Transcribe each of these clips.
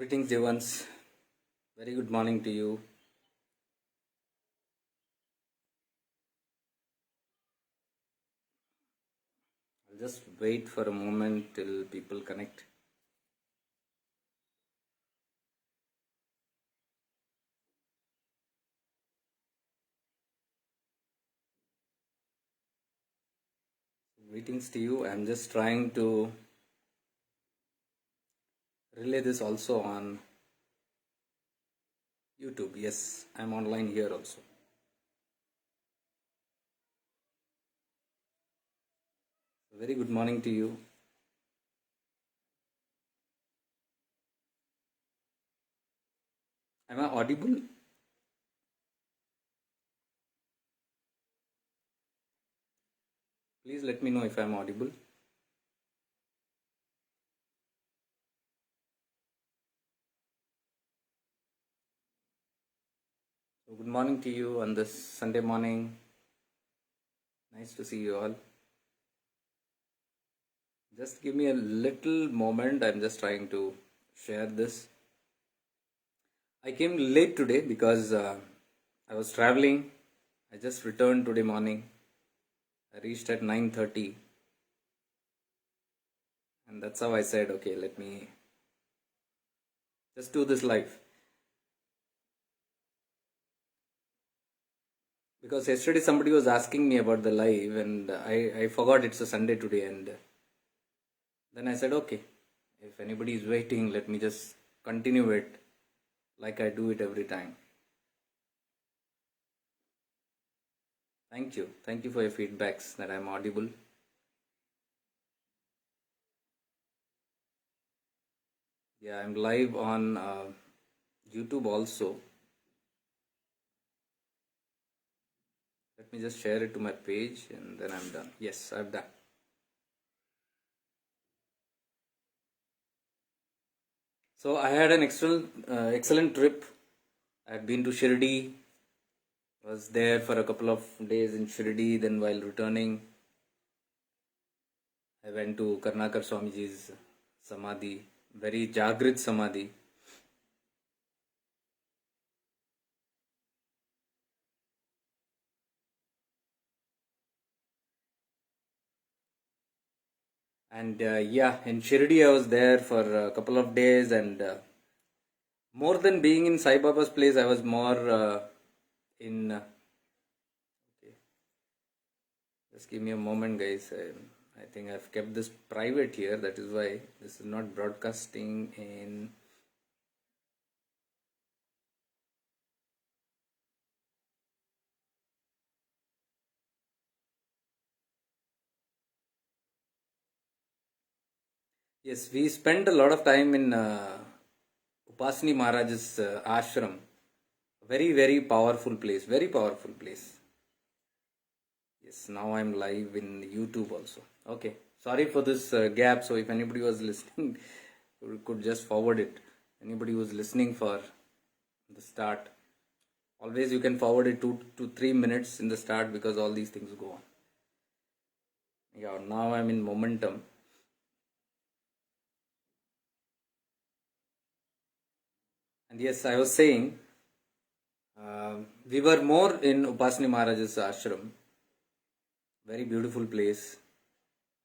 Greetings, dear ones. Very good morning to you. I'll just wait for a moment till people connect. Greetings to you. I'm just trying to relay this also on YouTube. Yes, I'm online here also. Very good morning to you. Am I audible? Please let me know if I'm audible. So good morning to you on this Sunday morning. Nice to see you all. Just give me a little moment. I'm just trying to share this. I came late today because I was traveling. I just returned today morning. I reached at 9:30. And that's how I said, okay, let me just do this live. Because yesterday somebody was asking me about the live and I forgot it's a Sunday today. And then I said, okay, if anybody is waiting, let me just continue it like I do it every time. Thank you. Thank you for your feedbacks that I'm audible. Yeah, I'm live on YouTube also. Let me just share it to my page and then I'm done. Yes, I'm done. So I had an excellent trip. I had been to Shirdi. Was there for a couple of days in Shirdi. Then while returning, I went to Karunakara Swamiji's Samadhi. Very Jagrit Samadhi. And yeah, in Shirdi I was there for a couple of days and more than being in Sai Baba's place, I was more in... okay. Just give me a moment, guys. I think I've kept this private here. That is why this is not broadcasting in... Yes, we spent a lot of time in Upasini Maharaj's ashram. Very, very powerful place. Very powerful place. Yes, now I'm live in YouTube also. Okay, sorry for this gap. So if anybody was listening, we could just forward it. Anybody who's listening for the start, always you can forward it 2 to 3 minutes in the start because all these things go on. Yeah, now I'm in momentum. And yes, I was saying, we were more in Upasini Maharaj's ashram. Very beautiful place.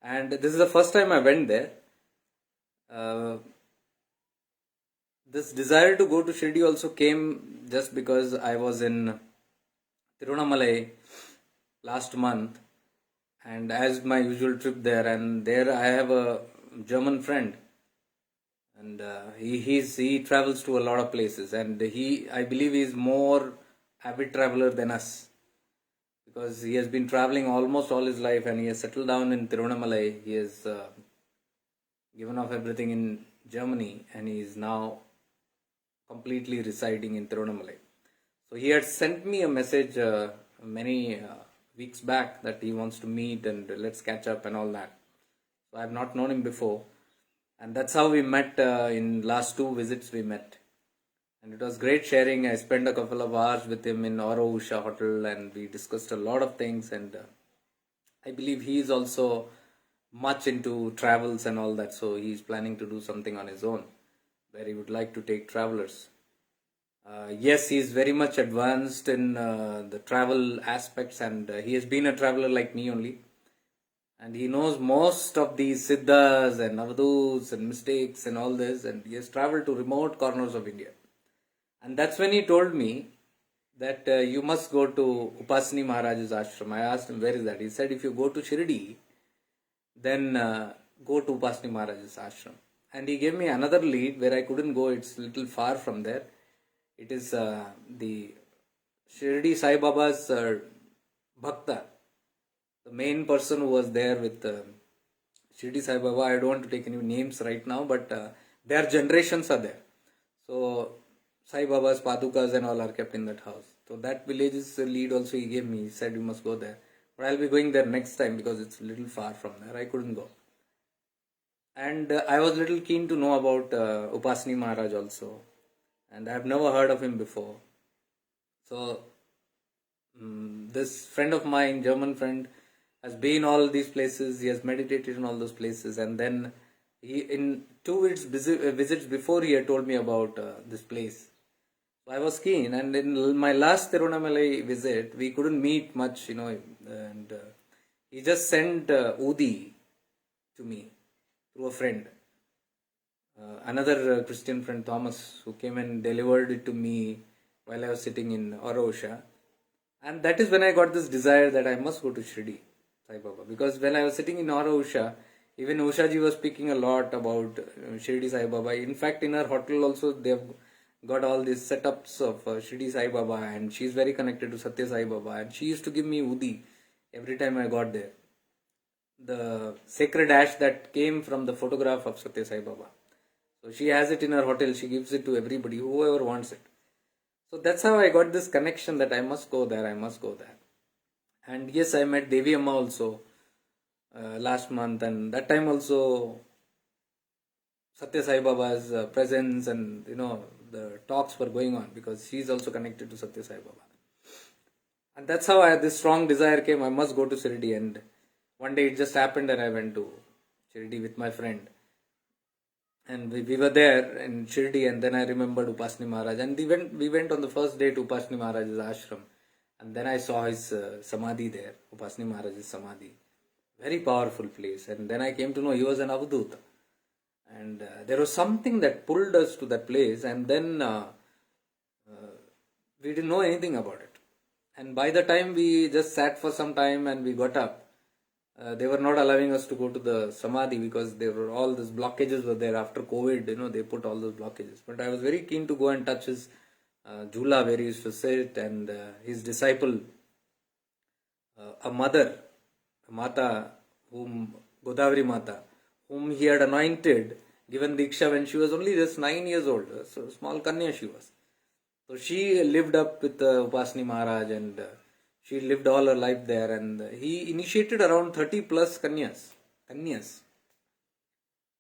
And this is the first time I went there. This desire to go to Shirdi also came just because I was in Tirunamalai last month. And as my usual trip there, and there I have a German friend. And he travels to a lot of places, and I believe he's more avid traveler than us because he has been traveling almost all his life and he has settled down in Tirunamalai. He has given off everything in Germany and he is now completely residing in Tirunamalai. So he had sent me a message many weeks back that he wants to meet and let's catch up and all that. So I have not known him before. And that's how we met in last 2 visits we met. And it was great sharing. I spent a couple of hours with him in Oro Usha Hotel and we discussed a lot of things. And I believe he is also much into travels and all that. So he's planning to do something on his own. where he would like to take travelers. Yes, he is very much advanced in the travel aspects, and he has been a traveler like me only. And he knows most of these siddhas and avadhoots and mistakes and all this, and he has traveled to remote corners of India. And that's when he told me that you must go to Upasini Maharaj's ashram. I asked him, where is that? He said, if you go to Shirdi, then go to Upasini Maharaj's ashram. And he gave me another lead where I couldn't go. It's a little far from there. It is the Shirdi Sai Baba's Bhakta, the main person who was there with Shirdi Sai Baba. I don't want to take any names right now, but their generations are there. So Sai Baba's Padukas and all are kept in that house. So that village's lead also he gave me. He said you must go there. But I'll be going there next time because it's a little far from there. I couldn't go. And I was a little keen to know about Upasini Maharaj also. And I have never heard of him before. So this friend of mine, German friend, has been all these places. He has meditated in all those places. And then he, in 2 visits before, he had told me about this place. So I was keen. And in my last Tirunamalai visit, we couldn't meet much, and he just sent Udi to me through a friend. Another Christian friend, Thomas, who came and delivered it to me while I was sitting in Usha. And that is when I got this desire that I must go to Shirdi Sai Baba. Because when I was sitting in Usha, even Ushaji was speaking a lot about Shirdi Sai Baba. In fact, in her hotel also, they have got all these setups of Shirdi Sai Baba, and she is very connected to Satya Sai Baba. And she used to give me Udi every time I got there. The sacred ash that came from the photograph of Satya Sai Baba. So she has it in her hotel. She gives it to everybody, whoever wants it. So that's how I got this connection that I must go there. And yes, I met Devi Amma also last month, and that time also Satya Sai Baba's presence and the talks were going on because she is also connected to Satya Sai Baba. And that's how this strong desire came. I must go to Shirdi, and one day it just happened and I went to Shirdi with my friend. And we were there in Shirdi, and then I remembered Upasini Maharaj. And we went on the first day to Upasini Maharaj's ashram. And then I saw his Samadhi there, Upasini Maharaj's Samadhi. Very powerful place. And then I came to know he was an Avadhoota. And there was something that pulled us to that place. And then we didn't know anything about it. And by the time we just sat for some time and we got up, they were not allowing us to go to the Samadhi because there were all these blockages were there after COVID. They put all those blockages. But I was very keen to go and touch his Jhula where he used to sit, and his disciple, a mother, a Mata, Godavari Mata, whom he had anointed, given Diksha when she was only just 9 years old. So small Kanya she was. So she lived up with Upasini Maharaj, and she lived all her life there, and he initiated around 30 plus Kanyas.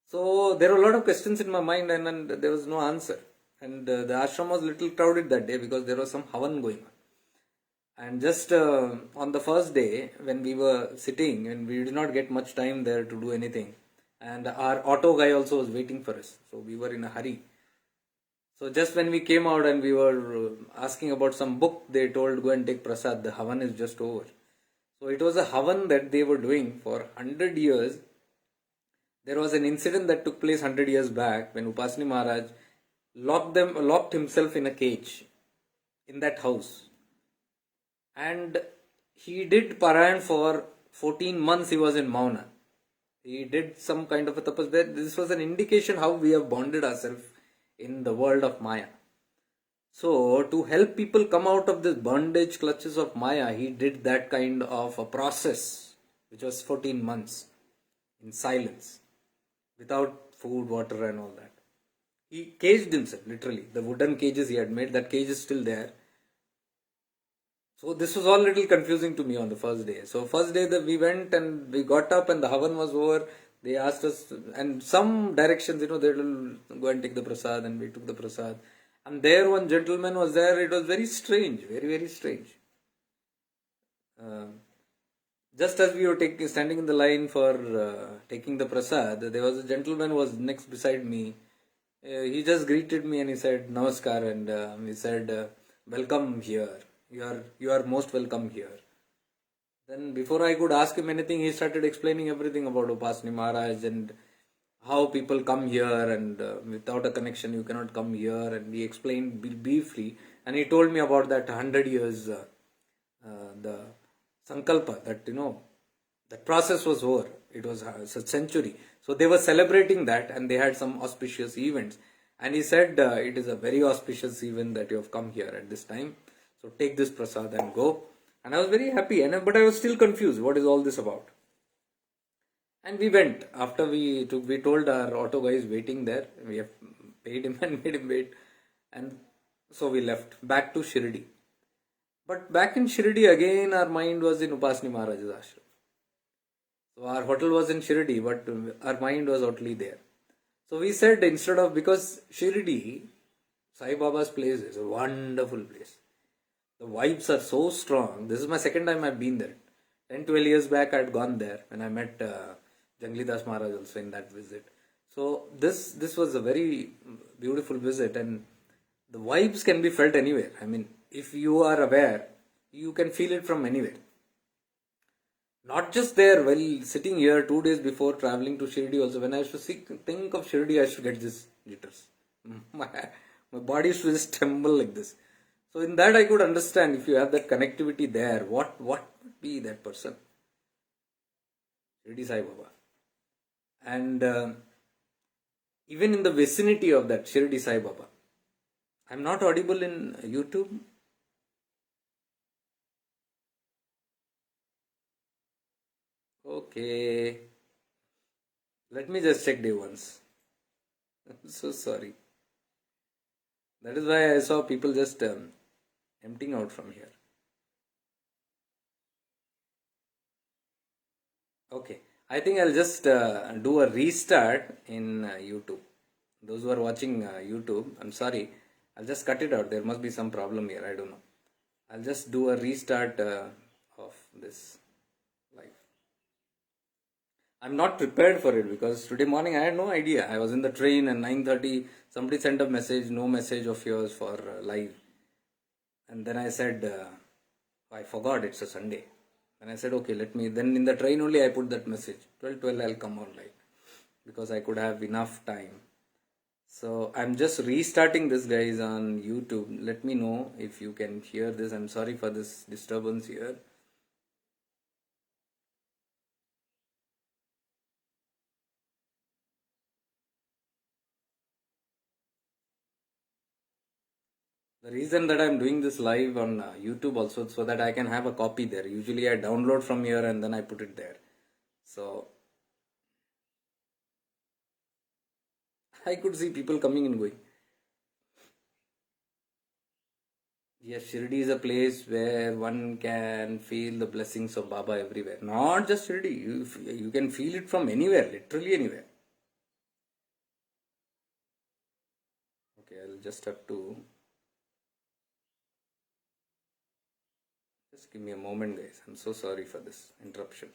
So there were a lot of questions in my mind, and there was no answer. And the ashram was a little crowded that day because there was some havan going on. And just on the first day, when we were sitting, and we did not get much time there to do anything, and our auto guy also was waiting for us. So we were in a hurry. So just when we came out and we were asking about some book, they told go and take prasad, the havan is just over. So it was a havan that they were doing for 100 years. There was an incident that took place 100 years back when Upasini Maharaj locked himself in a cage in that house. And he did Parayan for 14 months. He was in Mauna. He did some kind of a tapas. This was an indication how we have bonded ourselves in the world of Maya. So to help people come out of this bondage clutches of Maya, he did that kind of a process, which was 14 months in silence, without food, water and all that. He caged himself, literally. The wooden cages he had made, that cage is still there. So this was all a little confusing to me on the first day. So first day that we went and we got up and the havan was over. They asked us, and some directions, they will go and take the prasad, and we took the prasad. And there one gentleman was there. It was very strange, very, very strange. Just as we were standing in the line for taking the prasad, there was a gentleman who was next beside me. He just greeted me and he said Namaskar, and he said, welcome here. You are most welcome here. Then before I could ask him anything, he started explaining everything about Upasini Maharaj and how people come here, and without a connection you cannot come here. And he explained briefly, and he told me about that 100 years, the Sankalpa, that that process was over. It was a century. So they were celebrating that, and they had some auspicious events. And he said, it is a very auspicious event that you have come here at this time. So take this prasad and go. And I was very happy, but I was still confused. What is all this about? And we went. After we told our auto guys waiting there. We have paid him and made him wait. And so we left back to Shirdi. But back in Shirdi again, our mind was in Upasini Maharaj's ashram. So our hotel was in Shirdi, but our mind was totally there. So we said, because Shirdi, Sai Baba's place is a wonderful place. The vibes are so strong. This is my second time I've been there. 10-12 years back I had gone there when I met Jangli Das Maharaj also in that visit. So this was a very beautiful visit, and the vibes can be felt anywhere. I mean, if you are aware, you can feel it from anywhere. Not just there, while sitting here 2 days before traveling to Shirdi also, when I used to think of Shirdi, I used to get this jitters. My body used to just tremble like this. So in that I could understand, if you have that connectivity there, what would be that person? Shirdi Sai Baba. And even in the vicinity of that Shirdi Sai Baba, I'm not audible in YouTube. Okay. Let me just check day once. I'm so sorry. That is why I saw people just emptying out from here. Okay. I think I'll just do a restart in YouTube. Those who are watching YouTube, I'm sorry. I'll just cut it out. There must be some problem here. I don't know. I'll just do a restart of this live. I'm not prepared for it because today morning I had no idea. I was in the train and 9:30 somebody sent a message, no message of yours for live. And then I said, I forgot it's a Sunday. And I said, okay, then in the train only I put that message. 12:12 I'll come online because I could have enough time. So I'm just restarting this, guys, on YouTube. Let me know if you can hear this. I'm sorry for this disturbance here. The reason that I'm doing this live on YouTube also so that I can have a copy there. Usually I download from here and then I put it there. So I could see people coming and going. Yes, Shirdi is a place where one can feel the blessings of Baba everywhere. Not just Shirdi, you can feel it from anywhere, literally anywhere. Okay, I'll just have to... Just give me a moment, guys. I'm so sorry for this interruption.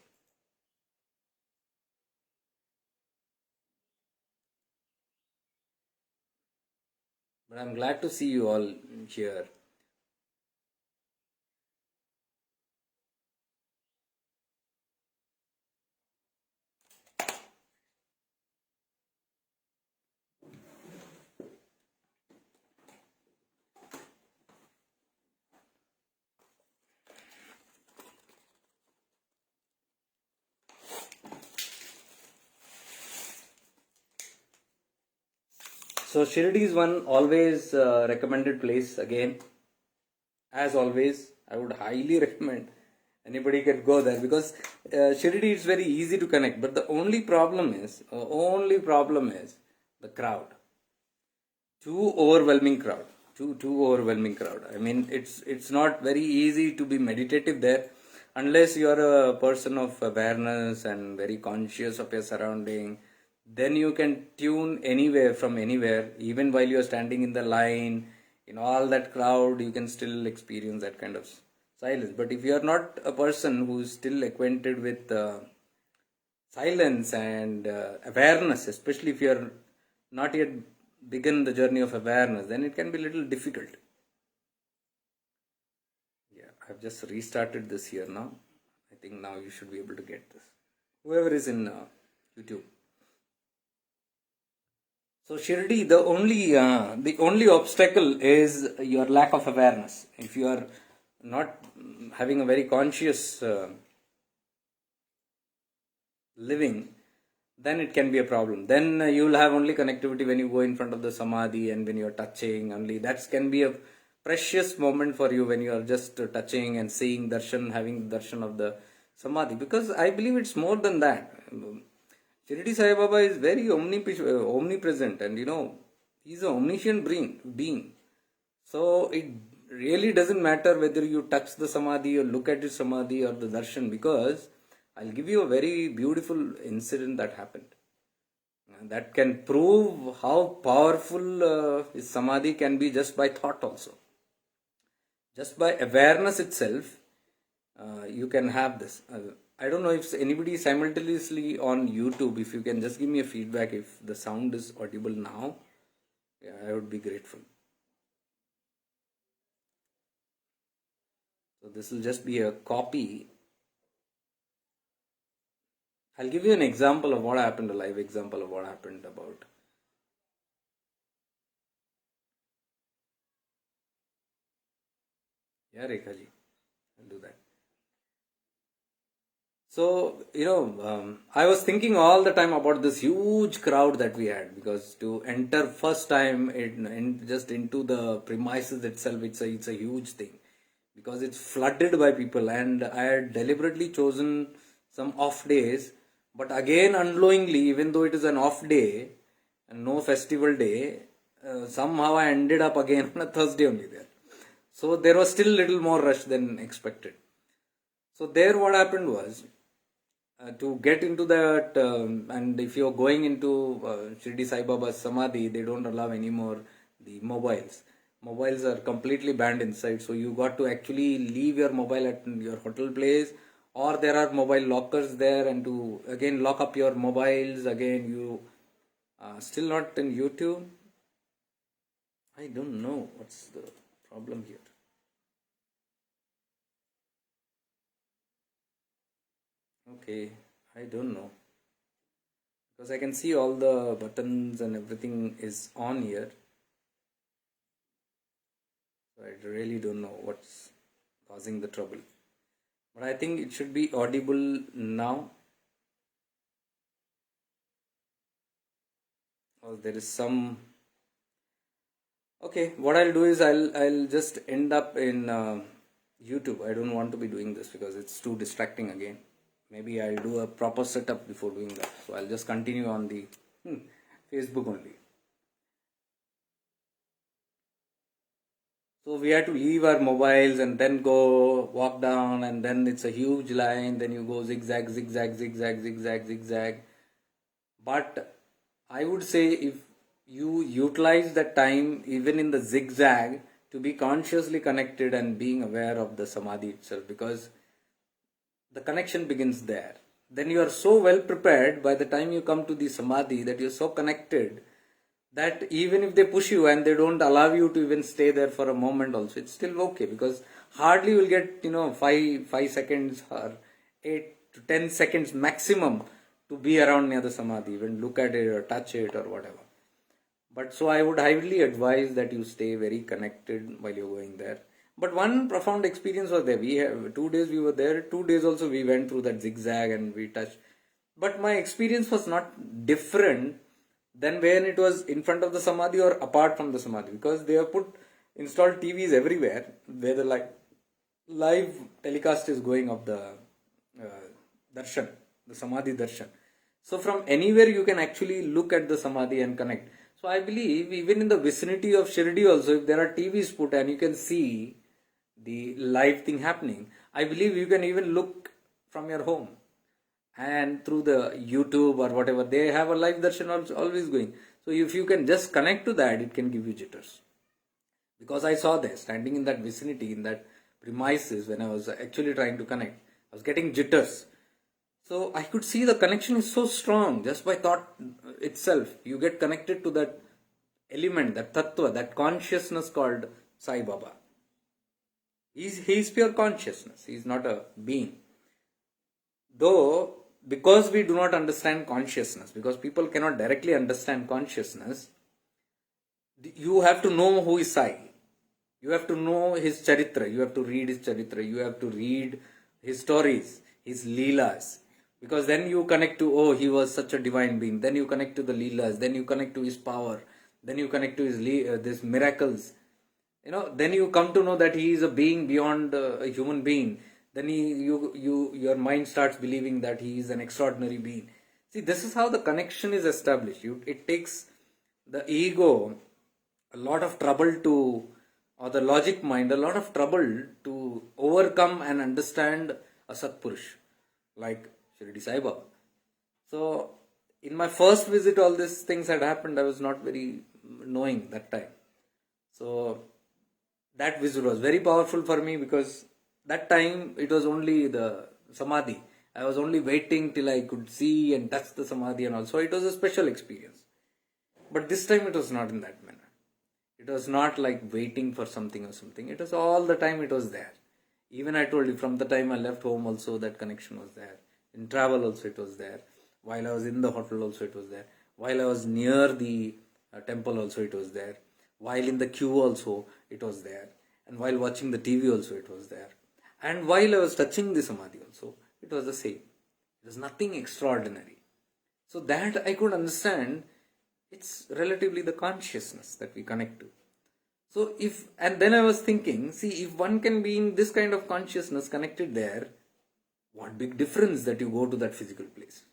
But I'm glad to see you all here. So Shirdi is one always recommended place again. As always, I would highly recommend anybody can go there because Shirdi is very easy to connect. But the only problem is the crowd. Too overwhelming crowd. Too overwhelming crowd. I mean, it's not very easy to be meditative there unless you are a person of awareness and very conscious of your surrounding. Then you can tune anywhere from anywhere, even while you are standing in the line, in all that crowd, you can still experience that kind of silence. But if you are not a person who is still acquainted with silence and awareness, especially if you are not yet begin the journey of awareness, then it can be a little difficult. Yeah, I've just restarted this here now. I think now you should be able to get this. Whoever is in YouTube. So Shirdi, the only obstacle is your lack of awareness. If you are not having a very conscious living, then it can be a problem. Then you will have only connectivity when you go in front of the samadhi and when you are touching. Only that can be a precious moment for you when you are just touching and seeing darshan, having darshan of the samadhi. Because I believe it's more than that. Shirdi Sai Baba is very omnipresent, and he's an omniscient being. So it really doesn't matter whether you touch the samadhi or look at his samadhi or the darshan, because I'll give you a very beautiful incident that happened. That can prove how powerful his samadhi can be just by thought also. Just by awareness itself, you can have this. I don't know if anybody is simultaneously on YouTube. If you can just give me a feedback if the sound is audible now. Yeah, I would be grateful. So this will just be a copy. I'll give you an example of what happened, a live example of what happened about. Yeah, Rekha ji, I'll do that. So, I was thinking all the time about this huge crowd that we had, because to enter first time just into the premises itself, it's a huge thing, because it's flooded by people, and I had deliberately chosen some off days, but again unknowingly, even though it is an off day and no festival day, somehow I ended up again on a Thursday only there. So there was still little more rush than expected. So there what happened was, to get into that, and if you're going into Shirdi Sai Baba Samadhi, they don't allow anymore the mobiles. Mobiles are completely banned inside, so you got to actually leave your mobile at your hotel place, or there are mobile lockers there, and to again lock up your mobiles again. You still not in YouTube. I don't know what's the problem here. Okay, I don't know, because I can see all the buttons and everything is on here. So I really don't know what's causing the trouble, but I think it should be audible now. Or there is some. Okay, what I'll do is I'll just end up in YouTube. I don't want to be doing this because it's too distracting again. Maybe I'll do a proper setup before doing that. So I'll just continue on the Facebook only. So we had to leave our mobiles and then go walk down, and then it's a huge line. Then you go zigzag, zigzag, zigzag, zigzag, zigzag. But I would say if you utilize that time even in the zigzag to be consciously connected and being aware of the samadhi itself, because the connection begins there. Then you are so well prepared by the time you come to the samadhi that you're so connected that even if they push you and they don't allow you to even stay there for a moment also, it's still okay, because hardly you will get 5 seconds or 8 to 10 seconds maximum to be around near the samadhi, even look at it or touch it or whatever. But so I would highly advise that you stay very connected while you're going there. But one profound experience was there. We have 2 days we were there. 2 days also we went through that zigzag and we touched. But my experience was not different than when it was in front of the samadhi or apart from the samadhi, because they have installed TVs everywhere where the live telecast is going of the darshan, the samadhi darshan. So from anywhere you can actually look at the samadhi and connect. So I believe even in the vicinity of Shirdi also, if there are TVs put and you can see the live thing happening, I believe you can even look from your home and through the YouTube or whatever, they have a live darshan always going. So if you can just connect to that, it can give you jitters. Because I saw this standing in that vicinity, in that premises, when I was actually trying to connect, I was getting jitters. So I could see the connection is so strong just by thought itself. You get connected to that element, that tattva, that consciousness called Sai Baba. He is pure consciousness. He is not a being. Though, because we do not understand consciousness, because people cannot directly understand consciousness, you have to know who is Sai. You have to know his charitra. You have to read his charitra. You have to read his stories, his leelas. Because then you connect to, oh, he was such a divine being. Then you connect to the leelas. Then you connect to his power. Then you connect to his miracles. Then you come to know that he is a being beyond a human being. Then your mind starts believing that he is an extraordinary being. See, this is how the connection is established. It takes the ego a lot of trouble to, or the logic mind, a lot of trouble to overcome and understand a Satpurush like Shirdi Sai Baba. So, in my first visit, all these things had happened. I was not very knowing that time. So, that visit was very powerful for me, because that time it was only the Samadhi. I was only waiting till I could see and touch the Samadhi and all. So, it was a special experience. But this time it was not in that manner. It was not like waiting for something or something. It was all the time it was there. Even I told you, from the time I left home also that connection was there. In travel also it was there. While I was in the hotel also it was there. While I was near the temple also it was there. While in the queue also it was there. And while watching the TV also it was there. And while I was touching the Samadhi also, it was the same. It was nothing extraordinary. So that I could understand, it's relatively the consciousness that we connect to. So and then I was thinking, see, if one can be in this kind of consciousness connected there, what big difference that you go to that physical place.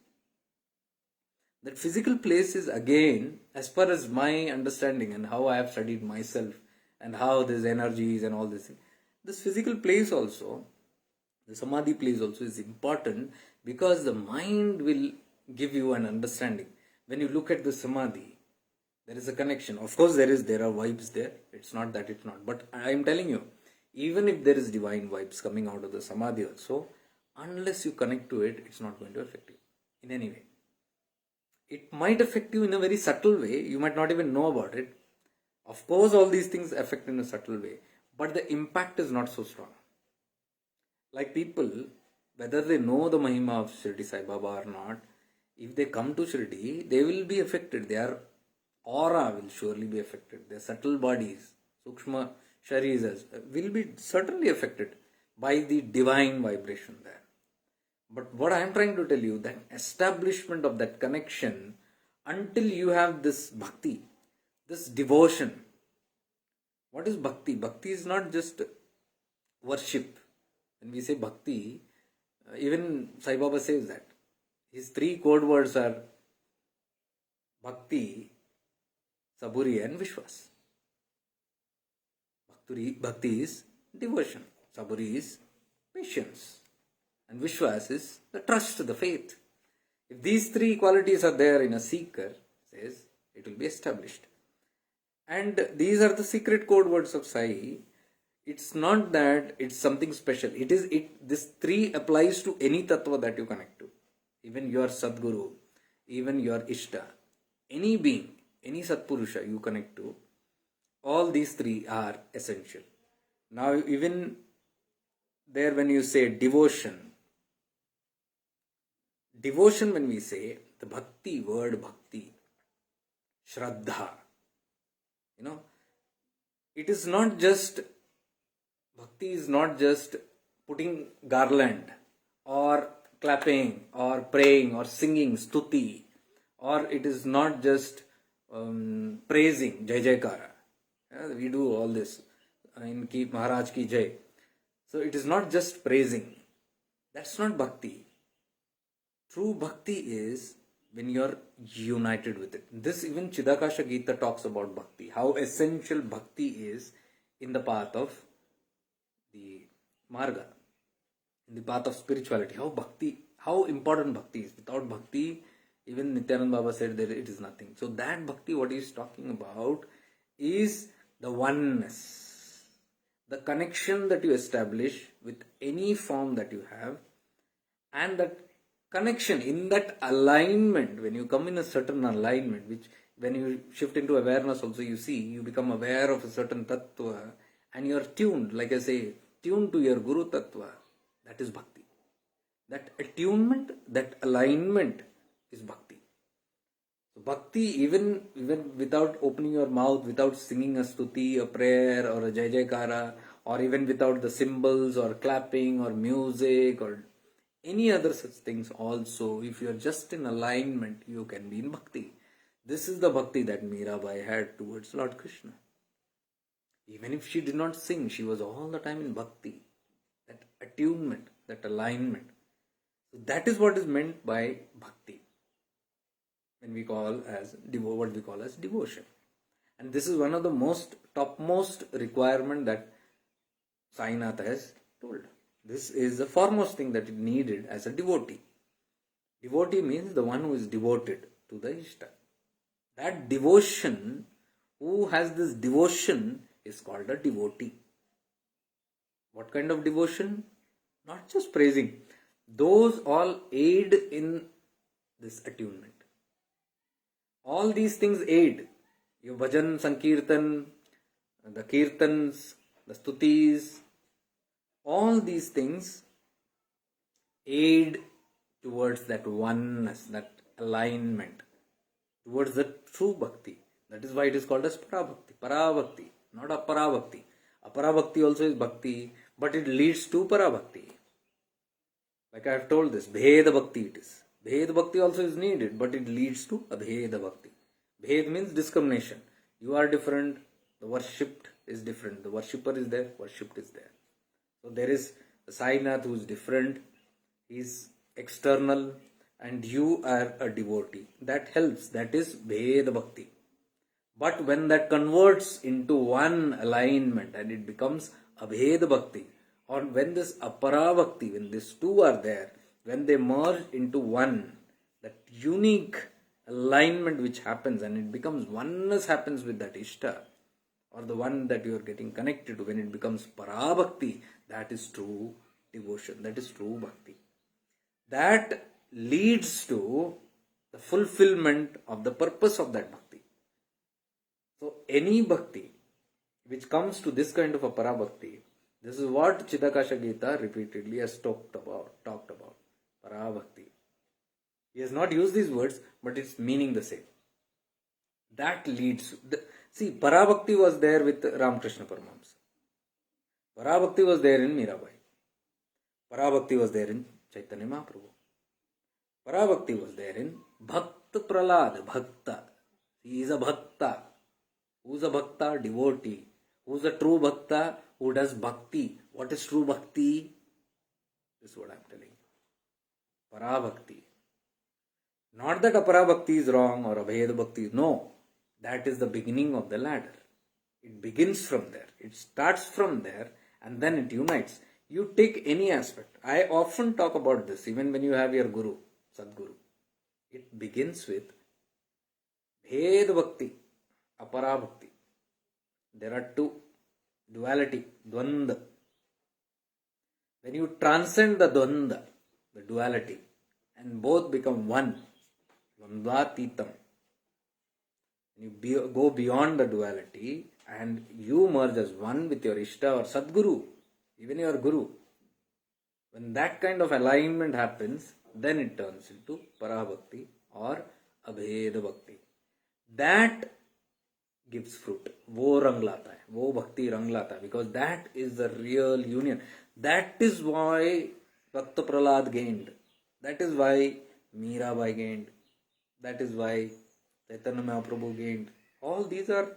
That physical place is, again, as far as my understanding and how I have studied myself and how these energies and all this thing, this physical place also, the Samadhi place also is important, because the mind will give you an understanding. When you look at the Samadhi, there is a connection. Of course, there are vibes there. It's not that it's not. But I am telling you, even if there is divine vibes coming out of the Samadhi also, unless you connect to it, it's not going to affect you in any way. It might affect you in a very subtle way. You might not even know about it. Of course, all these things affect in a subtle way. But the impact is not so strong. Like people, whether they know the Mahima of Shirdi Sai Baba or not, if they come to Shirdi, they will be affected. Their aura will surely be affected. Their subtle bodies, Sukshma Shariras, will be certainly affected by the divine vibration there. But what I am trying to tell you, that establishment of that connection, until you have this bhakti, this devotion. What is bhakti? Bhakti is not just worship. When we say bhakti, even Sai Baba says that. His 3 code words are bhakti, saburi and vishwas. Bhakti is devotion. Saburi is patience. And vishwas is the trust, the faith. If these 3 qualities are there in a seeker, says, it will be established. And these are the secret code words of Sai. It's not that it's something special. This 3 applies to any tattva that you connect to. Even your Sadguru, even your Ishta, any being, any Satpurusha you connect to, all these 3 are essential. Now, even there when you say devotion when we say, the bhakti, word bhakti, shraddha, it is not just, bhakti is not just putting garland or clapping or praying or singing stuti, or it is not just praising Jai Jaikara. We do all this in Ki Maharaj Ki Jai. So it is not just praising. That's not bhakti. True bhakti is when you are united with it. This even Chidakasha Gita talks about bhakti, how essential bhakti is in the path of the marga, in the path of spirituality. How important bhakti is. Without bhakti, even Nityananda Baba said that it is nothing. So that bhakti, what he is talking about, is the oneness, the connection that you establish with any form that you have, and that connection, in that alignment, when you come in a certain alignment, which when you shift into awareness also, you see, you become aware of a certain tattva and you are tuned, like I say, tuned to your Guru tattva. That is bhakti. That attunement, that alignment is bhakti. So bhakti, even without opening your mouth, without singing a stuti, a prayer or a jai jaikara, or even without the symbols or clapping or music or any other such things also, if you are just in alignment, you can be in bhakti. This is the bhakti that Mirabai had towards Lord Krishna. Even if she did not sing, she was all the time in bhakti. That attunement, that alignment. So that is what is meant by bhakti. When we call as what we call as devotion. And this is one of the topmost requirement that Sainath has told. This is the foremost thing that is needed as a devotee. Devotee means the one who is devoted to the Ishta. That devotion, who has this devotion, is called a devotee. What kind of devotion? Not just praising. Those all aid in this attunement. All these things aid. Your bhajan, sankirtan, the kirtans, the stutis, all these things aid towards that oneness, that alignment, towards the true bhakti. That is why it is called as parabhakti. Parabhakti, not aparabhakti. Aparabhakti also is bhakti, but it leads to parabhakti. Like I have told this, bheda bhakti it is. Bhed bhakti also is needed, but it leads to abheda bhakti. Bhed means discrimination. You are different, the worshipped is different. The worshipper is there, worshipped is there. So there is a Sainath who is different, he is external, and you are a devotee. That helps, that is Bhed Bhakti. But when that converts into one alignment and it becomes Abhed Bhakti, or when this Apara Bhakti, when these two are there, when they merge into one, that unique alignment which happens and it becomes oneness happens with that Ishta, or the one that you are getting connected to, when it becomes Parabhakti, that is true devotion, that is true bhakti. That leads to the fulfillment of the purpose of that bhakti. So any bhakti which comes to this kind of a Parabhakti, this is what Chidakasha Gita repeatedly has talked about. Parabhakti. He has not used these words, but it's meaning the same. That leads to... See, Parabhakti was there with Ramakrishna Paramahamsa. Parabhakti was there in Mirabai. Parabhakti was there in Chaitanya Mahaprabhu. Parabhakti was there in Bhakta Pralad, Bhakta. He is a Bhakta. Who is a Bhakta? Devotee. Who is a true Bhakta? Who does Bhakti. What is true Bhakti? This is what I am telling you. Parabhakti. Not that Apara Bhakti is wrong or Abheda Bhakti is... No. That is the beginning of the ladder. It begins from there. It starts from there and then it unites. You take any aspect. I often talk about this even when you have your Guru, Sadguru. It begins with Bhed Bhakti, Apara Bhakti. There are two. Duality, Dvanda. When you transcend the Dvanda, the duality, and both become one, Dvandvatitam. You go beyond the duality and you merge as one with your Ishta or Sadguru, even your Guru. When that kind of alignment happens, then it turns into Parabhakti or Abheda Bhakti. That gives fruit. वो रंग लाता है, वो भक्ति रंग लाता है, because that is the real union. That is why Bhakta Prahlad gained. That is why Mirabai gained. That is why Chaitanya Mahaprabhu gained. All these are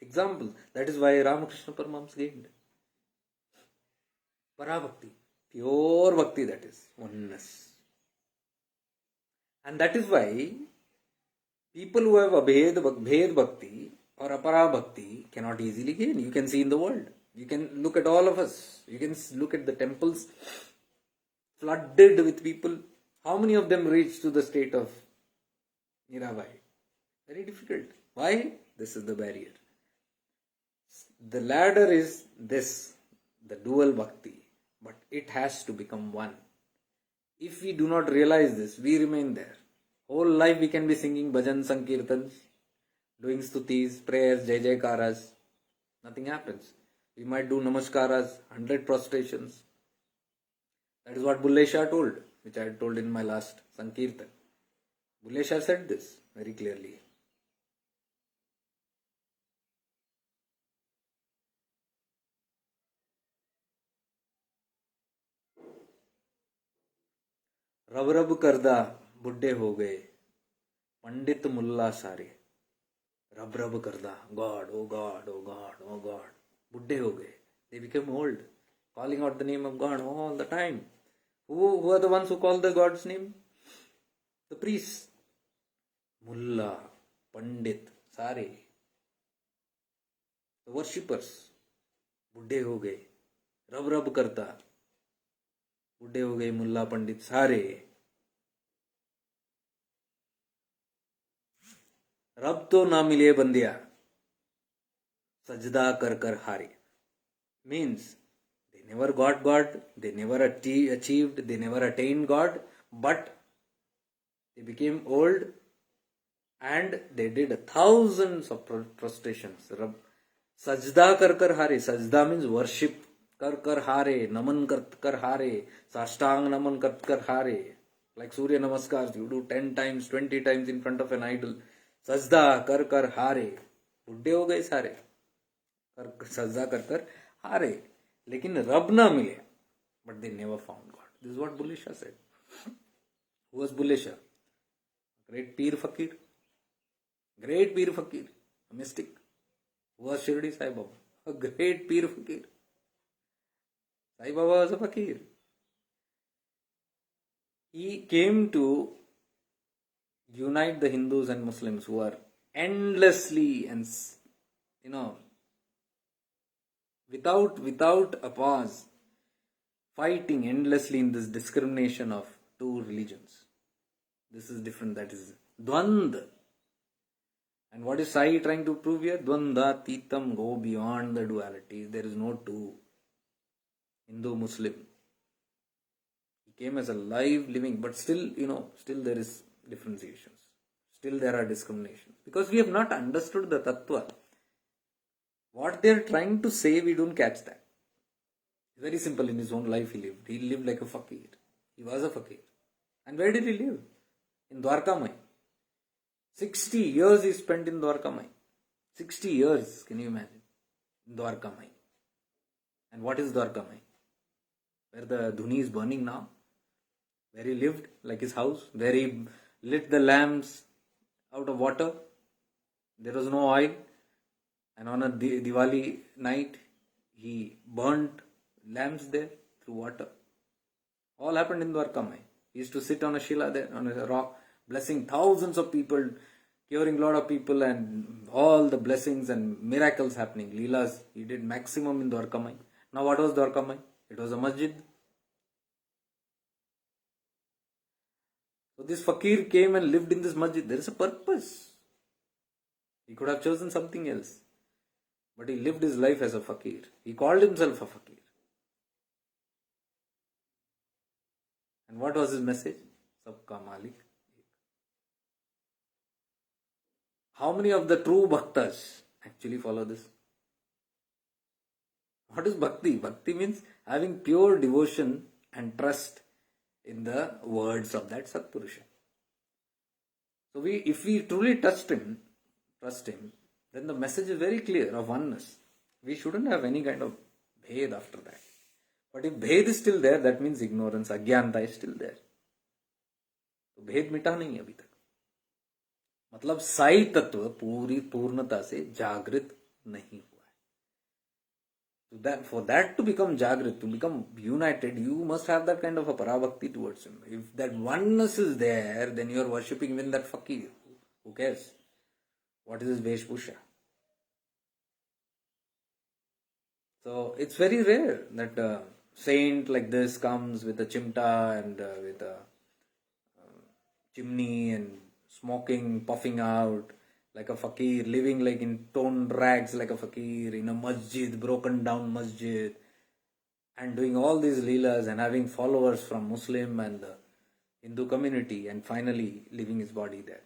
examples. That is why Ramakrishna Paramahamsa gained. Parabhakti, pure bhakti, that is oneness. And that is why people who have Abhed Bhakti or Apara Bhakti cannot easily gain. You can see in the world. You can look at all of us. You can look at the temples flooded with people. How many of them reach to the state of Mirabai? Very difficult. Why? This is the barrier. The ladder is this, the dual bhakti, but it has to become one. If we do not realize this, we remain there. Whole life we can be singing bhajan sankirtans. doing stutis, prayers, jai jaikaras. Nothing happens. We might do namaskaras, 100 prostrations. That is what Bulle Shah told, which I had told in my last Sankirtan. Bulle Shah said this very clearly. रब रब करदा बुड्ढे हो गए पंडित मुल्ला सारे रब रब करदा God, oh God, oh God, oh God. बुड्ढे हो गए. They became old, calling out the name of God all the time. Who are the ones who call the God's name? The priests. Mulla, Pandit, सारे. The worshippers. बुड्ढे हो गए. रब रब करता. बुड्ढे हो गए मुल्ला पंडित सारे. रब तो ना मिले बंदिया सजदा कर कर हारे. Means they never got God, they never achieved, they never attained God, but they became old and they did thousands of prostrations. Sajda kar kar hare. Sajda means worship. Kar kar hare. Naman kar kar hare. Sashtang naman kar kar hare. Like Surya Namaskars, you do 10 times, 20 times in front of an idol. Sajda kar kar hare. बुढ़े हो गए सारे. सजदा कर कर हारे. लेकिन रब ना मिले. But they never found God. This is what Bulle Shah said. Who was Bulle Shah? Great Peer Fakir. Great Peer Fakir. A mystic. Who was Shirdi Sai Baba? A great Peer Fakir. Sai Baba was a fakir. He came to unite the Hindus and Muslims who are endlessly and without a pause fighting endlessly in this discrimination of two religions. This is different. That is Dwand. And what is Sai trying to prove here? Dwanda Titam, go beyond the duality. There is no two. Hindu, Muslim. He came as a live living, but still, still there is differentiations. Still there are discriminations. Because we have not understood the Tattva. What they are trying to say, we don't catch that. Very simple. In his own life he lived. He lived like a fakir. He was a fakir. And where did he live? In Dwarka Mai. 60 years he spent in Dwarka Mai. 60 years, can you imagine? In Dwarka Mai. And what is Dwarka Mai? Where the dhuni is burning now. Where he lived, like his house. Where he lit the lamps out of water. There was no oil. And on a Diwali night, he burnt lamps there through water. All happened in Dwarka Mai. He used to sit on a shila there, on a rock, blessing thousands of people, curing a lot of people, and all the blessings and miracles happening. Leelas, he did maximum in Dwarka Mai. Now what was Dwarka Mai? It was a masjid. So this fakir came and lived in this masjid. There is a purpose. He could have chosen something else. But he lived his life as a fakir. He called himself a fakir. And what was his message? Sabka Malik. How many of the true bhaktas actually follow this? What is bhakti? Bhakti means having pure devotion and trust in the words of that Satpurusha. So if we truly trust him, then the message is very clear of oneness. We shouldn't have any kind of bhed after that. But if bhed is still there, that means ignorance, agyanta is still there. तो भेद मिटा नहीं अभी तक. मतलब साई तत्व पूरी पूर्णता से जागृत नहीं हुआ है. So that for that to become jagrit, to become united, you must have that kind of a parabhakti towards him. If that oneness is there, then you are worshipping even that fakir. Who cares? What is his veshbhusha? So it's very rare that a saint like this comes with a chimta and with a chimney and smoking, puffing out like a fakir, living like in torn rags like a fakir in a masjid, broken down masjid, and doing all these leelas and having followers from Muslim and the Hindu community, and finally leaving his body there.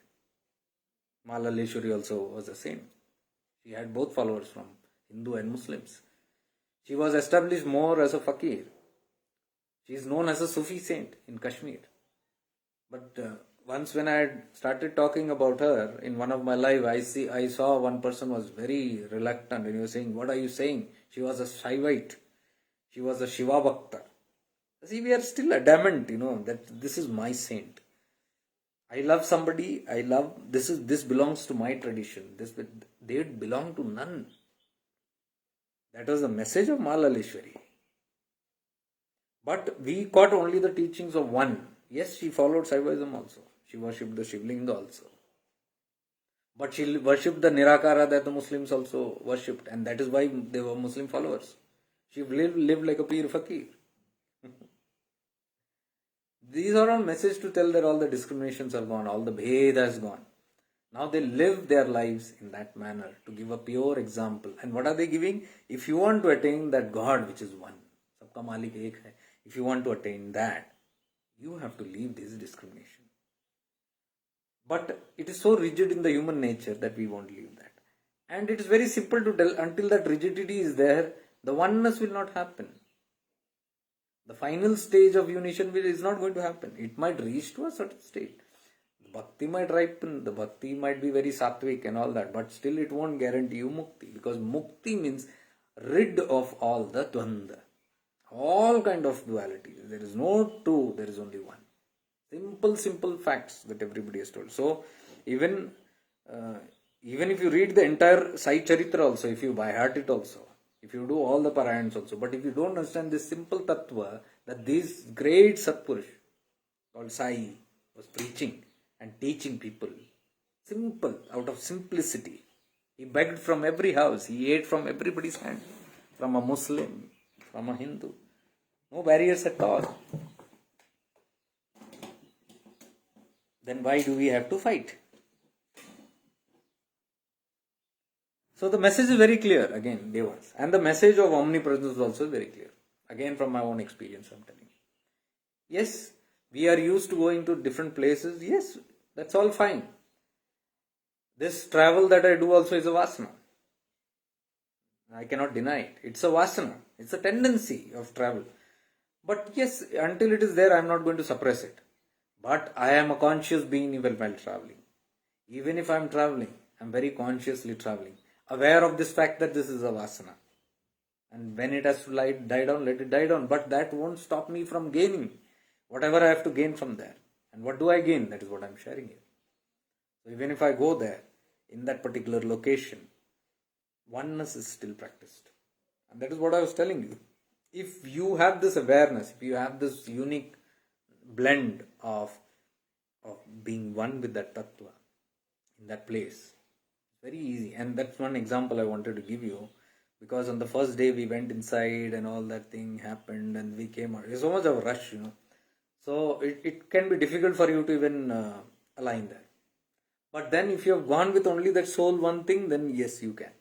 Malaleshwari also was a saint. She had both followers from Hindu and Muslims. She was established more as a fakir. She is known as a Sufi saint in Kashmir. But once when I had started talking about her in one of my live, I saw one person was very reluctant and he was saying, "What are you saying?" She was a Shaivite. She was a Shiva Bhakta. See, we are still adamant, that this is my saint. I love somebody. This belongs to my tradition. They belong to none. That was the message of Malaleshwari. But we caught only the teachings of one. Yes, she followed Shaivism also. She worshipped the Shivlinga also. But she worshipped the Nirakara that the Muslims also worshipped. And that is why they were Muslim followers. She lived like a Pir Fakir. These are all messages to tell that all the discriminations are gone, all the bhed has gone. Now they live their lives in that manner to give a pure example. And what are they giving? If you want to attain that God which is one, Sabka Malik Ek hai, if you want to attain that, you have to leave this discrimination. But it is so rigid in the human nature that we won't leave that. And it is very simple to tell, until that rigidity is there, the oneness will not happen. The final stage of unition is not going to happen. It might reach to a certain state. The bhakti might ripen, the bhakti might be very sattvic and all that, but still it won't guarantee you mukti, because mukti means rid of all the dvanda, all kind of dualities. There is no two, there is only one. Simple facts that everybody has told. So even if you read the entire Sai Charitra also, if you by heart it also, if you do all the parayans also, but if you don't understand this simple tattva that this great Satpurush called Sai was preaching and teaching people, simple, out of simplicity. He begged from every house, he ate from everybody's hand, from a Muslim, from a Hindu. No barriers at all. Then why do we have to fight? So the message is very clear, again, Devas. And the message of omnipresence is also very clear. Again, from my own experience, I'm telling you. Yes, we are used to going to different places. Yes, that's all fine. This travel that I do also is a vasana. I cannot deny it. It's a vasana. It's a tendency of travel. But yes, until it is there, I'm not going to suppress it. But I am a conscious being even while traveling. Even if I'm traveling, I'm very consciously traveling, aware of this fact that this is a vasana. And when it has to die down, let it die down. But that won't stop me from gaining whatever I have to gain from there. And what do I gain? That is what I'm sharing here. So even if I go there, in that particular location, oneness is still practiced. And that is what I was telling you. If you have this awareness, if you have this unique blend of being one with that tattva in that place, very easy. And that's one example I wanted to give you, because on the first day we went inside and all that thing happened and we came out. There's so much of a rush, So it can be difficult for you to even align there. But then if you have gone with only that sole one thing, then yes, you can.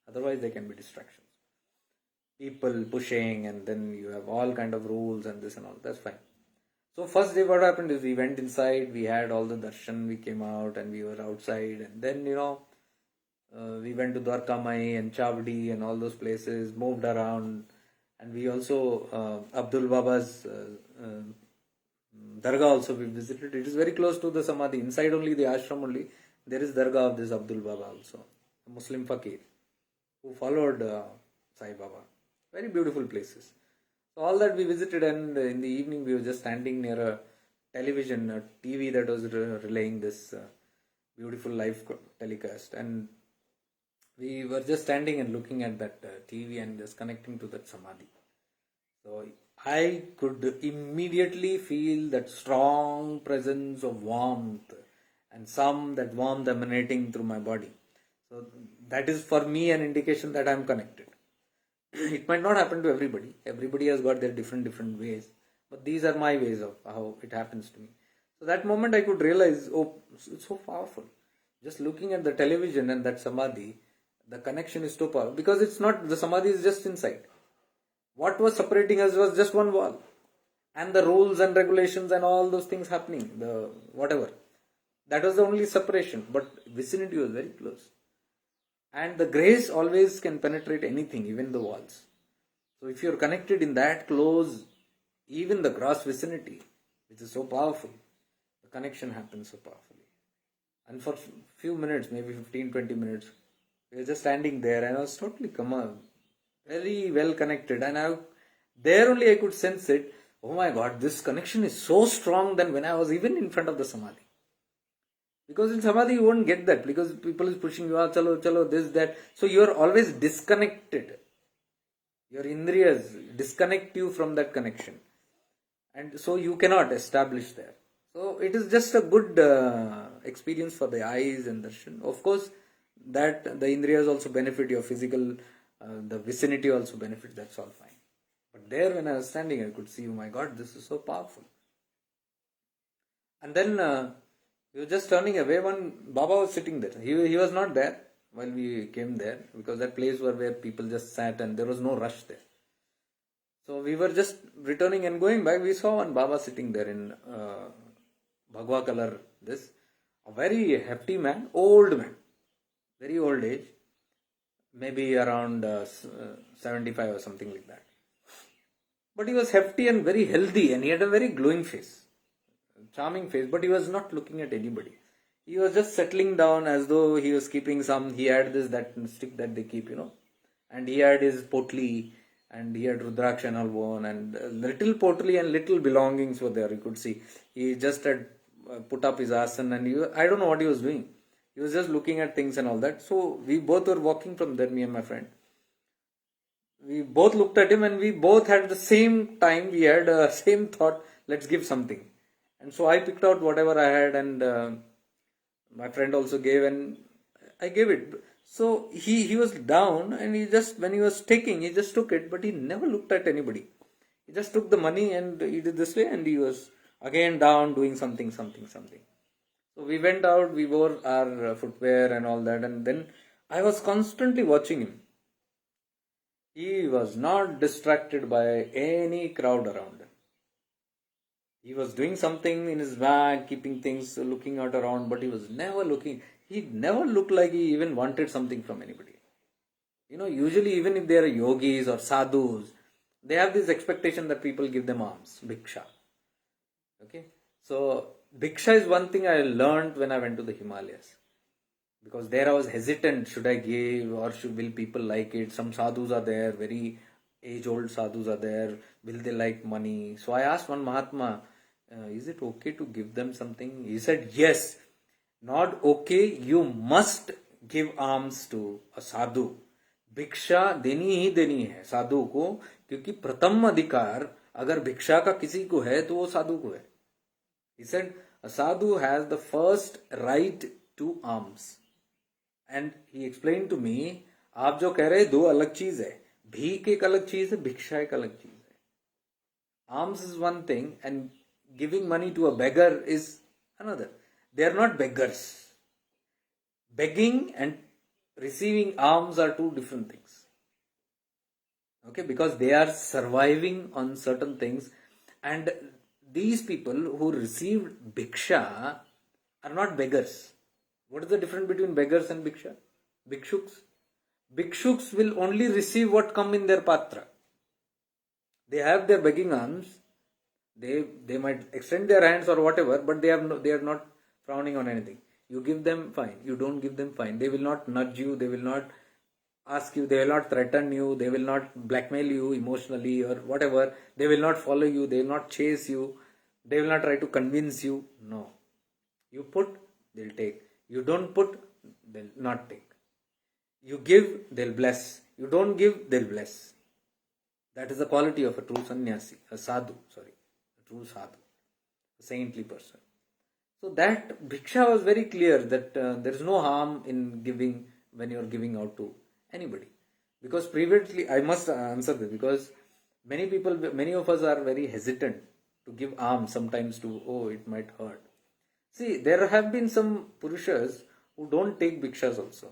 Otherwise there can be distractions. People pushing, and then you have all kind of rules and this and all. That's fine. So first day what happened is we went inside, we had all the darshan, we came out and we were outside, and then we went to Dwarka and Chavadi and all those places, moved around, and we also Abdul Baba's Dargah also we visited. It is very close to the Samadhi. Inside only the ashram only, there is Dargah of this Abdul Baba also, a Muslim fakir who followed Sai Baba. Very beautiful places. So all that we visited, and in the evening we were just standing near a television, a TV that was relaying this beautiful live telecast, and we were just standing and looking at that TV and just connecting to that Samadhi. So I could immediately feel that strong presence of warmth, and that warmth emanating through my body. So that is for me an indication that I am connected. It might not happen to everybody. Everybody has got their different ways. But these are my ways of how it happens to me. So that moment I could realize, it's so powerful. Just looking at the television and that Samadhi, the connection is so powerful. Because it's not, the Samadhi is just inside. What was separating us was just one wall. And the rules and regulations and all those things happening, the whatever. That was the only separation, but vicinity was very close. And the grace always can penetrate anything, even the walls. So if you're connected in that close, even the gross vicinity, which is so powerful, the connection happens so powerfully. And for few minutes, maybe 15-20 minutes, we were just standing there, and I was totally very well connected. And there only I could sense it. Oh my God, this connection is so strong than when I was even in front of the Samadhi. Because in Samadhi you won't get that, because people is pushing you, chalo, this, that. So you are always disconnected. Your indriyas disconnect you from that connection. And so you cannot establish there. So it is just a good experience for the eyes and darshan. Of course, that the indriyas also benefit, your physical, the vicinity also benefit, that's all fine. But there when I was standing, I could see, oh my God, this is so powerful. And then we were just turning away, one Baba was sitting there. He was not there while we came there, because that place was where people just sat and there was no rush there. So we were just returning and going back. We saw one Baba sitting there in Bhagwa color, a very hefty man, old man, very old age, maybe around 75 or something like that. But he was hefty and very healthy, and he had a very glowing face, charming face, but he was not looking at anybody. He was just settling down as though he was keeping he had that stick that they keep, and he had his potli, and he had Rudraksha and all worn, and little potli and little belongings were there, you could see. He just had put up his asana, and I don't know what he was doing. He was just looking at things and all that. So we both were walking from there, me and my friend. We both looked at him, and we both had the same time, we had the same thought, let's give something. And so I picked out whatever I had, and my friend also gave, and I gave it. So he was down, and when he was taking, he just took it, but he never looked at anybody. He just took the money and he did this way, and he was again down doing something. So we went out, we wore our footwear and all that, and then I was constantly watching him. He was not distracted by any crowd around him. He was doing something in his bag, keeping things, looking out around, but he was never looking. He never looked like he even wanted something from anybody. Usually even if they are yogis or sadhus, they have this expectation that people give them alms, bhiksha. Okay? So, bhiksha is one thing I learned when I went to the Himalayas. Because there I was hesitant, should I give or will people like it? Some sadhus are there, very age-old sadhus are there. Will they like money? So I asked one Mahatma, is it okay to give them something? He said, yes, not okay, you must give alms to a sadhu. भिक्षा देनी ही देनी है साधु को, क्योंकि प्रथम अधिकार अगर भिक्षा का किसी को है तो वो साधु को है. He said, a sadhu has the first right to alms. And he explained to me, आप जो कह रहे दो अलग चीज है, भीख एक अलग चीज है, भिक्षा एक अलग चीज है. Alms is one thing and giving money to a beggar is another. They are not beggars. Begging and receiving alms are two different things. Okay, because they are surviving on certain things, and these people who received bhiksha are not beggars. What is the difference between beggars and bhiksha? Bhikshuks. Bhikshuks will only receive what come in their patra. They have their begging alms. They might extend their hands or whatever, but they are not frowning on anything. You give them, fine. You don't give them, fine. They will not nudge you. They will not ask you. They will not threaten you. They will not blackmail you emotionally or whatever. They will not follow you. They will not chase you. They will not try to convince you. No. You put, they'll take. You don't put, they'll not take. You give, they'll bless. You don't give, they'll bless. That is the quality of a true sannyasi, a true sadhu, a saintly person. So that bhiksha was very clear that there is no harm in giving when you are giving out to anybody. Because previously, I must answer this, because many of us are very hesitant to give alms sometimes it might hurt. See, there have been some purushas who don't take bhikshas also.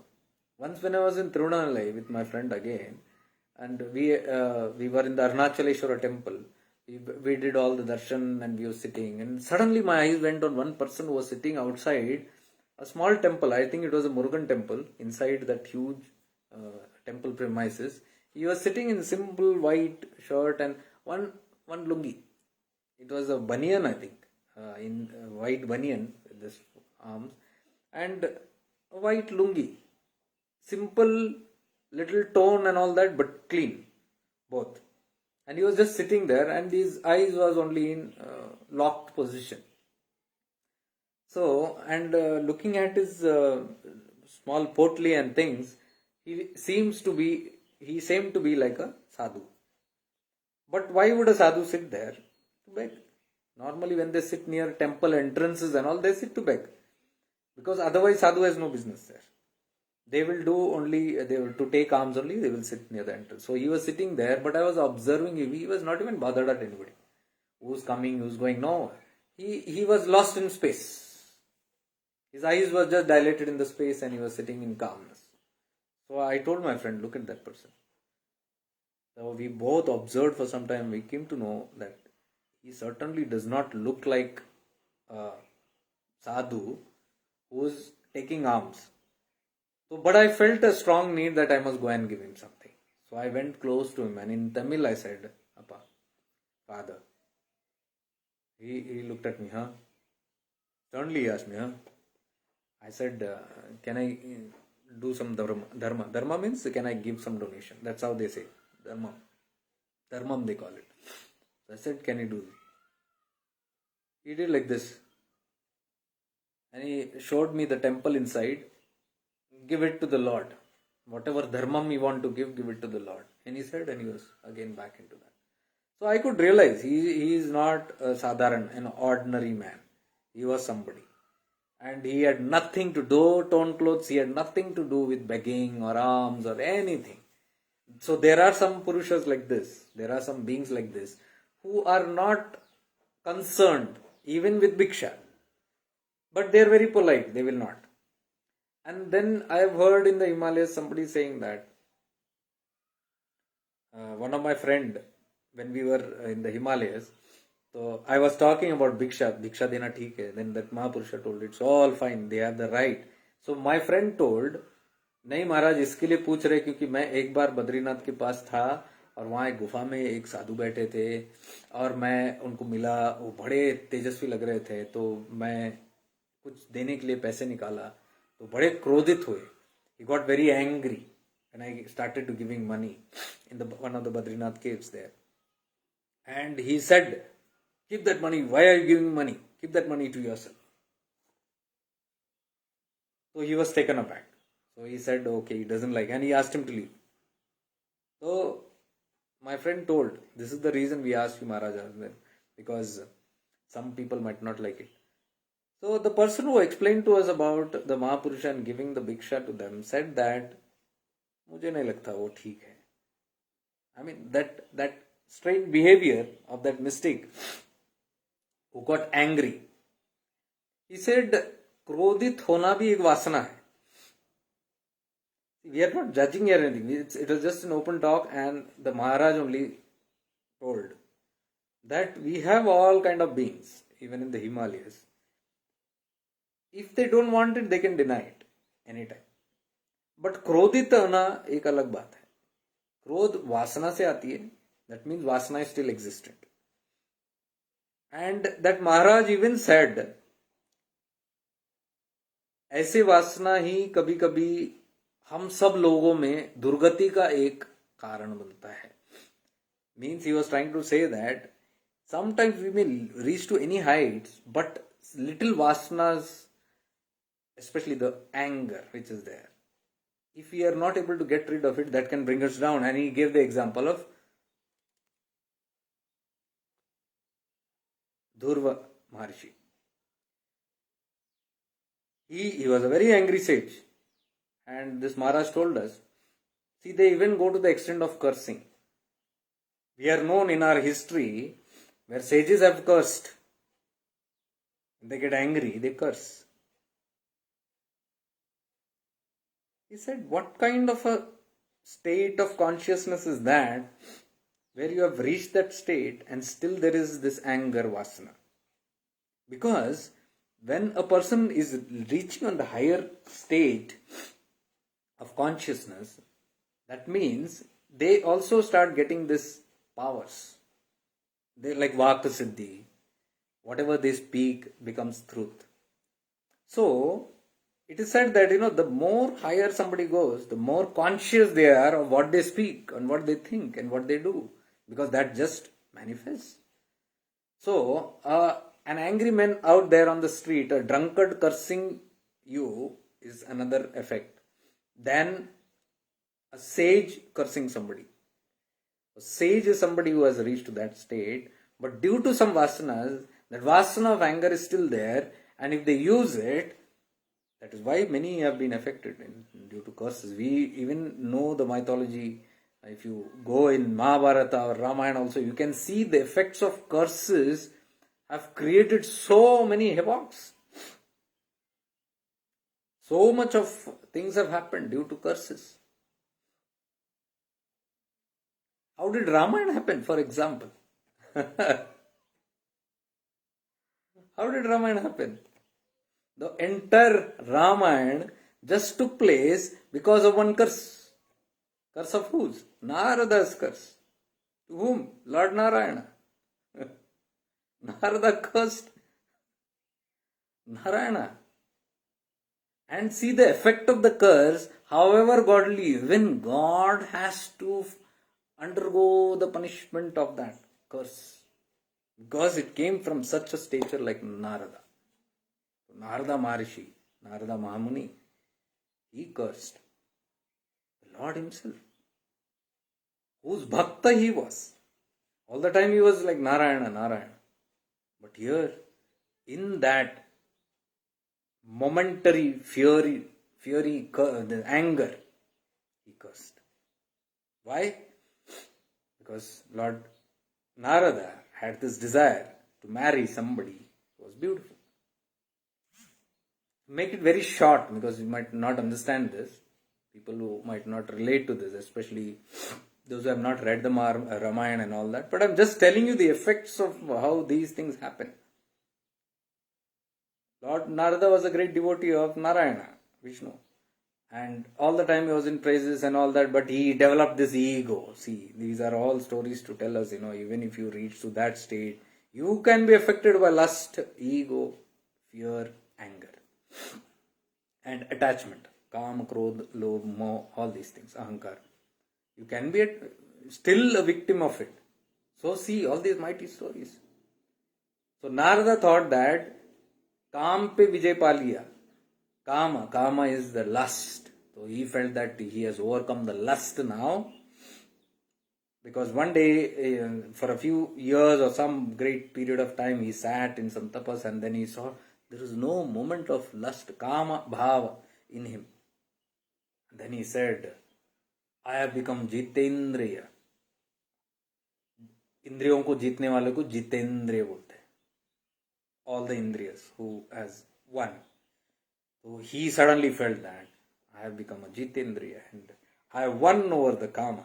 Once when I was in Tirunelveli with my friend again, and we were in the Arunachaleshwara temple, We did all the darshan and we were sitting, and suddenly my eyes went on one person who was sitting outside a small temple. I think it was a Murugan temple inside that huge temple premises. He was sitting in simple white shirt and one lungi. It was a banyan, I think, in white banyan with this arms and a white lungi. Simple, little tone and all that, but clean, both. And he was just sitting there, and his eyes was only in locked position. So, and looking at his small portly and things, he seemed to be like a sadhu. But why would a sadhu sit there to beg? Normally, when they sit near temple entrances and all, they sit to beg, because otherwise sadhu has no business there. They will do only, they will to take alms only, they will sit near the entrance. So he was sitting there, but I was observing him. He was not even bothered at anybody. Who's coming, who's going, no. He was lost in space. His eyes were just dilated in the space and he was sitting in calmness. So I told my friend, look at that person. So we both observed for some time. We came to know that he certainly does not look like a sadhu who's taking alms. So, but I felt a strong need that I must go and give him something. So I went close to him and in Tamil I said, Appa, Father. He looked at me, huh? Sternly he asked me, huh? I said, can I do some dharma? Dharma means can I give some donation? That's how they say. Dharma. Dharmam they call it. So I said, can you do this? He did like this. And he showed me the temple inside. Give it to the Lord. Whatever dharmam you want to give it to the Lord. And he said, and he was again back into that. So I could realize he is not a sadharan, an ordinary man. He was somebody. And he had nothing to do, torn clothes, he had nothing to do with begging or alms or anything. So there are some purushas like this, there are some beings like this, who are not concerned even with bhiksha. But they are very polite, they will not. And then I have heard in the Himalayas somebody saying that one of my friend, when we were in the Himalayas, so I was talking about Bhiksha dena theek hai. Then that Mahapurusha told, it's all fine, they have the right. So my friend told, नहीं महाराज इसके लिए पूछ रहे क्योंकि मैं एक बार बद्रीनाथ के पास था और वहाँ एक गुफा में एक साधु बैठे थे और मैं उनको मिला, वो बड़े तेजस्वी लग रहे थे, तो मैं कुछ देने के लिए पैसे निकाला तो बड़े क्रोधित हुए. He got very angry when I started to giving money in one of the Badrinath caves there. And he said, keep that money. Why are you giving money? Keep that money to yourself. So he was taken aback. So he said, okay, he doesn't like, and he asked him to leave. So my friend told, this is the reason we asked you, Maharaj, because some people might not like it. So the person who explained to us about the Mahapurusha and giving the bhiksha to them said that, मुझे नहीं लगता वो ठीक है. I mean, that strange behavior of that mystic who got angry. He said, क्रोधित होना भी एक वासना है. We are not judging here anything. It was just an open talk, and the Maharaj only told that we have all kind of beings, even in the Himalayas. If they don't want it, they can deny it anytime. But क्रोधित होना एक अलग बात है. क्रोध वासना से आती है. That means vasana is still existent. And that Maharaj even said, ऐसे वासना ही कभी कभी हम सब लोगों में दुर्गति का एक कारण बनता है. Means he was trying to say that sometimes we may reach to any heights, but little vasanas, especially the anger which is there, if we are not able to get rid of it, that can bring us down. And he gave the example of Dhurva Rishi. He was a very angry sage. And this Maharaj told us, see, they even go to the extent of cursing. We are known in our history where sages have cursed. When they get angry, they curse. He said, what kind of a state of consciousness is that where you have reached that state and still there is this anger vasana. Because when a person is reaching on the higher state of consciousness, that means they also start getting this powers. They like Vaka Siddhi. Whatever they speak becomes truth. So, it is said that, the more higher somebody goes, the more conscious they are of what they speak and what they think and what they do. Because that just manifests. So, an angry man out there on the street, a drunkard cursing you is another effect. Then, a sage cursing somebody. A sage is somebody who has reached to that state, but due to some vasanas, that vasana of anger is still there, and if they use it, that is why many have been affected due to curses. We even know the mythology. If you go in Mahabharata or Ramayana also, you can see the effects of curses have created so many havocs. So much of things have happened due to curses. How did Ramayana happen, for example? How did Ramayana happen? The entire Ramayana just took place because of one curse. Curse of whose? Narada's curse. To whom? Lord Narayana. Narada cursed Narayana. And see the effect of the curse, however godly, even God has to undergo the punishment of that curse. Because it came from such a stature like Narada. Narada Maharishi, Narada Mahamuni, he cursed the Lord himself, whose bhakta he was. All the time he was like Narayana, Narayana. But here, in that momentary fury, the anger, he cursed. Why? Because Lord Narada had this desire to marry somebody who was beautiful. Make it very short because you might not understand this. People who might not relate to this, especially those who have not read the Ramayana and all that. But I'm just telling you the effects of how these things happen. Lord Narada was a great devotee of Narayana, Vishnu. And all the time he was in praises and all that, but he developed this ego. See, these are all stories to tell us, even if you reach to that state, you can be affected by lust, ego, fear, anger. And attachment, Kam, Krodh, Lobh, Moh, all these things, Ahankar. You can be still a victim of it. So see all these mighty stories. So Narada thought that Kam pe Vijay Paliya. Kama is the lust. So he felt that he has overcome the lust now. Because one day, for a few years or some great period of time, he sat in some tapas and then he saw there is no moment of lust, kama bhava in him. And then he said, I have become Jitendriya. इंद्रियों को जीतने वाले को जितेंद्रिय बोलते हैं. All the indriyas who has won. So he suddenly felt that I have become a Jitendriya and I have won over the Kama.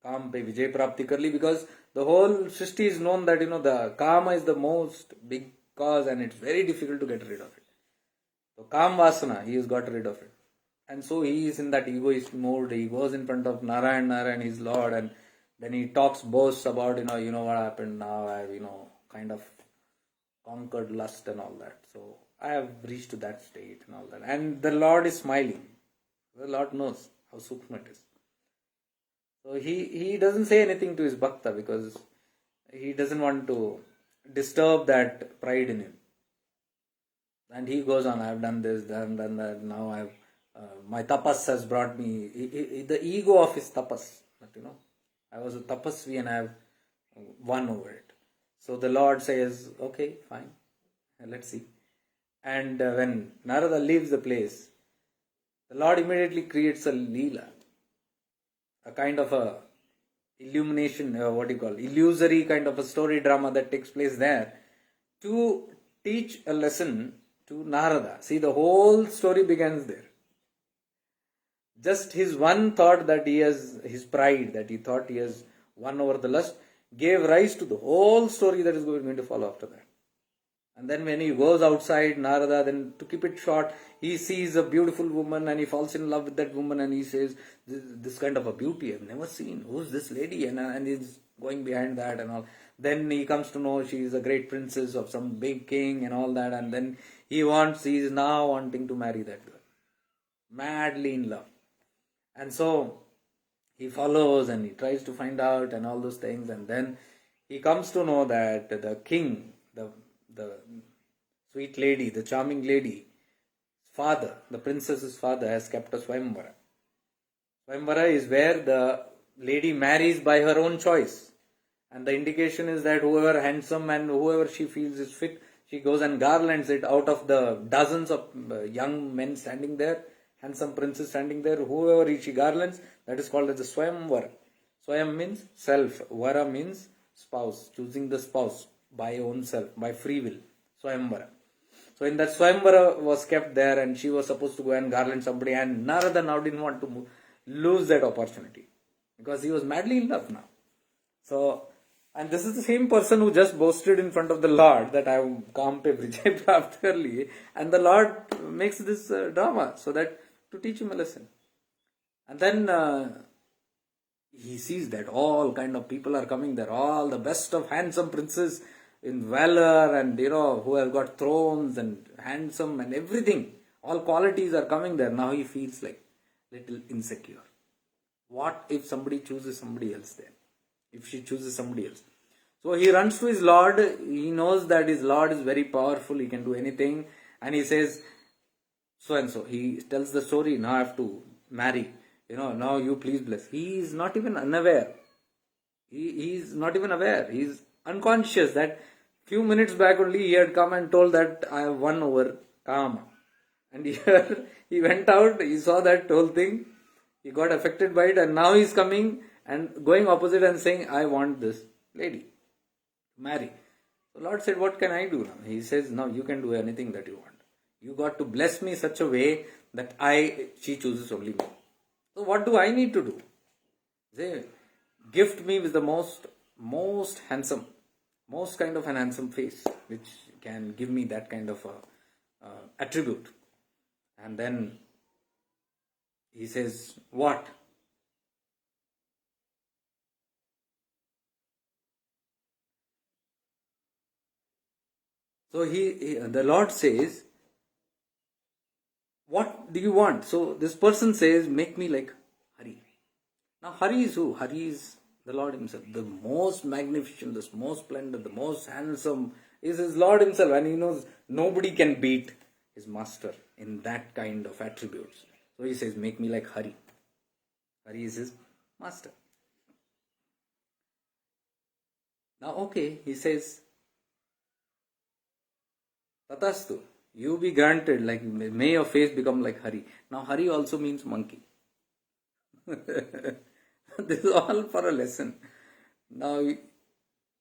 Kama pe Vijay Prapti Karli, because the whole Srishti is known that the Kama is the most big cause and it's very difficult to get rid of it. So Kam Vasana, he has got rid of it. And so he is in that egoist mode. He goes in front of Narayan, his Lord, and then he boasts about, what happened now. I have, kind of conquered lust and all that. So I have reached to that state and all that. And the Lord is smiling. The Lord knows how sukshma it is. So he doesn't say anything to his bhakta because he doesn't want to disturb that pride in him. And he goes on, I have done this, done that, now I have, my tapas has brought me, the ego of his tapas. But I was a tapasvi and I have won over it. So the Lord says, okay, fine, let's see. And when Narada leaves the place, the Lord immediately creates a leela, a kind of a illumination, illusory kind of a story drama that takes place there to teach a lesson to Narada. See, the whole story begins there. Just his one thought that he has, his pride, that he thought he has won over the lust, gave rise to the whole story that is going to follow after that. And then when he goes outside, Narada, then to keep it short, he sees a beautiful woman and he falls in love with that woman and he says, this kind of a beauty I've never seen. Who's this lady? And he's going behind that and all. Then he comes to know she is a great princess of some big king and all that. And then he is now wanting to marry that girl. Madly in love. And so he follows and he tries to find out and all those things. And then he comes to know that the king, the sweet lady, the charming lady, father, the princess's father has kept a Swayamvara. Swayamvara is where the lady marries by her own choice. And the indication is that whoever handsome and whoever she feels is fit, she goes and garlands it out of the dozens of young men standing there, handsome princes standing there, whoever she garlands, that is called as the Swayamvara. Swayam means self, Vara means spouse, choosing the spouse by own self, by free will. Swayamvara. So in that Swayamvara was kept there and she was supposed to go and garland somebody, and Narada now didn't want to lose that opportunity because he was madly in love now. So, and this is the same person who just boasted in front of the Lord that I am Kampe Vijay Praptarli, and the Lord makes this drama so that to teach him a lesson. And then he sees that all kind of people are coming there, all the best of handsome princes in valor and who have got thrones and handsome and everything, all qualities are coming there. Now he feels like little insecure. What if somebody chooses somebody else then? If she chooses somebody else. So he runs to his Lord. He knows that his Lord is very powerful. He can do anything. And he says, so and so. He tells the story. Now I have to marry. Now you please bless. He is not even unaware. He is not even aware. He is unconscious that few minutes back only he had come and told that I have won over Kama. And here he went out, he saw that whole thing, he got affected by it, and now he is coming and going opposite and saying, I want this lady to marry. So Lord said, what can I do now? He says, no, you can do anything that you want. You got to bless me such a way that she chooses only me. So what do I need to do? Say, gift me with the most handsome, most kind of an handsome face, which can give me that kind of attribute. And then he says, what? So the Lord says, what do you want? So this person says, make me like Hari. Now Hari is who? Hari is the Lord himself. The most magnificent, the most splendid, the most handsome is his Lord himself. And he knows nobody can beat his master in that kind of attributes. So he says, make me like Hari. Hari is his master. Now okay, he says, Tatastu, you be granted, like may your face become like Hari. Now Hari also means monkey. This is all for a lesson. Now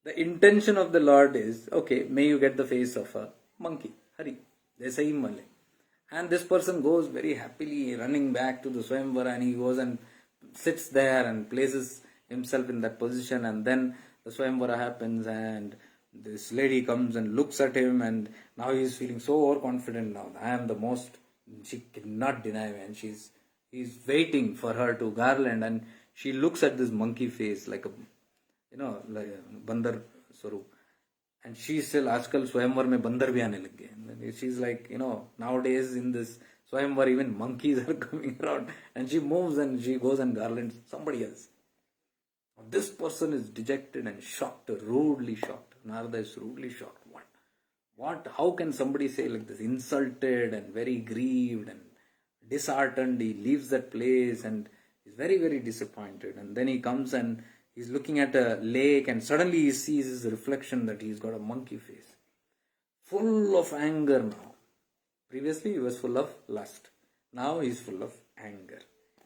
the intention of the Lord is, okay, may you get the face of a monkey, Hari. They say in Malay. And this person goes very happily running back to the Swayamvara, and he goes and sits there and places himself in that position, and then the Swayamvara happens and this lady comes and looks at him, and now he is feeling so overconfident now. I am the most, she cannot deny me, and he's waiting for her to garland, and she looks at this monkey face like a, like a bandar swarup. And she still, Ajkal Swayamvar mein bandar bhi aane lag gaye. She's like, nowadays in this Swayamvar even monkeys are coming around, and she moves and she goes and garlands somebody else. This person is dejected and shocked, rudely shocked. Narada is rudely shocked. What? How can somebody say like this? Insulted and very grieved and disheartened. He leaves that place and is very, very disappointed. And then he comes and he's looking at a lake, and suddenly he sees his reflection that he's got a monkey face. Full of anger now. Previously he was full of lust. Now he's full of anger.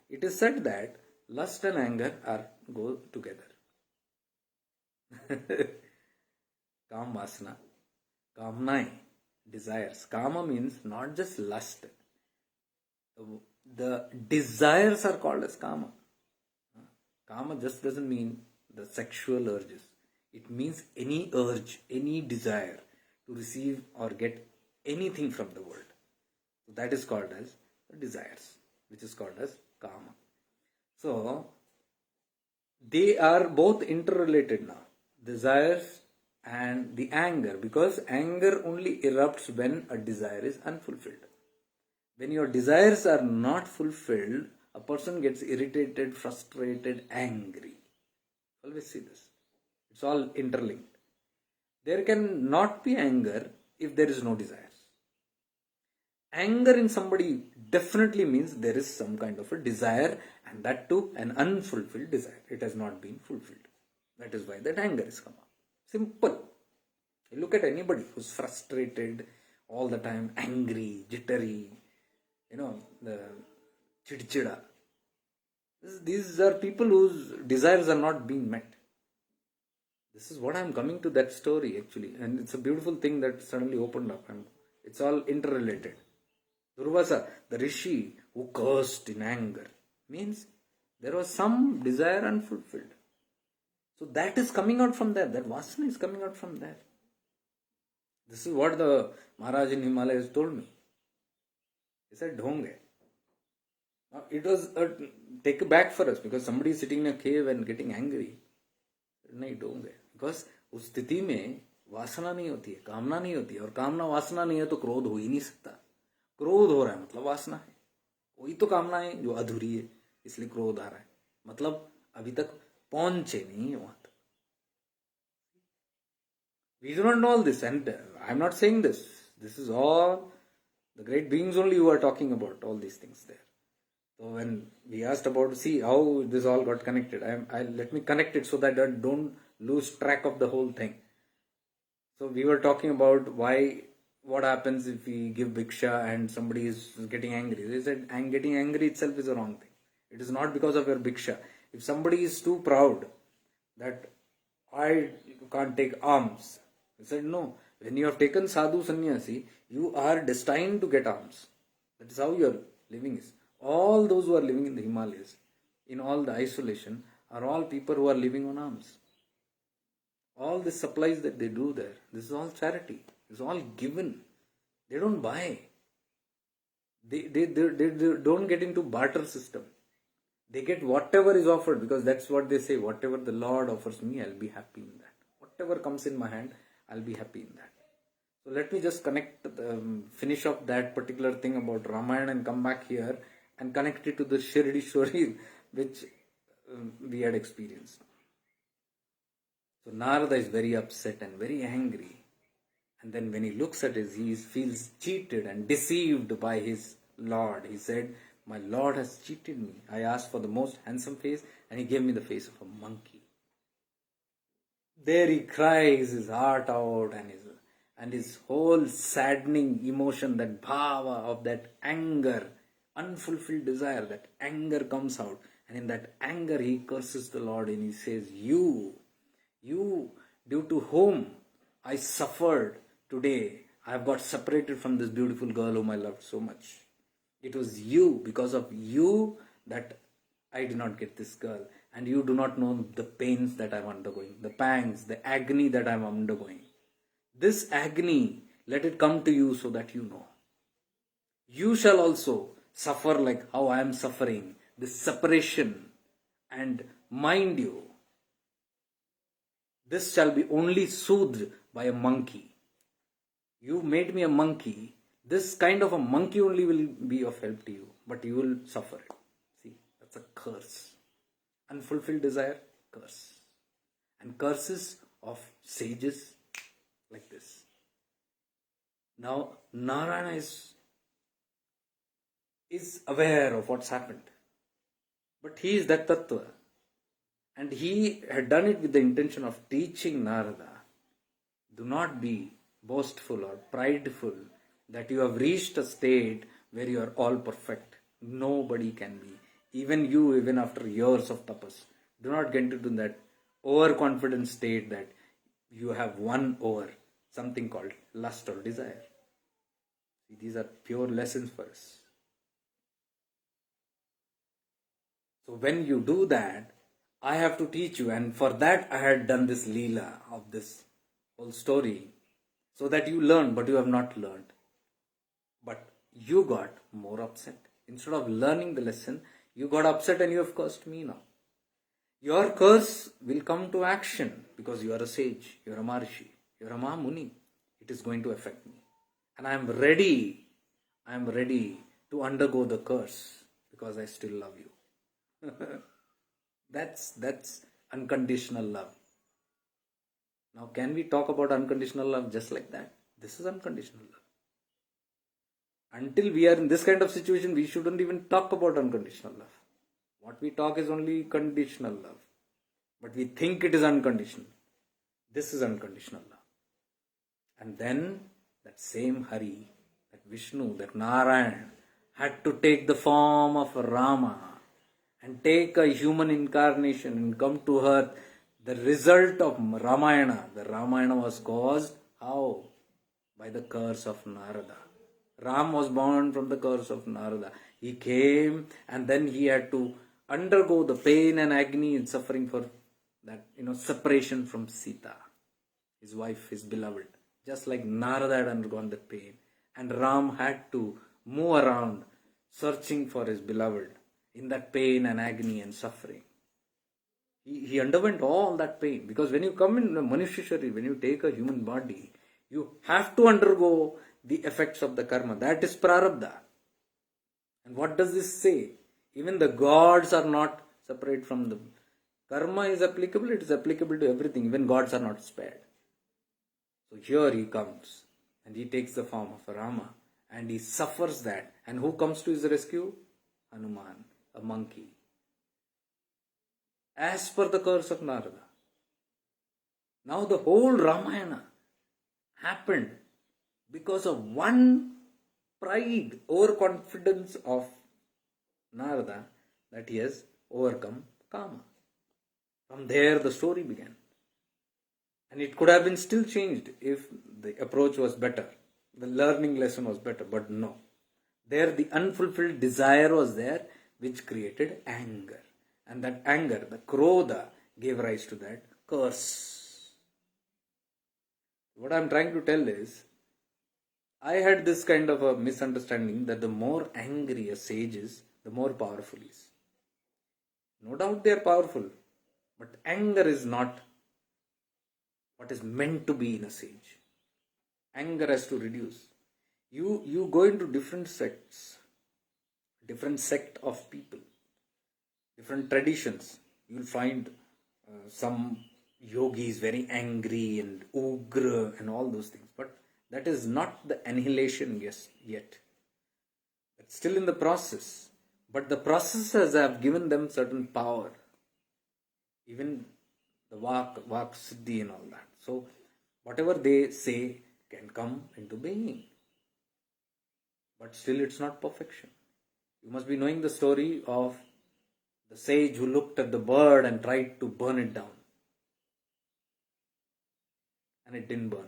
It is said that lust and anger go together. Kam vasana. Kamnai. Desires. Kama means not just lust. The desires are called as kama. Kama just doesn't mean the sexual urges. It means any urge, any desire to receive or get anything from the world. So that is called as desires, which is called as kama. So they are both interrelated now, desires and the anger, because anger only erupts when a desire is unfulfilled. When your desires are not fulfilled, a person gets irritated, frustrated, angry. Always see this. It's all interlinked. There can not be anger if there is no desires. Anger in somebody definitely means there is some kind of a desire, and that too an unfulfilled desire. It has not been fulfilled. That is why that anger is come up. Simple. You look at anybody who's frustrated all the time, angry, jittery, the chidchida. These are people whose desires are not being met. This is what I'm coming to that story actually, and it's a beautiful thing that suddenly opened up, and it's all interrelated. Dhurva, the Rishi who cursed in anger, means there was some desire unfulfilled. So that is coming out from there. That Vasana is coming out from there. This is what the Maharaj in Himalayas told me. He said, Dhonge. Now it was a take back for us because somebody is sitting in a cave and getting angry. नहीं ढोंगे. Because उस स्थिति में वासना नहीं होती है, कामना नहीं होती है, और कामना वासना नहीं है तो क्रोध हो ही नहीं सकता. क्रोध हो रहा है मतलब वासना है. वही तो कामना है जो अधूरी है, इसलिए क्रोध आ रहा है. मतलब अभी तक पहुंचे नहीं है वहां तक. We do not know all this, and I am not saying this. This is all the great beings only who are talking about all these things there. So when we asked about, see how this all got connected, let me connect it so that I don't lose track of the whole thing. So we were talking about what happens if we give bhiksha and somebody is getting angry. They said, getting angry itself is a wrong thing. It is not because of your bhiksha. If somebody is too proud that I can't take alms, they said, no. When you have taken sadhu sannyasi, you are destined to get alms. That is how your living is. All those who are living in the Himalayas, in all the isolation, are all people who are living on alms. All the supplies that they do there, this is all charity. It's all given. They don't buy. They don't get into barter system. They get whatever is offered, because that's what they say. Whatever the Lord offers me, I'll be happy in that. Whatever comes in my hand, I'll be happy in that. So let me just finish up that particular thing about Ramayana and come back here and connect it to the Shirdi story which we had experienced. So Narada is very upset and very angry. And then when he looks at it, he feels cheated and deceived by his Lord. He said, my Lord has cheated me. I asked for the most handsome face and he gave me the face of a monkey. There he cries his heart out, and his whole saddening emotion, that bhava of that anger, unfulfilled desire, that anger comes out. And in that anger he curses the Lord and he says, you due to whom I suffered today, I have got separated from this beautiful girl whom I loved so much. It was you, because of you, that I did not get this girl. And you do not know the pains that I am undergoing, the pangs, the agony that I am undergoing. This agony, let it come to you so that you know. You shall also suffer like how I am suffering, this separation. And mind you, this shall be only soothed by a monkey. You made me a monkey. This kind of a monkey only will be of help to you, but you will suffer it. See, that's a curse. Unfulfilled desire, curse. And curses of sages like this. Now, Narayana is aware of what's happened. But he is that tattva. And he had done it with the intention of teaching Narada. Do not be boastful or prideful that you have reached a state where you are all perfect. Nobody can be. Even you, even after years of tapas. Do not get into that overconfident state that you have won over something called lust or desire. These are pure lessons for us. So when you do that, I have to teach you, and for that I had done this leela of this whole story, so that you learn, but you have not learned. But you got more upset. Instead of learning the lesson, you got upset and you have cursed me now. Your curse will come to action because you are a sage, you are a Maharishi, you are a Mahamuni. It is going to affect me. And I am ready to undergo the curse because I still love you. That's unconditional love. Now, can we talk about unconditional love just like that? This is unconditional love. Until we are in this kind of situation, we shouldn't even talk about unconditional love. What we talk is only conditional love. But we think it is unconditional. This is unconditional love. And then that same Hari, that Vishnu, that Narayan had to take the form of Rama and take a human incarnation and come to earth. The result of Ramayana, the Ramayana was caused how? By the curse of Narada. Ram was born from the curse of Narada. He came and then he had to undergo the pain and agony and suffering for that, separation from Sita, his wife, his beloved. Just like Narada had undergone that pain. And Ram had to move around searching for his beloved in that pain and agony and suffering. He underwent all that pain, because when you come in a Manushya Sharira, when you take a human body, you have to undergo the effects of the karma. That is prarabdha. And what does this say? Even the gods are not separate from the karma. Is applicable, it is applicable to everything. Even gods are not spared. So here he comes and he takes the form of a Rama and he suffers that. And who comes to his rescue? Hanuman, a monkey. As per the curse of Narada. Now the whole Ramayana happened because of one pride, overconfidence of Narada, that he has overcome Kama. From there the story began. And it could have been still changed if the approach was better, the learning lesson was better, but no. There the unfulfilled desire was there, which created anger. And that anger, the krodha, gave rise to that curse. What I am trying to tell is, I had this kind of a misunderstanding that the more angry a sage is, the more powerful he is. No doubt they are powerful, but anger is not what is meant to be in a sage. Anger has to reduce. You go into different sects, different sect of people, different traditions. You will find some yogis very angry and ugra and all those things. But that is not the annihilation yet. It's still in the process. But the processes have given them certain power. Even the Vak Siddhi and all that. So whatever they say can come into being. But still it's not perfection. You must be knowing the story of the sage who looked at the bird and tried to burn it down. And it didn't burn.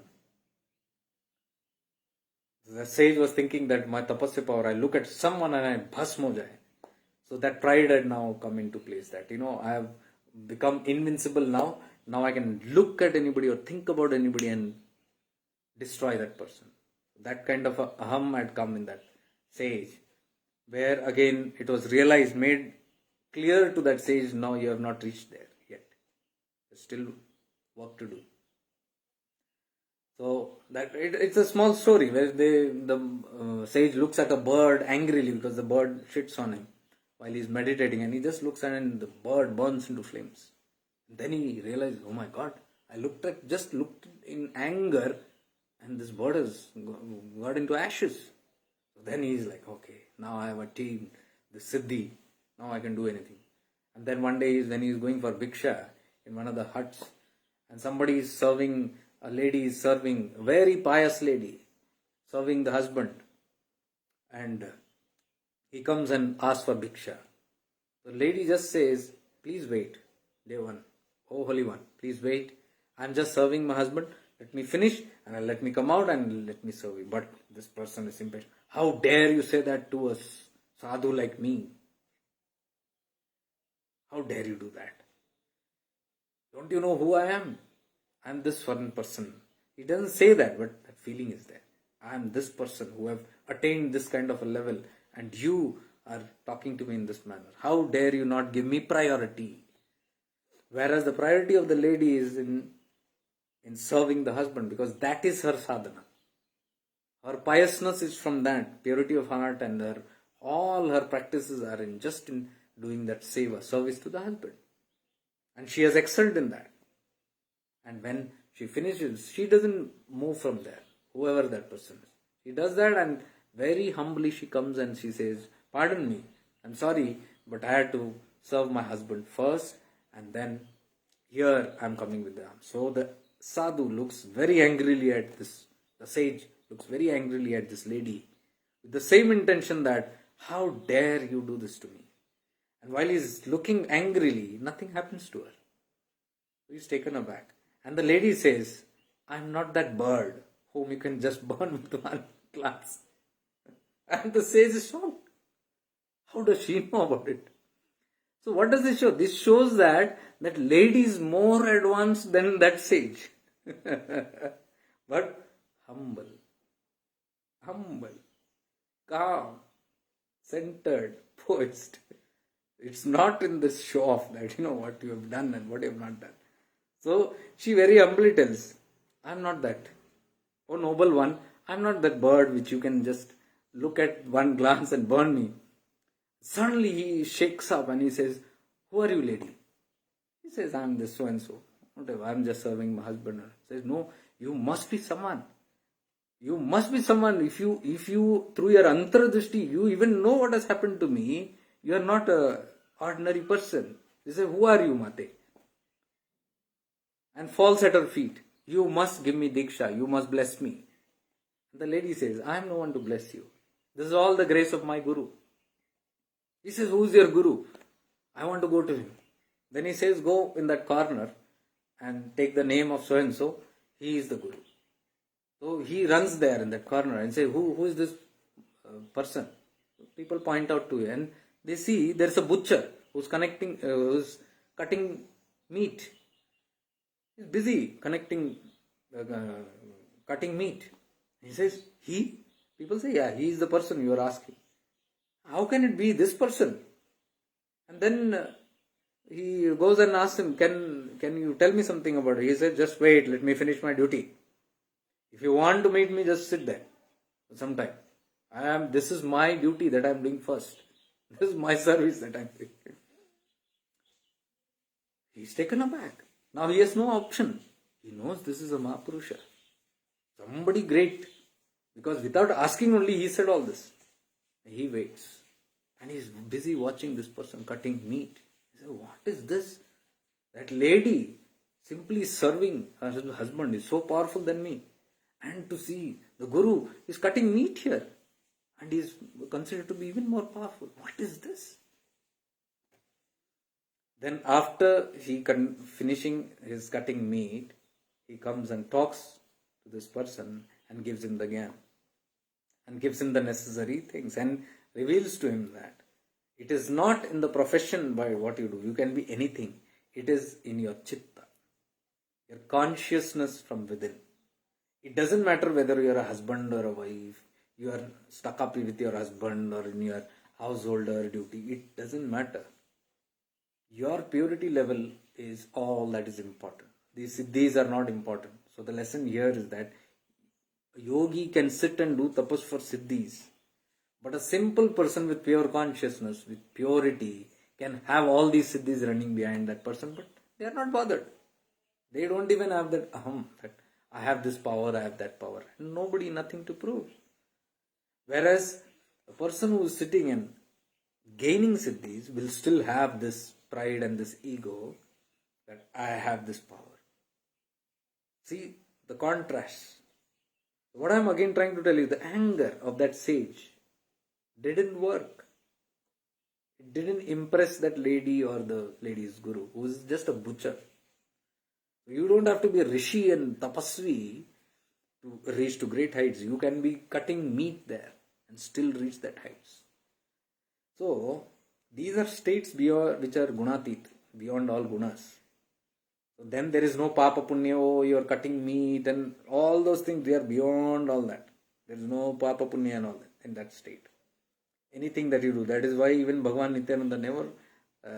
The sage was thinking that my tapasya power, I look at someone and I bhasm ho jaye. So that pride had now come into place, that I have become invincible now. Now I can look at anybody or think about anybody and destroy that person. That kind of a aham had come in that sage, where again it was realized, made clear to that sage, now you have not reached there yet. There's still work to do. So that it's a small story where the sage looks at a bird angrily because the bird shits on him while he's meditating, and he just looks at it and the bird burns into flames. And then he realizes, oh my God, I just looked in anger and this bird has got into ashes. So then he's like, okay, now I have attained the siddhi, now I can do anything. And then one day when he's going for bhiksha in one of the huts, and somebody is serving, a lady is serving, a very pious lady, serving the husband. And he comes and asks for bhiksha. The lady just says, please wait, day one. Oh Holy One, please wait. I'm just serving my husband. Let me finish and let me come out and let me serve you. But this person is impatient. How dare you say that to a sadhu like me? How dare you do that? Don't you know who I am? I am this one person. He doesn't say that, but that feeling is there. I am this person who have attained this kind of a level, and you are talking to me in this manner. How dare you not give me priority? Whereas the priority of the lady is in serving the husband, because that is her sadhana. Her piousness is from that, purity of heart, and all her practices are in doing that seva, service to the husband. And she has excelled in that. And when she finishes, she doesn't move from there, whoever that person is. She does that, and very humbly she comes and she says, pardon me, I'm sorry, but I had to serve my husband first, and then here I'm coming with the arms. So the sadhu looks very angrily at this, the sage looks very angrily at this lady with the same intention that, how dare you do this to me? And while he's looking angrily, nothing happens to her. He's taken aback. And the lady says, I'm not that bird whom you can just burn with one glance. And the sage is shocked. How does she know about it? So what does this show? This shows that lady is more advanced than that sage. But humble, calm, centered, poised. It's not in this show off that, what you have done and what you have not done. So she very humbly tells, I'm not that. Oh noble one, I'm not that bird which you can just look at one glance and burn me. Suddenly he shakes up and he says, who are you, lady? He says, I'm this so and so. Whatever, I'm just serving my husband. He says, no, you must be someone. You must be someone. If you through your antardrishti, you even know what has happened to me, you are not an ordinary person. He says, who are you, Mate? And falls at her feet. You must give me diksha. You must bless me. The lady says, I am no one to bless you. This is all the grace of my guru. He says, who is your guru? I want to go to him. Then he says, go in that corner and take the name of so and so. He is the guru. So he runs there in that corner and says, who is this person? People point out to him and they see there's a butcher who's cutting meat. He's busy cutting meat. He says, he? People say, yeah, he is the person you are asking. How can it be this person? And then he goes and asks him, can you tell me something about it? He said, just wait, let me finish my duty. If you want to meet me, just sit there for some time. This is my duty that I am doing first. This is my service that I am doing. He's taken aback. Now he has no option. He knows this is a Mahapurusha. Somebody great. Because without asking only, he said all this. He waits. And he's busy watching this person cutting meat. He said, what is this? That lady simply serving her husband is so powerful than me. And to see the guru is cutting meat here. And he is considered to be even more powerful. What is this? Then after finishing his cutting meat, he comes and talks to this person and gives him the gyan. And gives him the necessary things. And reveals to him that it is not in the profession by what you do. You can be anything. It is in your chitta. Your consciousness from within. It doesn't matter whether you are a husband or a wife. You are stuck up with your husband or in your householder duty. It doesn't matter. Your purity level is all that is important. These are not important. So the lesson here is that a yogi can sit and do tapas for siddhis. But a simple person with pure consciousness, with purity, can have all these siddhis running behind that person, but they are not bothered. They don't even have that aham, that I have this power, I have that power. Nobody, nothing to prove. Whereas a person who is sitting and gaining siddhis will still have this pride and this ego that I have this power. See the contrast. What I am again trying to tell you, the anger of that sage didn't work. It didn't impress that lady or the lady's guru, who is just a butcher. You don't have to be a rishi and tapasvi to reach to great heights. You can be cutting meat there and still reach that heights. So, these are states which are gunatit, beyond all gunas. So then there is no papa punya, oh, you are cutting meat and all those things, they are beyond all that. There is no papa punya and all that in that state. Anything that you do. That is why even Bhagavan Nityananda never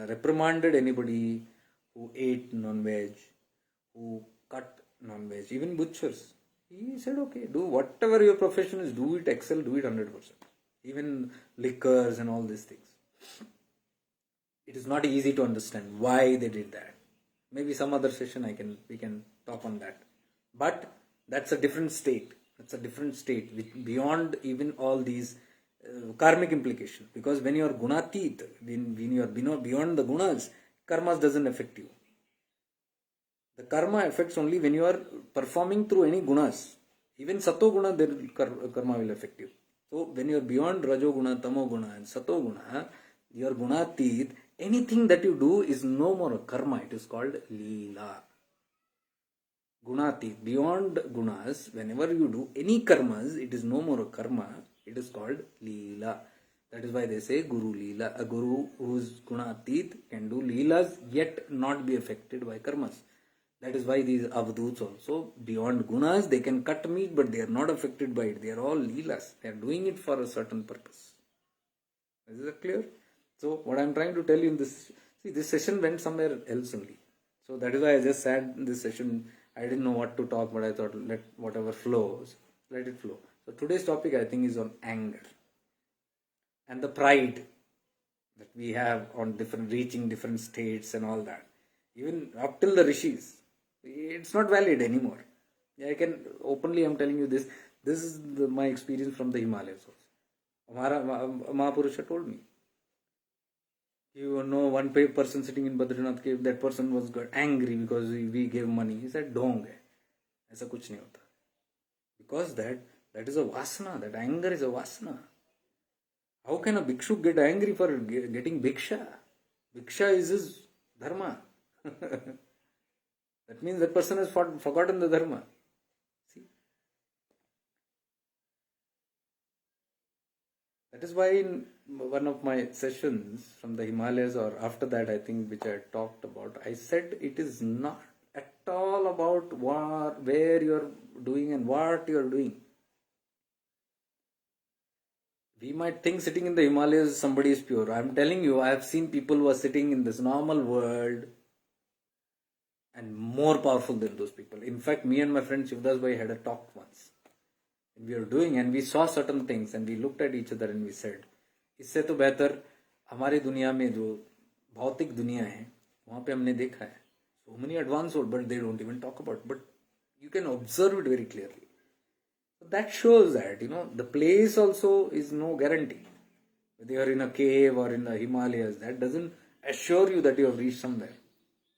reprimanded anybody who ate non-veg, who cut non-veg, even butchers. He said, okay, do whatever your profession is, do it, excel, do it 100%. Even liquors and all these things. It is not easy to understand why they did that. Maybe some other session we can talk on that. But that's a different state. That's a different state beyond even all these karmic implications. Because when you are gunatit, when you are beyond the gunas, karmas doesn't affect you. The karma affects only when you are performing through any gunas. Even sato guna, karma will affect you. So when you are beyond rajo guna, tamo guna and sato guna, you are gunatit. Anything that you do is no more a karma. It is called leela. Gunati, beyond gunas, whenever you do any karmas, it is no more a karma. It is called leela. That is why they say guru leela. A guru who is gunatit can do leelas yet not be affected by karmas. That is why these avadhoots also, beyond gunas, they can cut meat, but they are not affected by it. They are all leelas. They are doing it for a certain purpose. Is that clear? So what I am trying to tell you in this, see, this session went somewhere else only. So that is why I just said this session, I didn't know what to talk, but I thought let whatever flows, let it flow. So today's topic I think is on anger and the pride that we have on reaching different states and all that. Even up till the rishis, it's not valid anymore. I can openly, I'm telling you this. This is my experience from the Himalayas also. Mahapurusha told me. You know, one person sitting in Badrinath cave, that person was angry because we gave money. He said, "Dong hai, aisa kuch nahi hota." Because that is a vasana. That anger is a vasana. How can a bhikshu get angry for getting bhiksha? Bhiksha is his dharma. That means that person has forgotten the dharma. See? That is why in one of my sessions from the Himalayas, or after that I think, which I talked about, I said it is not at all about where you are doing and what you are doing. We might think sitting in the Himalayas somebody is pure. I am telling you, I have seen people who are sitting in this normal world and more powerful than those people. In fact, me and my friend Shivdas Bhai had a talk once. We were doing and we saw certain things and we looked at each other and we said, इससे तो बेहतर हमारी दुनिया में जो भौतिक दुनिया है वहाँ पे हमने देखा है so many advanced souls, but they don't even talk about it. But you can observe it very clearly. So that shows that, the place also is no guarantee. Whether you are in a cave or in the Himalayas, that doesn't assure you that you have reached somewhere.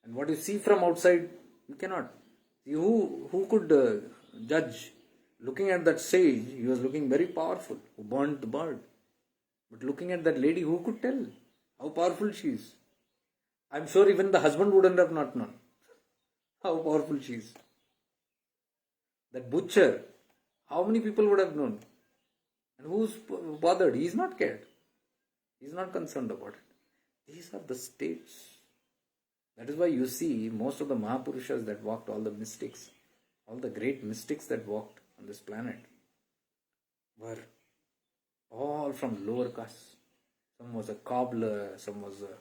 And what you see from outside, you cannot. See, who could judge? Looking at that sage, he was looking very powerful, who burnt the bird. But looking at that lady, who could tell how powerful she is? I'm sure even the husband wouldn't have not known how powerful she is. That butcher, how many people would have known? And who's bothered? He's not cared. He's not concerned about it. These are the states. That is why you see most of the Mahapurushas that walked, all the mystics, all the great mystics that walked on this planet were all from lower castes. Some was a cobbler, some was a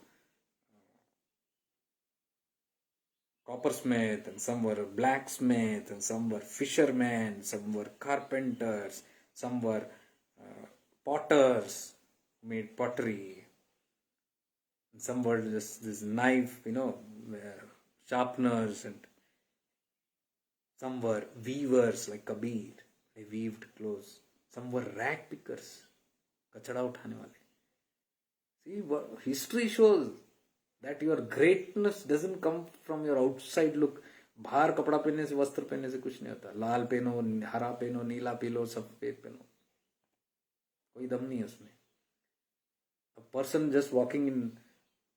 coppersmith, and some were a blacksmith, and some were fishermen, some were carpenters, some were potters, made pottery, and some were just this knife, sharpeners, and some were weavers like Kabir, they weaved clothes. Some were rag pickers, kachada uthane wale. See, history shows that your greatness doesn't come from your outside look. बाहर कपड़ा पहनने से, वस्त्र पहनने से कुछ नहीं होता. लाल पहनो, हरा पहनो, नीला पहनो, सफेद पहनो, कोई दम नहीं है उसमें. A person just walking in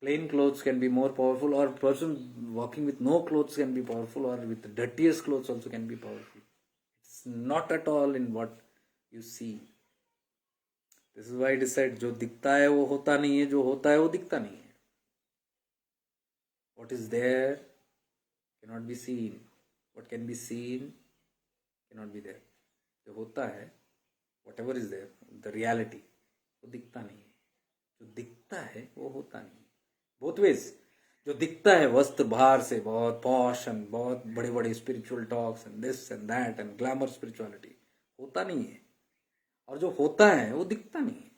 plain clothes can be more powerful, or a person walking with no clothes can be powerful, or with the dirtiest clothes also can be powerful. It's not at all in what you see. This is why it is said, जो दिखता है वो होता नहीं है, जो होता है वो दिखता नहीं है. What is there cannot be seen. What can be seen cannot be there. जो होता है, whatever is there, the reality, वो दिखता नहीं है. जो दिखता है वो होता नहीं है. Both ways. जो दिखता है वस्त्र बाहर से बहुत पॉश एंड बहुत बड़े बड़े spiritual talks and this and that and glamour spirituality, होता नहीं है. और जो होता है वो दिखता नहीं है.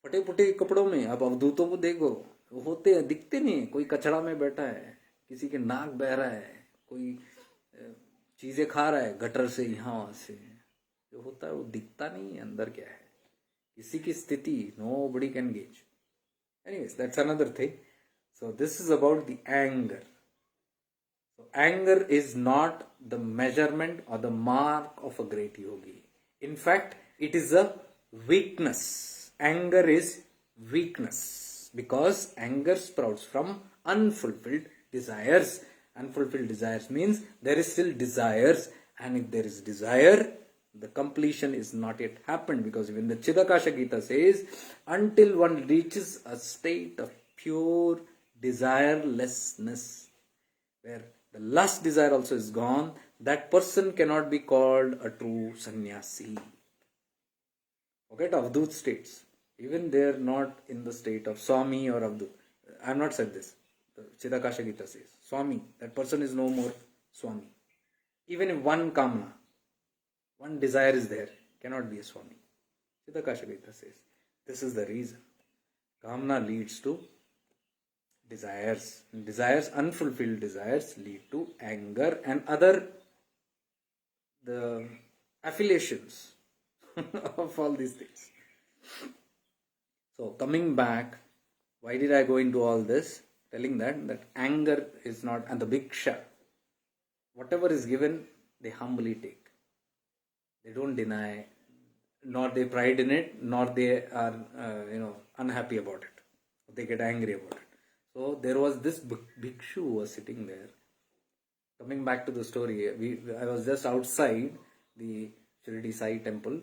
फटे फटे कपड़ों में अब अवधूतों को देखो, वो होते हैं, दिखते नहीं है. कोई कचड़ा में बैठा है, किसी के नाक बह रहा है, कोई चीजें खा रहा है गटर से यहाँ वहां से. जो होता है वो दिखता नहीं है अंदर क्या है. किसी की स्थिति nobody can gauge. Anyways, that's another thing. So this is about the anger. So anger is not the measurement or the mark of a great yogi. In fact, it is a weakness. Anger is weakness because anger sprouts from unfulfilled desires. Unfulfilled desires means there is still desires, and if there is desire, the completion is not yet happened, because even the Chidakasha Gita says, until one reaches a state of pure desirelessness, where the lust desire also is gone, that person cannot be called a true sannyasi. Forget Avadhoot states. Even they are not in the state of Swami or Avadhoot. I have not said this. The Chidakasha Gita says, Swami, that person is no more Swami. Even if one kamna, one desire is there, cannot be a Swami. Chidakasha Gita says, this is the reason. Kamna leads to desires. Desires, unfulfilled desires, lead to anger and other the affiliations of all these things. So coming back, why did I go into all this? Telling that anger is not, and the bhiksha, whatever is given, they humbly take. They don't deny, nor they pride in it, nor they are unhappy about it. They get angry about it. So there was this bhikshu who was sitting there. Coming back to the story, I was just outside the Shirdi Sai temple,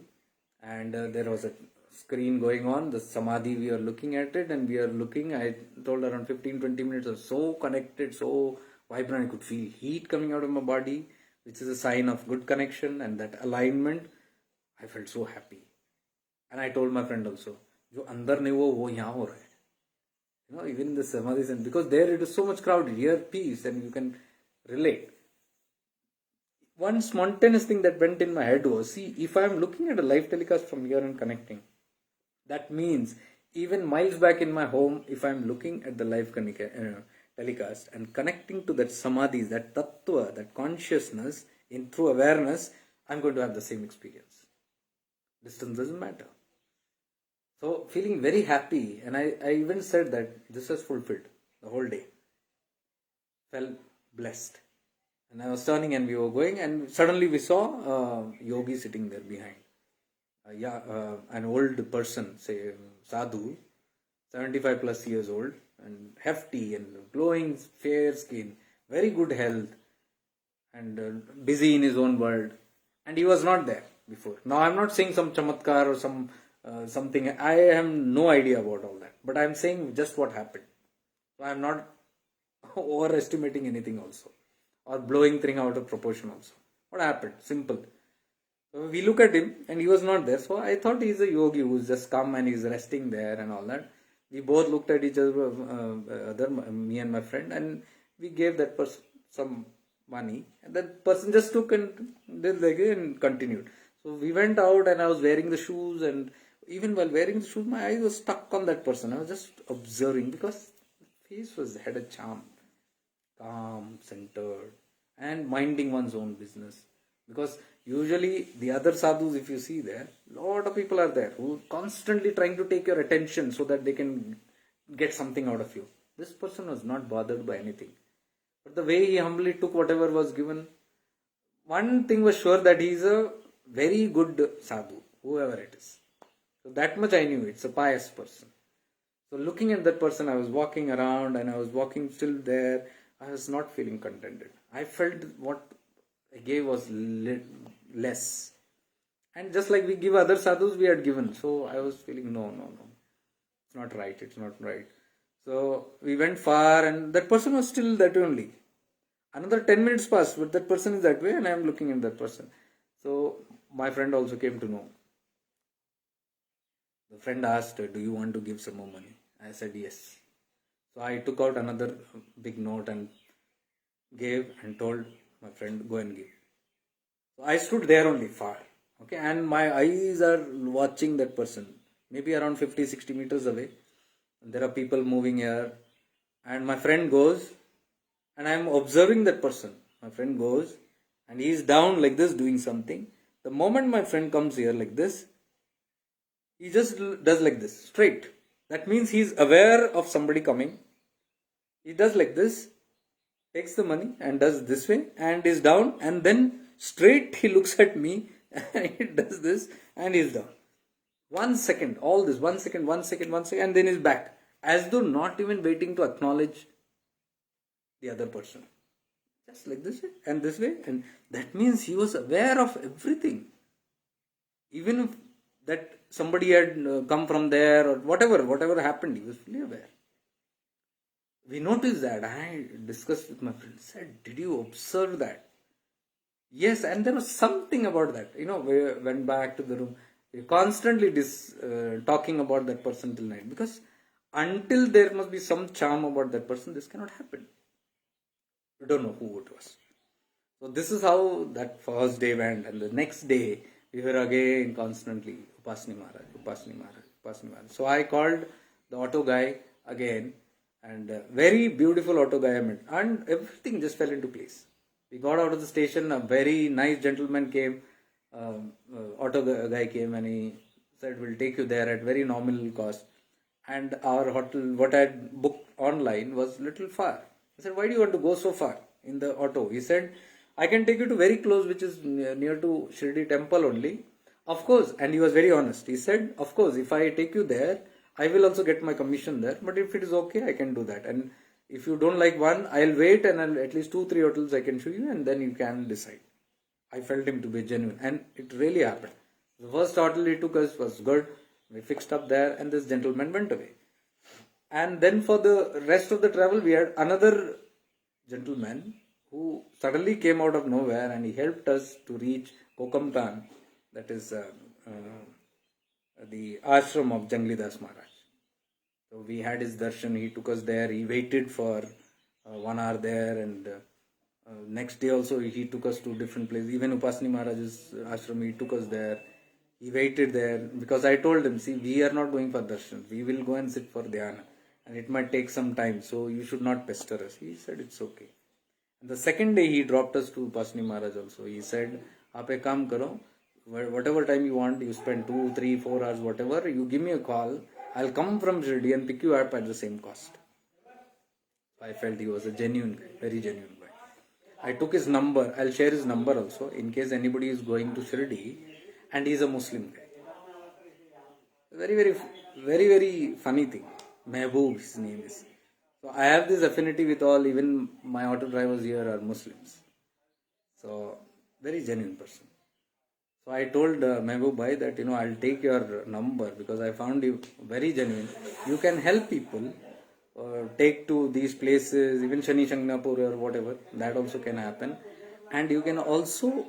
and there was a screen going on, the Samadhi, we are looking at it, and we are looking, I told around 15-20 minutes, I was so connected, so vibrant, I could feel heat coming out of my body, which is a sign of good connection and that alignment. I felt so happy. And I told my friend also, जो अंदर नहीं वो यहाँ हो रहा है. Even the Samadhi, and because there it is so much crowded, here peace, and you can relate. One spontaneous thing that went in my head was, see, if I am looking at a live telecast from here and connecting, that means even miles back in my home, if I am looking at the live telecast and connecting to that samadhi, that tattva, that consciousness through awareness, I'm going to have the same experience. Distance doesn't matter. So feeling very happy, and I even said that this was fulfilled the whole day. Felt blessed. And I was turning and we were going, and suddenly we saw Yogi sitting there behind. An old person, say sadhu, 75 plus years old, and hefty and glowing fair skin, very good health, and busy in his own world. And he was not there before. Now I'm not saying some chamatkar or something. I have no idea about all that. But I'm saying just what happened. So I'm not overestimating anything also, or blowing thing out of proportion also. What happened? Simple. So we look at him and he was not there. So I thought he's a yogi who's just come and he's resting there and all that. We both looked at each other, me and my friend, and we gave that person some money. And that person just took and did and continued. So we went out and I was wearing the shoes, and even while wearing the shoes, my eyes was stuck on that person. I was just observing because his face had a charm, calm, centered, and minding one's own business. Because usually the other sadhus, if you see there, lot of people are there who are constantly trying to take your attention so that they can get something out of you. This person was not bothered by anything. But the way he humbly took whatever was given, one thing was sure, that he is a very good sadhu, whoever it is. So that much I knew, it's a pious person. So looking at that person, I was walking around and I was walking still there. I was not feeling contented. I felt what I gave was less. And just like we give other sadhus, we had given. So I was feeling, no. It's not right. So we went far, and that person was still that only. Another 10 minutes passed, but that person is that way, and I am looking at that person. So my friend also came to know. The friend asked, "Do you want to give some more money?" I said, "Yes." So I took out another big note and gave and told my friend, "Go and give." So I stood there only far. Okay, and my eyes are watching that person, maybe around 50, 60 meters away. And there are people moving here. And my friend goes, and I am observing that person. My friend goes, and he is down like this doing something. The moment my friend comes here like this, he just does like this, straight. That means he is aware of somebody coming. He does like this, takes the money and does this way, and is down, and then straight he looks at me and he does this and he's down. 1 second, all this, 1 second, 1 second, 1 second, and then he's back. As though not even waiting to acknowledge the other person. Just like this way and this way. And that means he was aware of everything. Even if that somebody had come from there or whatever happened, he was fully aware. We noticed that. I discussed with my friend, said, "Did you observe that?" Yes, and there was something about that. We went back to the room. We constantly talking about that person till night, because until there must be some charm about that person, this cannot happen. We don't know who it was. So this is how that first day went, and the next day we were again constantly Upasini Maharaj, Upasini Maharaj, Upasini Maharaj. So I called the auto guy again, and very beautiful auto guy I met, and everything just fell into place. We got out of the station, a very nice gentleman came, auto guy came, and he said, "We'll take you there at very nominal cost." And our hotel, what I had booked online, was little far. I said, "Why do you want to go so far in the auto?" He said, "I can take you to very close, which is near to Shirdi temple only." Of course, and he was very honest. He said, "Of course, if I take you there, I will also get my commission there. But if it is okay, I can do that. And if you don't like one, I'll wait, and I'll at least 2-3 hotels I can show you, and then you can decide." I felt him to be genuine, and it really happened. The first hotel he took us was good. We fixed up there, and this gentleman went away. And then for the rest of the travel, we had another gentleman who suddenly came out of nowhere, and he helped us to reach Kokamtan, that is the ashram of Jangli Das Maharaj. So we had his darshan. He took us there. He waited for 1 hour there, and next day also he took us to different places. Even Upasini Maharaj's ashram, he took us there. He waited there, because I told him, "See, we are not going for darshan. We will go and sit for dhyana, and it might take some time. So you should not pester us." He said, "It's okay." And the second day he dropped us to Upasini Maharaj also. He said, "Aap ek kaam karo. Whatever time you want, you spend 2, 3, 4 hours, whatever. You give me a call. I'll come from Shirdi and pick you up at the same cost." I felt he was a genuine guy, very genuine guy. I took his number. I'll share his number also in case anybody is going to Shirdi and he's a Muslim guy. Very, very, very, very funny thing. Mehboob, his name is. So I have this affinity with all, even my auto drivers here are Muslims. So, very genuine person. So I told Mehboob bhai that, I'll take your number because I found you very genuine. You can help people take to these places, even Shani Shangnapur or whatever, that also can happen. And you can also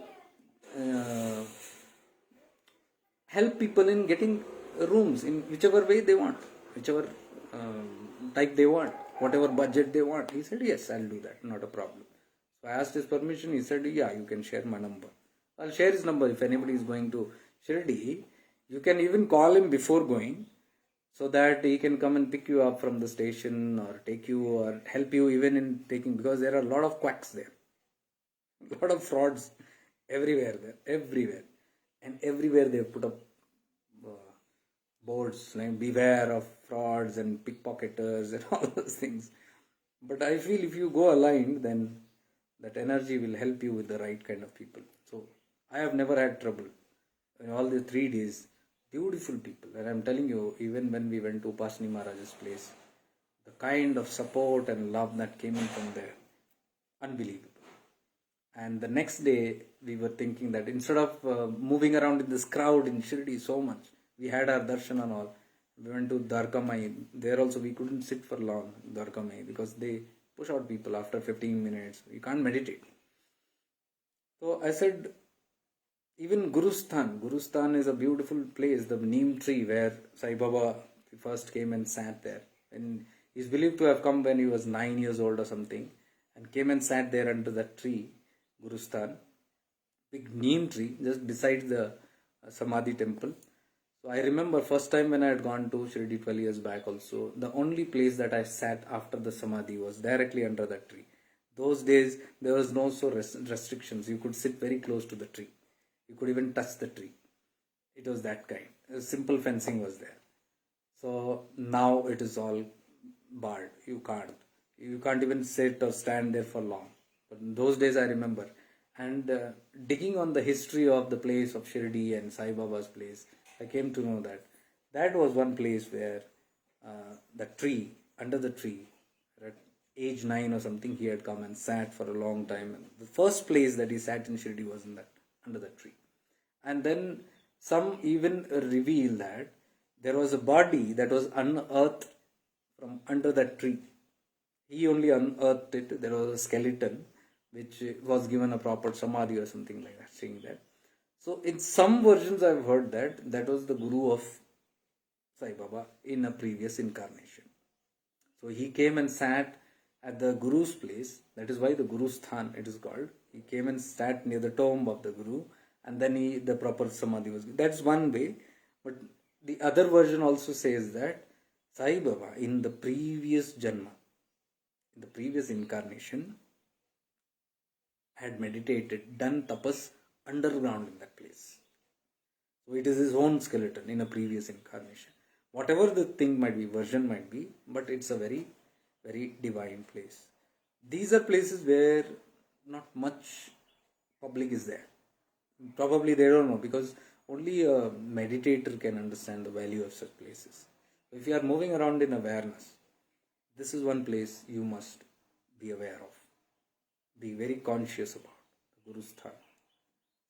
help people in getting rooms in whichever way they want, whichever type they want, whatever budget they want. He said, "Yes, I'll do that, not a problem." So I asked his permission. He said, "Yeah, you can share my number." I'll share his number. If anybody is going to Shirdi, you can even call him before going, so that he can come and pick you up from the station or take you or help you even in taking, because there are a lot of quacks there, a lot of frauds everywhere there, everywhere. And everywhere they have put up boards like "Beware of frauds and pickpocketers" and all those things. But I feel if you go aligned, then that energy will help you with the right kind of people. So I have never had trouble in all the 3 days. Beautiful people. And I'm telling you, even when we went to Upasini Maharaj's place, the kind of support and love that came in from there, unbelievable. And the next day, we were thinking that instead of moving around in this crowd in Shirdi so much, we had our darshan and all. We went to Dwarka. There also we couldn't sit for long, Dwarka because they push out people after 15 minutes. You can't meditate. So I said, even Gurusthan is a beautiful place, the neem tree where Sai Baba first came and sat there. And he's believed to have come when he was 9 years old or something, and came and sat there under that tree, Gurusthan, big neem tree just beside the Samadhi temple. So I remember first time when I had gone to Shirdi 12 years back also, the only place that I sat after the Samadhi was directly under that tree. Those days there was no restrictions. You could sit very close to the tree. You could even touch the tree. It was that kind. Simple fencing was there. So now it is all barred. You can't. You can't even sit or stand there for long. But in those days I remember. And digging on the history of the place of Shirdi and Sai Baba's place, I came to know that that was one place where the tree, under the tree, at age 9 or something, he had come and sat for a long time. And the first place that he sat in Shirdi was in that, under that tree. And then some even reveal that there was a body that was unearthed from under that tree. He only unearthed it. There was a skeleton which was given a proper samadhi or something like that, saying that. So in some versions I've heard that that was the guru of Sai Baba in a previous incarnation. So he came and sat at the guru's place. That is why the Gurusthan it is called. He came and sat near the tomb of the guru, and then the proper samadhi was given. That's one way. But the other version also says that Sai Baba in the previous janma, in the previous incarnation, had meditated, done tapas underground in that place. So it is his own skeleton in a previous incarnation. Whatever the thing might be, version might be, but it's a very, very divine place. These are places where not much public is there. Probably they don't know, because only a meditator can understand the value of such places. If you are moving around in awareness, this is one place you must be aware of. Be very conscious about the Gurusthan.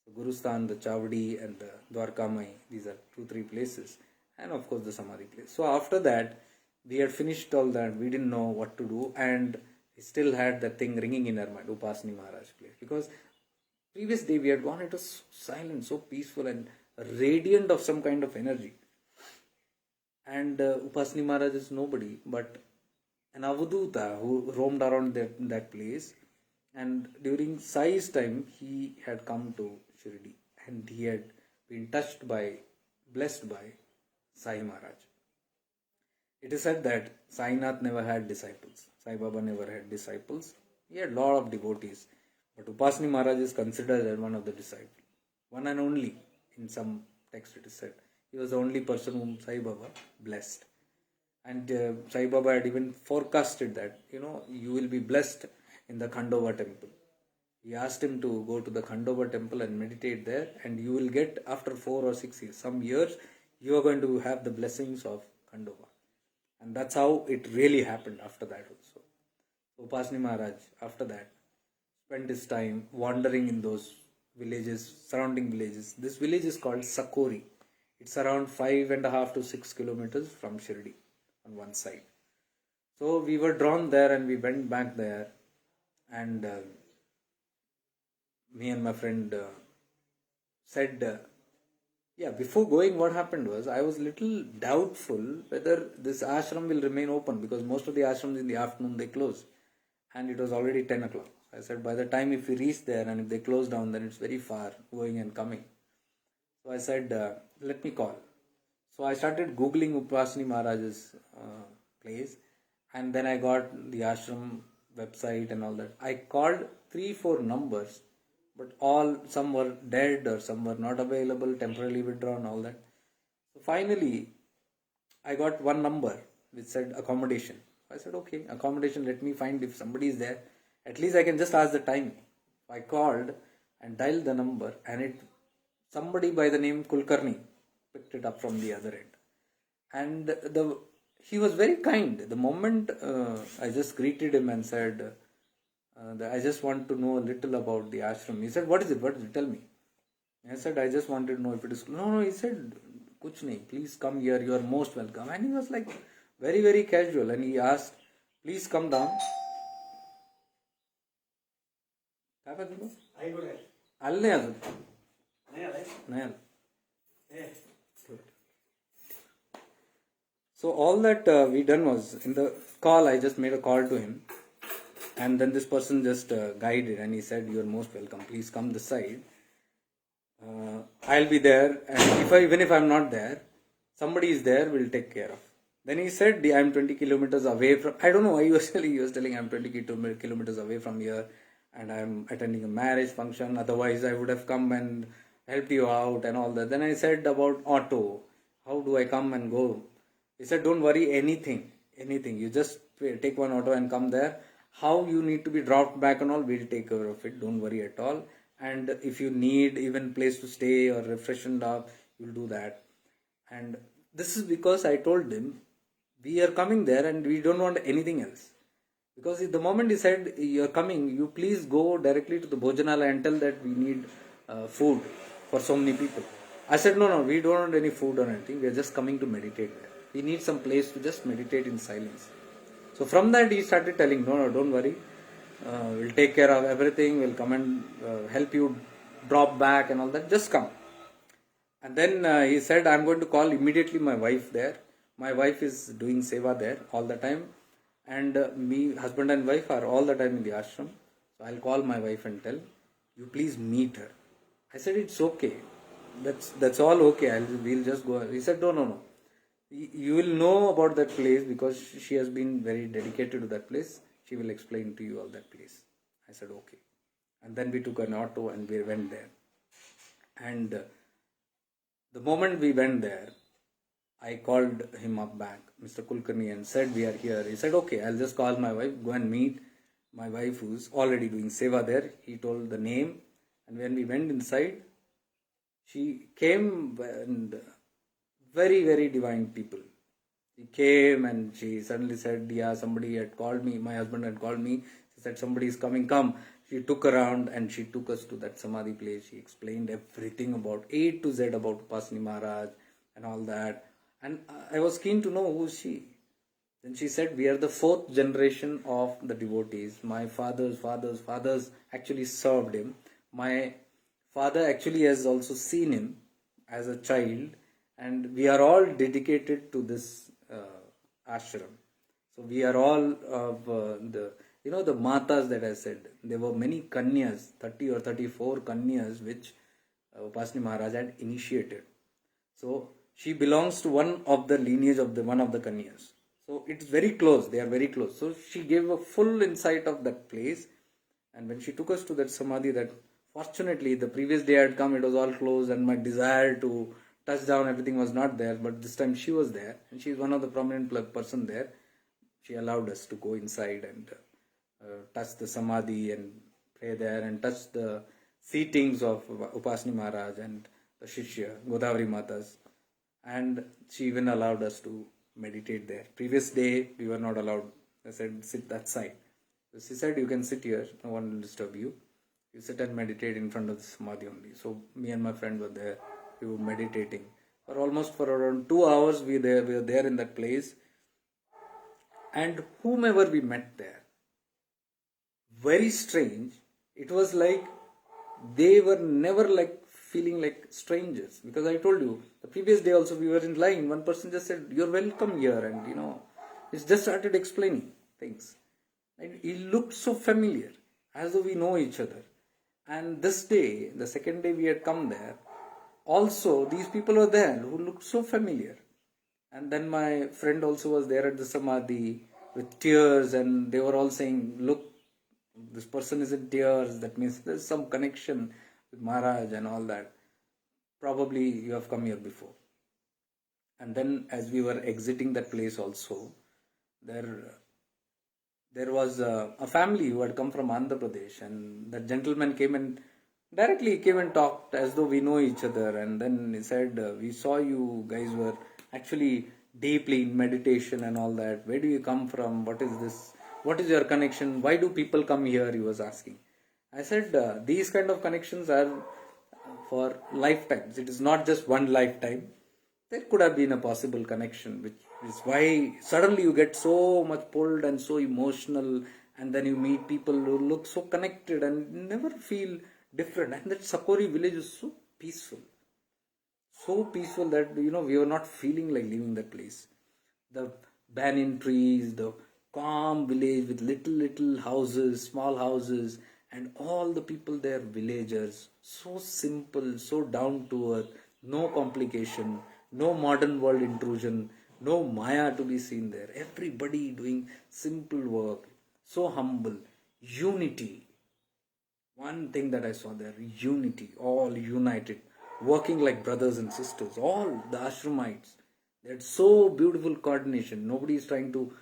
The Gurusthan, the Chavadi and the Dwarka, these are 2-3 places, and of course the Samadhi place. So after that, we had finished all that, we didn't know what to do, and we still had that thing ringing in our mind, Upasini Maharaj place, because previous day we had gone, it was so silent, so peaceful and radiant of some kind of energy. And Upasini Maharaj is nobody but an Avadhoota who roamed around that place. And during Sai's time, he had come to Shirdi and he had been blessed by Sai Maharaj. It is said that Sainath never had disciples. Sai Baba never had disciples. He had a lot of devotees. But Upasini Maharaj is considered as one of the disciples. One and only. In some text it is said. He was the only person whom Sai Baba blessed. And Sai Baba had even forecasted that, you will be blessed in the Khandova temple. He asked him to go to the Khandova temple and meditate there, and you will get, after 4 or 6 years, some years, you are going to have the blessings of Khandova. And that's how it really happened after that also. Upasini Maharaj, after that, spent his time wandering in those villages, surrounding villages. This village is called Sakori. It's around 5.5 to 6 kilometers from Shirdi on one side. So we were drawn there and we went back there. And me and my friend said, before going, what happened was, I was little doubtful whether this ashram will remain open, because most of the ashrams in the afternoon they close, and it was already 10 o'clock. I said, by the time if we reach there and if they close down, then it's very far going and coming. So I said, let me call. So I started Googling Upasini Maharaj's place, and then I got the ashram website and all that. I called 3-4 numbers, but some were dead or some were not available, temporarily withdrawn, all that. So finally, I got one number which said accommodation. I said, okay, accommodation, let me find if somebody is there. At least I can just ask the time. I called and dialed the number, and somebody by the name Kulkarni picked it up from the other end. And he was very kind. The moment I just greeted him and said, I just want to know a little about the ashram. He said, what is it? Tell me. I said, I just wanted to know if it is. No, he said, kuch nahi, please come here, you are most welcome. And he was like very, very casual, and he asked, please come down. क्या कर दूँगा? अल्ले आ जाओ. नहीं आले. So all that we done was, in the call, I just made a call to him, and then this person just guided, and he said, you are most welcome, please come this side. I'll be there, and even if I'm not there, somebody is there, will take care of. Then he said, I'm 20 kilometers away from, I don't know why he was telling I'm 20 kilometers away from here, and I'm attending a marriage function, otherwise I would have come and helped you out and all that. Then I said about auto, how do I come and go? He said, don't worry, anything, you just take one auto and come there. How you need to be dropped back and all, we'll take care of it, don't worry at all. And if you need even place to stay or refreshment up, you'll do that. And this is because I told him, we are coming there and we don't want anything else. Because the moment he said, you're coming, you please go directly to the Bhojanala and tell that we need food for so many people. I said, no, we don't want any food or anything, we are just coming to meditate there. We need some place to just meditate in silence. So from that he started telling, no, don't worry, we'll take care of everything, we'll come and help you drop back and all that, just come. And then he said, I'm going to call immediately my wife there. My wife is doing seva there all the time, and me, husband and wife, are all the time in the ashram. So I'll call my wife and tell, you please meet her. I said, it's okay, that's all okay, we'll just go. He said, no. You will know about that place because she has been very dedicated to that place. She will explain to you all that place. I said, okay. And then we took an auto and we went there. And the moment we went there, I called him up back, Mr. Kulkarni, and said, we are here. He said, okay, I'll just call my wife, go and meet my wife who's already doing seva there. He told the name. And when we went inside, she came and very, very divine people. She came and she suddenly said, yeah, somebody had called me, my husband had called me. She said, somebody is coming, come. She took around and she took us to that Samadhi place. She explained everything about A to Z about Upasini Maharaj and all that. And I was keen to know who is she. Then she said, we are the fourth generation of the devotees. My father's actually served him. My father actually has also seen him as a child. And we are all dedicated to this ashram. So we are all of the matas that I said. There were many kanyas, 30 or 34 kanyas, which Upasini Maharaj had initiated. So she belongs to one of the lineage of one of the kanyas. So it's very close. They are very close. So she gave a full insight of that place. And when she took us to that samadhi, that fortunately the previous day I had come, it was all closed, and my desire to touch down everything was not there, but this time she was there, and she is one of the prominent person there. She allowed us to go inside and touch the samadhi and pray there and touch the seatings of Upasini Maharaj and the Shishya, Godavari Matas, and she even allowed us to meditate there. Previous day we were not allowed. I said, sit that side. So she said, you can sit here, no one will disturb you. You sit and meditate in front of the samadhi only. So me and my friend were there. We were meditating for around 2 hours. We were there in that place, and whomever we met there, very strange. It was like they were never like feeling like strangers, because I told you the previous day also we were in line. One person just said, "You're welcome here," and he just started explaining things, and he looked so familiar, as though we know each other. And this day, the second day we had come there, also these people were there who looked so familiar. And then my friend also was there at the samadhi with tears, and they were all saying, look, this person is in tears, that means there's some connection with Maharaj and all that. Probably you have come here before. And then as we were exiting that place also, there was a family who had come from Andhra Pradesh, and that gentleman came and talked as though we know each other. And then he said, we saw you guys were actually deeply in meditation and all that. Where do you come from? What is this? What is your connection? Why do people come here? He was asking. I said, these kind of connections are for lifetimes. It is not just one lifetime. there could have been a possible connection, which is why suddenly you get so much pulled and so emotional, and then you meet people who look so connected and never feel different. And that Sakori village is so peaceful that we were not feeling like leaving that place. The banyan trees, the calm village with little houses, small houses, and all the people there, villagers, so simple, so down to earth, no complication, no modern world intrusion, no Maya to be seen there. Everybody doing simple work, so humble, unity. One thing that I saw there, unity, all united, working like brothers and sisters, all the ashramites. They had so beautiful coordination. Nobody is trying to,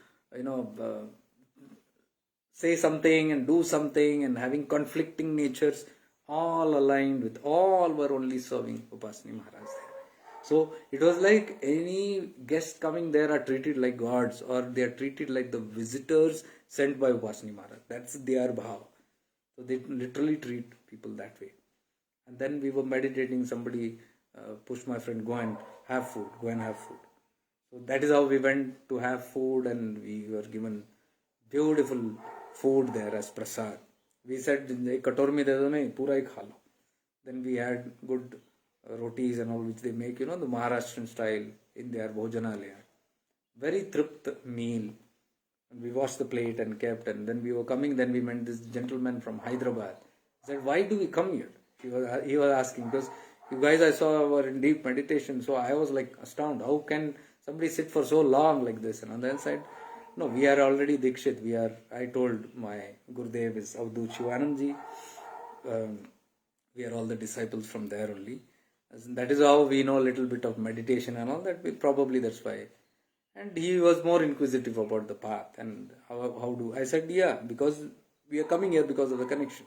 say something and do something and having conflicting natures, all aligned with, all were only serving Upasini Maharaj there. So it was like any guest coming there are treated like gods, or they are treated like the visitors sent by Upasini Maharaj. That's their bhav. So they literally treat people that way. And then we were meditating, somebody pushed my friend, go and have food. So that is how we went to have food, and we were given beautiful food there as prasad. We said, kator mein de do nahi, pura hi kha lo. Then we had good rotis and all, which they make, the Maharashtrian style in their bhojanalaya. Very tript meal. And we washed the plate and kept, and then we were coming, then we met this gentleman from Hyderabad. He said, why do we come here? He was asking, because you guys I saw were in deep meditation, so I was like astounded. How can somebody sit for so long like this? And on the other side, no, we are already Dikshit. I told my Gurudev is Avadhoota Shivanandji. We are all the disciples from there only. That is how we know a little bit of meditation and all that. That's why. And he was more inquisitive about the path and how do I said, yeah, because we are coming here because of the connection.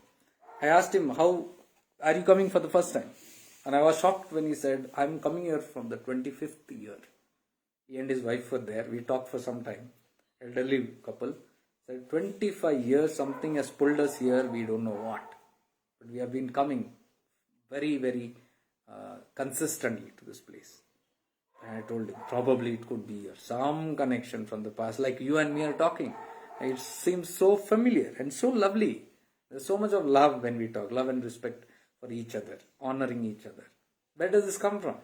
I asked him, how are you coming for the first time? And I was shocked when he said, I'm coming here from the 25th year. He and his wife were there. We talked for some time. Elderly couple. Said 25 years something has pulled us here. We don't know what. But we have been coming very, very consistently to this place. And I told him, probably it could be some connection from the past, like you and me are talking. It seems so familiar and so lovely. There's so much of love when we talk, love and respect for each other, honoring each other. Where does this come from?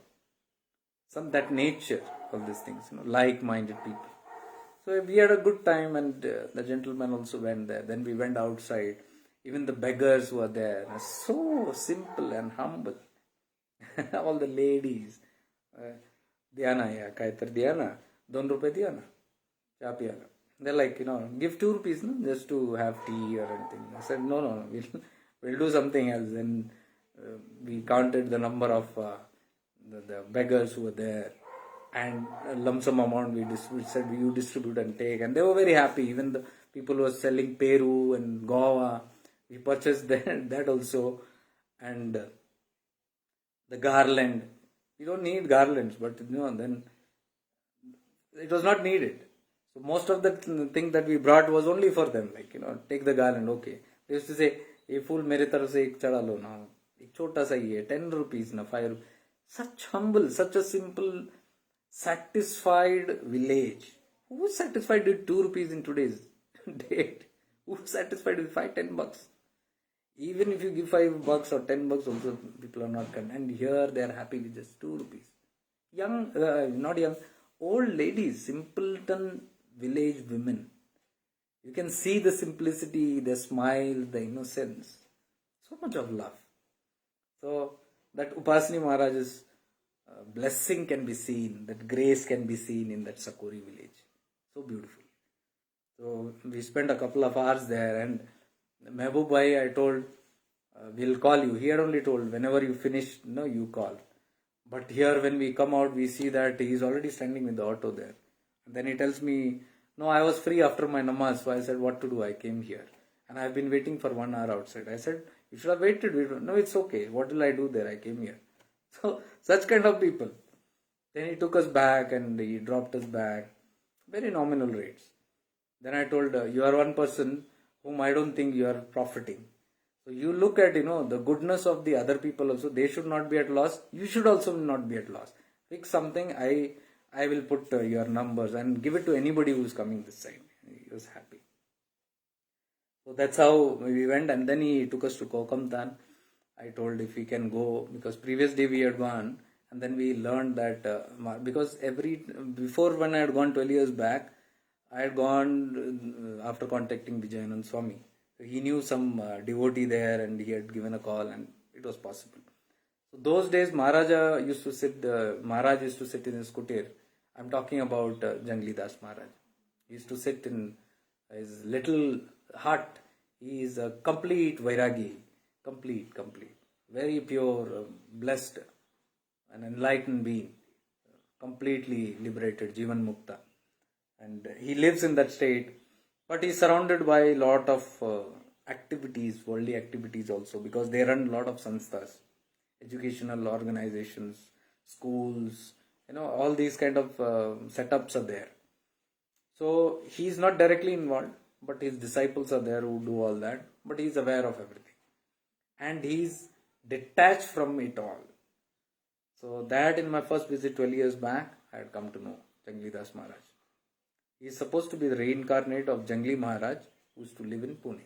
That nature of these things, like-minded people. So we had a good time, and the gentleman also went there. Then we went outside. Even the beggars were there. So simple and humble. All the ladies. Dhyana, yeah, Kaitar Dhyana, 2 rupees Dhyana, cha piyana. They're like, give 2 rupees, no, just to have tea or anything. I said, no, we'll do something else. Then we counted the number of the beggars who were there, and a lump sum amount we said, you distribute and take. And they were very happy. Even the people who were selling Peru and Goa, we purchased that also. And the garland. You don't need garlands, but then it was not needed. So most of the thing that we brought was only for them. Like, take the garland, okay. They used to say, "Ye fool mere taraf se ek chada lo na. Ek chota sa hi hai, 10 rupees na, 5 rupees." Such humble, such a simple, satisfied village. Who is satisfied with 2 rupees in today's date? Who is satisfied with 5-10 bucks? Even if you give $5 or $10 also, people are not content. And here they are happy with just 2 rupees. Not young, old ladies, simpleton village women. You can see the simplicity, the smile, the innocence. So much of love. So that Upasini Maharaj's blessing can be seen, that grace can be seen in that Sakori village. So beautiful. So we spent a couple of hours there, and Mehboob Bhai, I told, we'll call you. He had only told, whenever you finish, you call. But here when we come out, we see that he's already standing with the auto there. And then he tells me, no, I was free after my namaz. So I said, what to do? I came here. And I've been waiting for 1 hour outside. I said, you should have waited. No, it's okay. What will I do there? I came here. So, such kind of people. Then he took us back and he dropped us back. Very nominal rates. Then I told, you are one person whom I don't think you are profiting. So you look at, the goodness of the other people also. They should not be at loss. You should also not be at loss. fix something. I will put your numbers and give it to anybody who's coming this side. He was happy. So that's how we went, and then he took us to Kokamtan. I told if we can go, because previous day we had gone, and then we learned that because before when I had gone 12 years back, I had gone after contacting Vijayanand Swami. So he knew some devotee there, and he had given a call, and it was possible. So those days, Maharaj used to sit in his kutir. I'm talking about Jangli Das Maharaj. He used to sit in his little hut. He is a complete Vairagi, complete, very pure, blessed, an enlightened being, completely liberated, Jivan Mukta. And he lives in that state, but he's surrounded by a lot of activities, worldly activities also, because they run a lot of sanstha's, educational organizations, schools, all these kind of setups are there. So he's not directly involved, but his disciples are there who do all that, but he's aware of everything. And he's detached from it all. So that in my first visit 12 years back, I had come to know Jangli Das Maharaj. He is supposed to be the reincarnate of Jangli Maharaj, who used to live in Pune.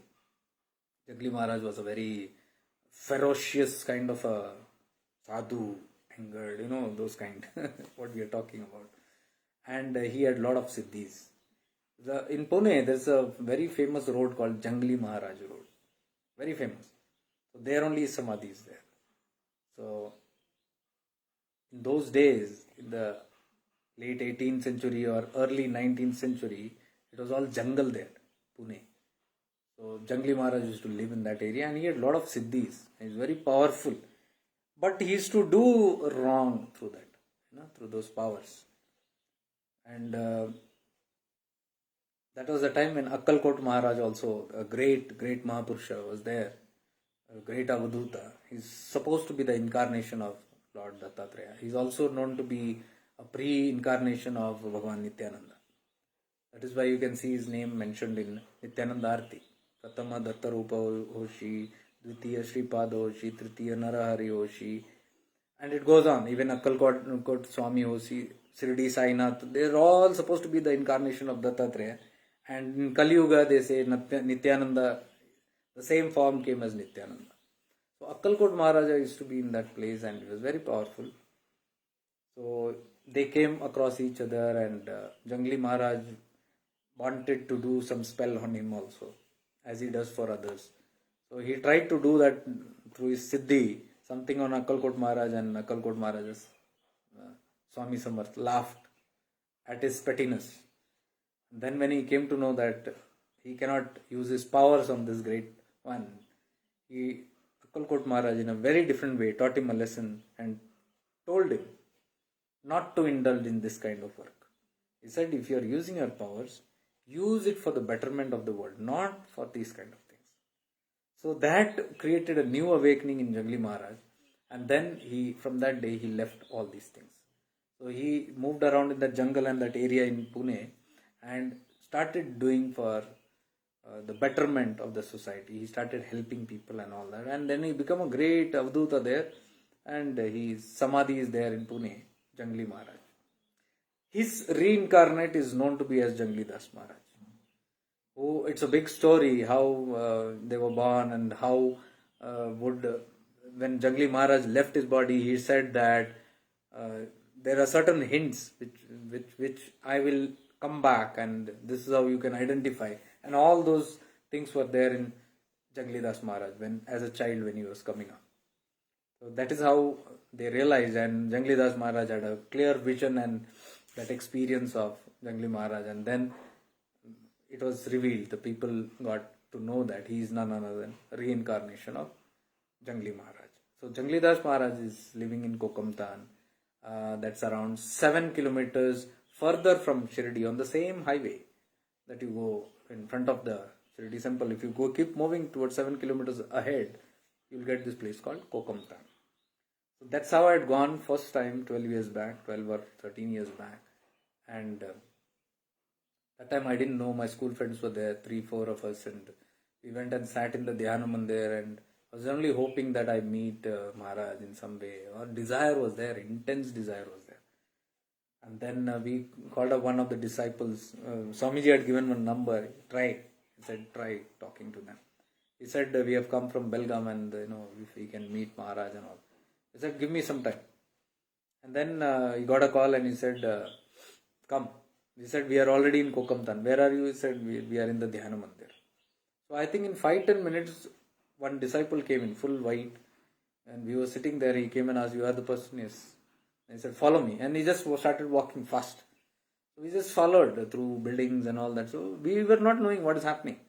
Jangli Maharaj was a very ferocious kind of a sadhu, angered, those kind, what we are talking about. And he had a lot of siddhis. In Pune, there's a very famous road called Jangli Maharaj Road. Very famous. So there only Samadhi is there. So in those days, in the late 18th century or early 19th century, it was all jungle there, Pune. So Jangli Maharaj used to live in that area, and he had a lot of siddhis. He was very powerful. But he used to do wrong through that, through those powers. And that was the time when Akkalkot Maharaj also, a great Mahapurusha, was there. A great Avadhoota. He's supposed to be the incarnation of Lord Dattatreya. He's also known to be a pre-incarnation of Bhagavan Nityananda. That is why you can see his name mentioned in Nityananda Arti. Pratama Datta Rupa Hoshi, Dvitiya Sripada Hoshi, Tritiya Narahari Hoshi. And it goes on. Even Akkalkot Swami Hoshi, Shirdi Sai Nath, they're all supposed to be the incarnation of Dattatreya. And in Kali Yuga, they say Nityananda, the same form came as Nityananda. So Akkalkot Maharaja used to be in that place, and he was very powerful. So they came across each other, and Jangli Maharaj wanted to do some spell on him also, as he does for others. So he tried to do that through his siddhi, something on Akkalkot Maharaj, and Akkalkot Maharaj's Swami Samarth laughed at his pettiness. Then when he came to know that he cannot use his powers on this great one, Akkalkot Maharaj in a very different way taught him a lesson and told him not to indulge in this kind of work. He said, if you are using your powers, use it for the betterment of the world, not for these kind of things. So that created a new awakening in Jangli Maharaj, and then from that day he left all these things. So he moved around in that jungle and that area in Pune and started doing for the betterment of the society. He started helping people and all that, and then he became a great Avadhoota there, and his Samadhi is there in Pune, Jangli Maharaj. His reincarnate is known to be as Jangli Das Maharaj. Oh, it's a big story how they were born, and how when Jangli Maharaj left his body, he said that there are certain hints which I will come back, and this is how you can identify. And all those things were there in Jangli Das Maharaj as a child when he was coming up. So that is how they realized, and Jangli Das Maharaj had a clear vision and that experience of Jangli Maharaj, and then it was revealed. The people got to know that he is none other than a reincarnation of Jangli Maharaj. So Jangli Das Maharaj is living in Kokamtan. That's around 7 kilometers further from Shirdi, on the same highway that you go in front of the Shirdi temple. If you keep moving towards 7 kilometers ahead, you'll get this place called Kokamtan. So that's how I had gone first time 12 or 13 years back. And that time I didn't know, my school friends were there, 3-4 of us, and we went and sat in the Dhyana Mandir, and I was only hoping that I meet Maharaj in some way. Our desire was there, intense desire was there. And then we called up one of the disciples. Swamiji had given one number. Try. He said, try talking to them. He said, we have come from Belgaum and if we can meet Maharaj and all. He said, give me some time. And then he got a call and he said, come. He said, we are already in Kokamtan. Where are you? He said, we are in the Dhyana Mandir. So I think in 5-10 minutes, one disciple came in full white. And we were sitting there. He came and asked, you are the person? Yes. And he said, follow me. And he just started walking fast. So we just followed through buildings and all that. So we were not knowing what is happening.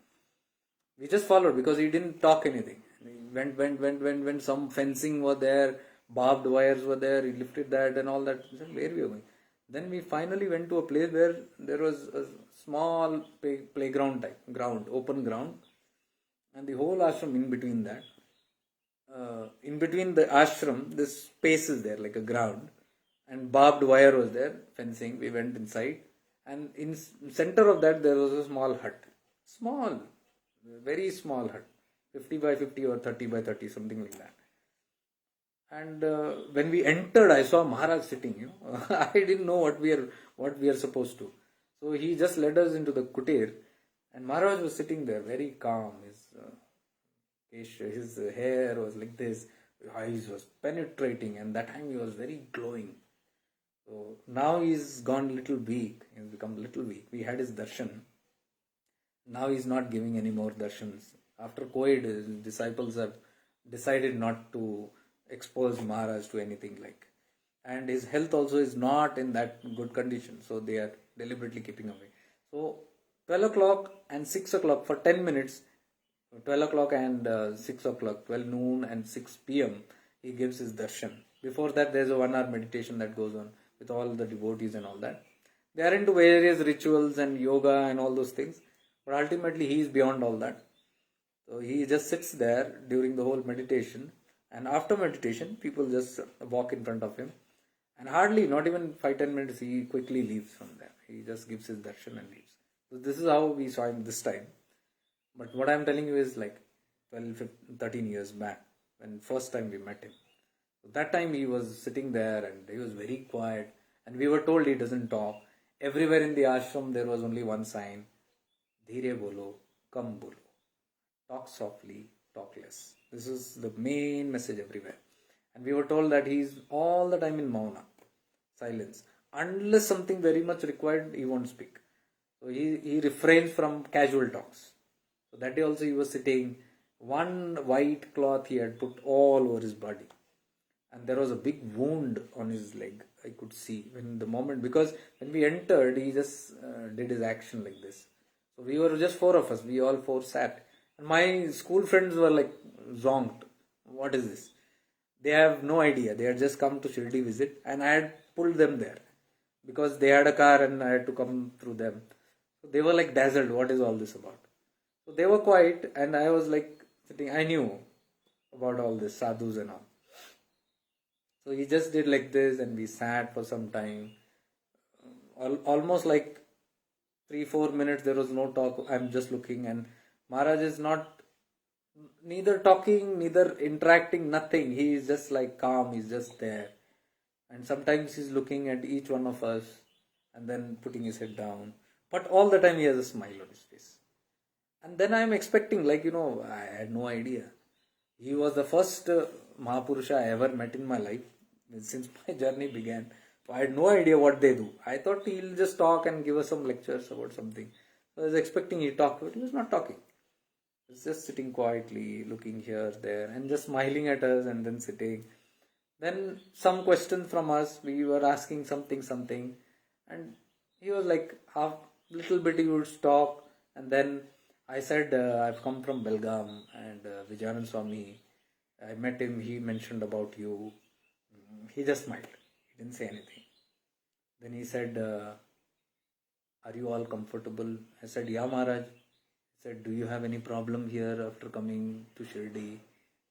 We just followed because he didn't talk anything. He went. Some fencing was there, barbed wires were there. He lifted that and all that. He said, where we are going? Then we finally went to a place where there was a small playground type ground, open ground, and the whole ashram in between that. In between the ashram, this space is there like a ground, and barbed wire was there, fencing. We went inside, and in center of that there was a small hut, small. Very small hut, 50 by 50 or 30 by 30, something like that. And when we entered, I saw Maharaj sitting. I didn't know what we are supposed to. So he just led us into the kutir, and Maharaj was sitting there, very calm. His hair was like this, his eyes was penetrating, and that time he was very glowing. So now he's gone little weak. He's become little weak. We had his darshan. Now he's not giving any more darshans. After COVID, his disciples have decided not to expose Maharaj to anything like. And his health also is not in that good condition. So they are deliberately keeping away. So 12 o'clock and 6 o'clock for 10 minutes, 12 o'clock and 6 o'clock, 12 noon and 6 p.m. he gives his darshan. Before that there's a 1 hour meditation that goes on with all the devotees and all that. They are into various rituals and yoga and all those things. But ultimately he is beyond all that. So he just sits there during the whole meditation, and after meditation people just walk in front of him, and hardly, not even 5-10 minutes, he quickly leaves from there. He just gives his darshan and leaves. So this is how we saw him this time. But what I am telling you is like 12, 13 years back, when first time we met him. So that time he was sitting there and he was very quiet, and we were told he doesn't talk. Everywhere in the ashram there was only one sign: Dheere bolo, kam bolo. Talk softly, talk less. This is the main message everywhere. And we were told that he is all the time in mauna, silence. Unless something very much required, he won't speak. So he refrains from casual talks. So that day also he was sitting, one white cloth he had put all over his body. And there was a big wound on his leg, I could see when the moment, because when we entered, he just did his action like this. So we were just 4 of us. We all 4 sat. And my school friends were like zonked. What is this? They have no idea. They had just come to Shirdi visit, and I had pulled them there because they had a car and I had to come through them. So they were like dazzled. What is all this about? So they were quiet, and I was like sitting. I knew about all this, sadhus and all. So he just did like this, and we sat for some time. Almost like 3-4 minutes there was no talk. I'm just looking, and Maharaj is not neither talking, neither interacting, nothing. He is just like calm. He's just there, and sometimes he's looking at each one of us and then putting his head down, but all the time he has a smile on his face. And then I'm expecting, like, I had no idea. He was the first Mahapurusha I ever met in my life since my journey began. So I had no idea what they do. I thought he'll just talk and give us some lectures about something. So I was expecting he'd talk, but he was not talking. He was just sitting quietly, looking here, there, and just smiling at us and then sitting. Then some questions from us, we were asking something, and he was like, half, little bit he would talk, and then I said, I've come from Belgaum, and Vijayanand Swami, I met him, he mentioned about you. He just smiled. He didn't say anything. Then he said, are you all comfortable? I said, yeah, Maharaj. He said, do you have any problem here after coming to Shirdi?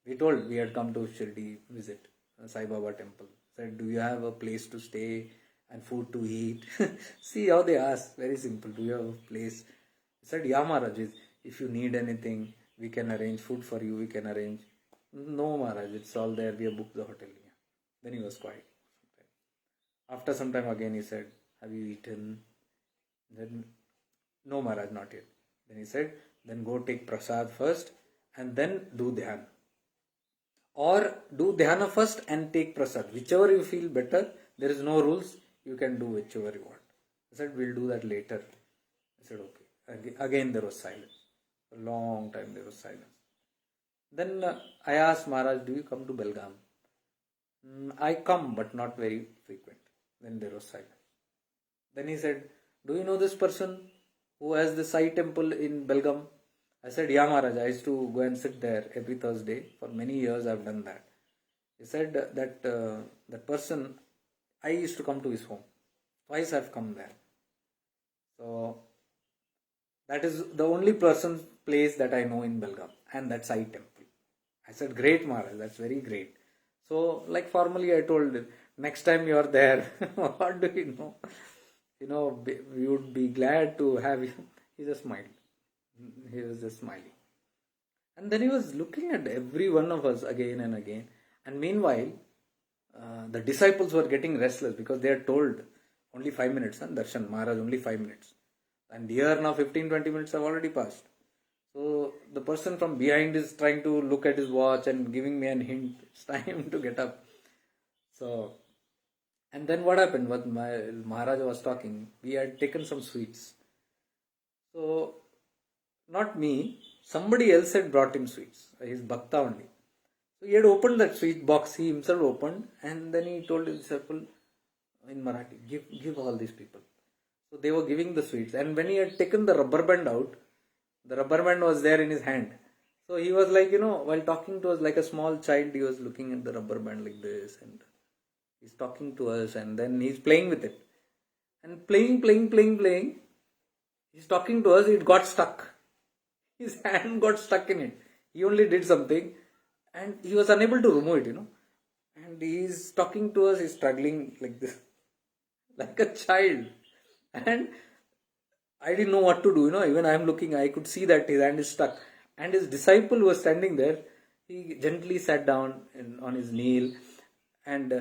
We told we had come to Shirdi visit Sai Baba temple. Said, do you have a place to stay and food to eat? See how they ask. Very simple. Do you have a place? He said, yeah, Maharaj. If you need anything, we can arrange food for you. We can arrange. No, Maharaj. It's all there. We have booked the hotel. Then he was quiet. After some time again he said, have you eaten? Then, no Maharaj, not yet. Then he said, then go take prasad first and then do dhyana. Or do dhyana first and take prasad. Whichever you feel better, there is no rules, you can do whichever you want. I said, we'll do that later. I said, okay. Again there was silence. For a long time there was silence. Then I asked Maharaj, do you come to Belgaum? I come, but not very frequent. Then there was silence. Then he said, do you know this person who has the Sai temple in Belgaum? I said, yeah Maharaj, I used to go and sit there every Thursday. For many years I've done that. He said that person, I used to come to his home. Twice I've come there. So that is the only place that I know in Belgaum, and that's Sai temple. I said, great Maharaj, that's very great. So like formally I told him, next time you are there, what do you know? We would be glad to have you. He just smiled. He was just smiling. And then he was looking at every one of us again and again. And meanwhile, the disciples were getting restless because they are told only 5 minutes, and darshan, Maharaj, only 5 minutes. And here now 15-20 minutes have already passed. So the person from behind is trying to look at his watch and giving me a hint. It's time to get up. So, and then what happened? What Maharaj was talking, we had taken some sweets. So, not me, somebody else had brought him sweets. His bhakta only. So he had opened that sweet box, he himself opened, and then he told his disciple in Marathi, give all these people. So they were giving the sweets. And when he had taken the rubber band out, the rubber band was there in his hand. So he was like, while talking to us like a small child, he was looking at the rubber band like this, and he's talking to us, and then he's playing with it. And playing. He's talking to us, it got stuck. His hand got stuck in it. He only did something, and he was unable to remove it, And he's talking to us, he's struggling like this, like a child. And I didn't know what to do, even I am looking, I could see that his hand is stuck. And his disciple was standing there. He gently sat down on his knees, and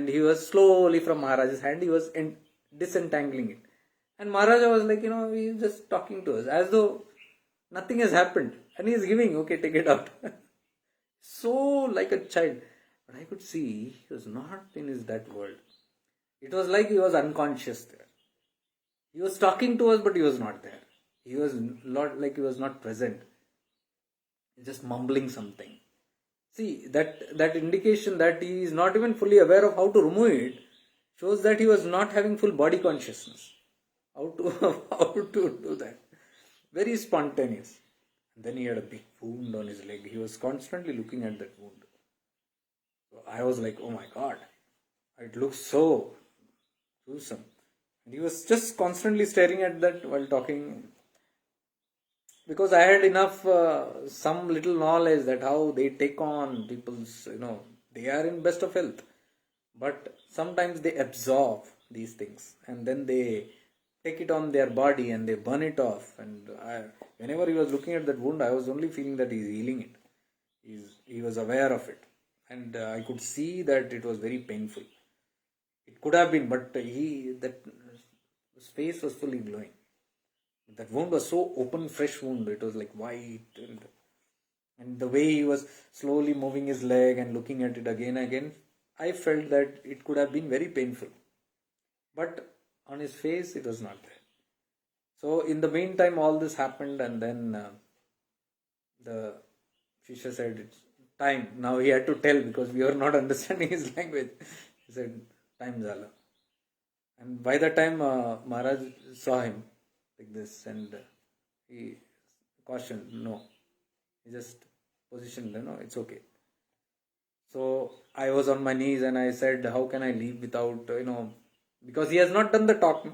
he was slowly from Maharaj's hand, he was disentangling it. And Maharaj was like, he's just talking to us as though nothing has happened. And he is giving, okay, take it out. So like a child. But I could see he was not in that world. It was like he was unconscious there. He was talking to us, but he was not there. He was not like he was not present. He's just mumbling something. See, that indication that he is not even fully aware of how to remove it shows that he was not having full body consciousness. How to do that. Very spontaneous. And then he had a big wound on his leg. He was constantly looking at that wound. So I was like, oh my God, it looks so gruesome. And he was just constantly staring at that while talking. Because I had enough, some little knowledge that how they take on people's, they are in best of health. But sometimes they absorb these things and then they take it on their body and they burn it off. And whenever he was looking at that wound, I was only feeling that he's healing it. He was aware of it. And I could see that it was very painful. It could have been, but his face was fully glowing. That wound was so open, fresh wound. It was like white. And the way he was slowly moving his leg and looking at it again and again, I felt that it could have been very painful. But on his face, it was not there. So in the meantime, all this happened, and then the Shisha said, it's time. Now he had to tell because we were not understanding his language. He said, time Zala. And by the time Maharaj saw him like this, and he cautioned, no. He just positioned, it's okay. So I was on my knees and I said, how can I leave without, because he has not done the talk,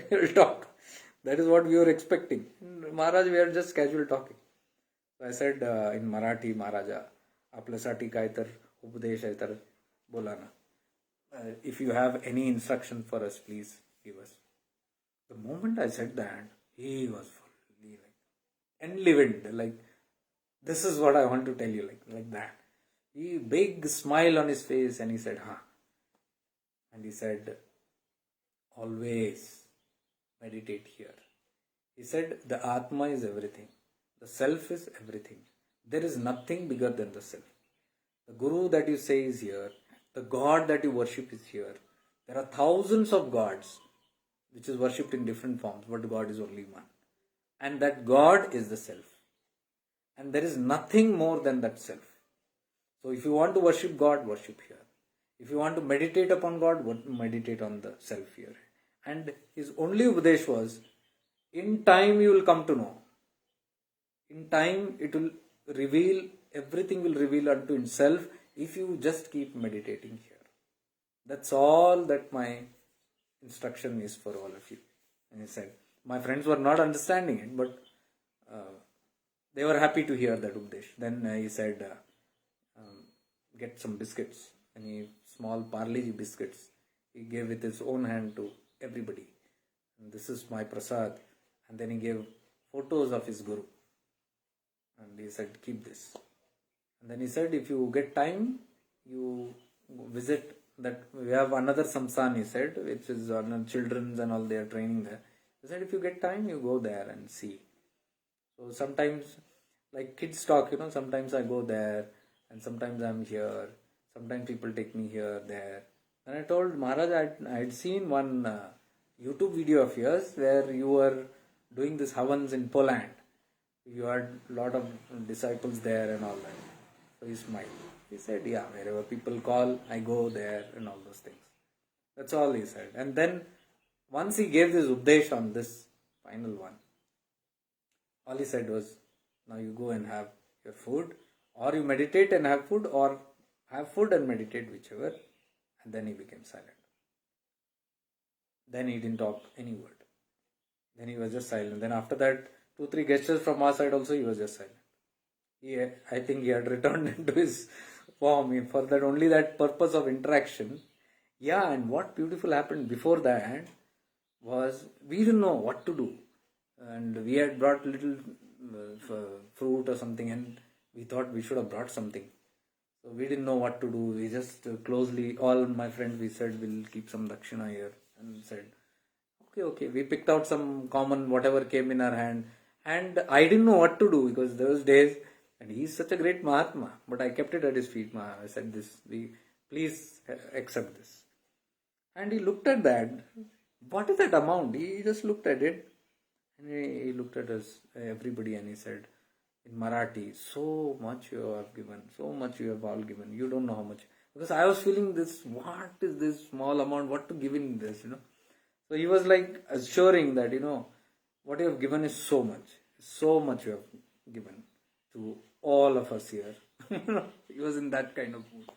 real talk. That is what we were expecting. Maharaj, we are just casual talking. So I said in Marathi, Maharaja, आपल्यासाठी काय तर उपदेश आहे तर बोला ना. If you have any instruction for us, please give us. The moment I said that, he was fully enlivened, like, this is what I want to tell you, like that. He big smile on his face and he said, And he said, always meditate here. He said, the Atma is everything. The self is everything. There is nothing bigger than the self. The Guru that you say is here. The God that you worship is here. There are thousands of gods which is worshipped in different forms, but God is only one. And that God is the self. And there is nothing more than that self. So if you want to worship God, worship here. If you want to meditate upon God, meditate on the self here. And his only upadesh was, in time you will come to know. In time it will reveal, everything will reveal unto itself if you just keep meditating here. That's all that my instruction is for all of you. And he said, my friends were not understanding it, but they were happy to hear that upadesh. Then he said, get some biscuits. And small Parle-Ji biscuits he gave with his own hand to everybody. And this is my prasad. And then he gave photos of his Guru. And he said, keep this. And then he said, if you get time, you visit that. We have another samsan, he said, which is on children's and all, they are training there. He said, if you get time, you go there and see. So sometimes, like kids talk, sometimes I go there and sometimes I'm here. Sometimes people take me here, there. And I told Maharaj, I had seen one YouTube video of yours where you were doing this havans in Poland. You had a lot of disciples there and all that. So he smiled. He said, yeah, wherever people call, I go there and all those things. That's all he said. And then once he gave this upadesh on this final one, all he said was, now you go and have your food, or you meditate and have food, or have food and meditate, whichever. And then he became silent. Then he didn't talk any word. Then he was just silent. Then after that, 2-3 gestures from our side also, he was just silent. I think he had returned into his form for that, only that purpose of interaction. Yeah, and what beautiful happened before that was, we didn't know what to do. And we had brought little fruit or something, and we thought we should have brought something. So we didn't know what to do. We just closely, all my friends, we said, we'll keep some dakshina here. And said, okay. We picked out some common, whatever came in our hand. And I didn't know what to do, because those days, and he's such a great Mahatma, but I kept it at his feet. I said, please accept this. And he looked at that. What is that amount? He just looked at it. And he looked at us, everybody, and he said, in Marathi, so much you have given, so much you have all given. You don't know how much. Because I was feeling this, what is this small amount, what to give in this, So he was like assuring that, what you have given is so much you have given to all of us here. He was in that kind of mood.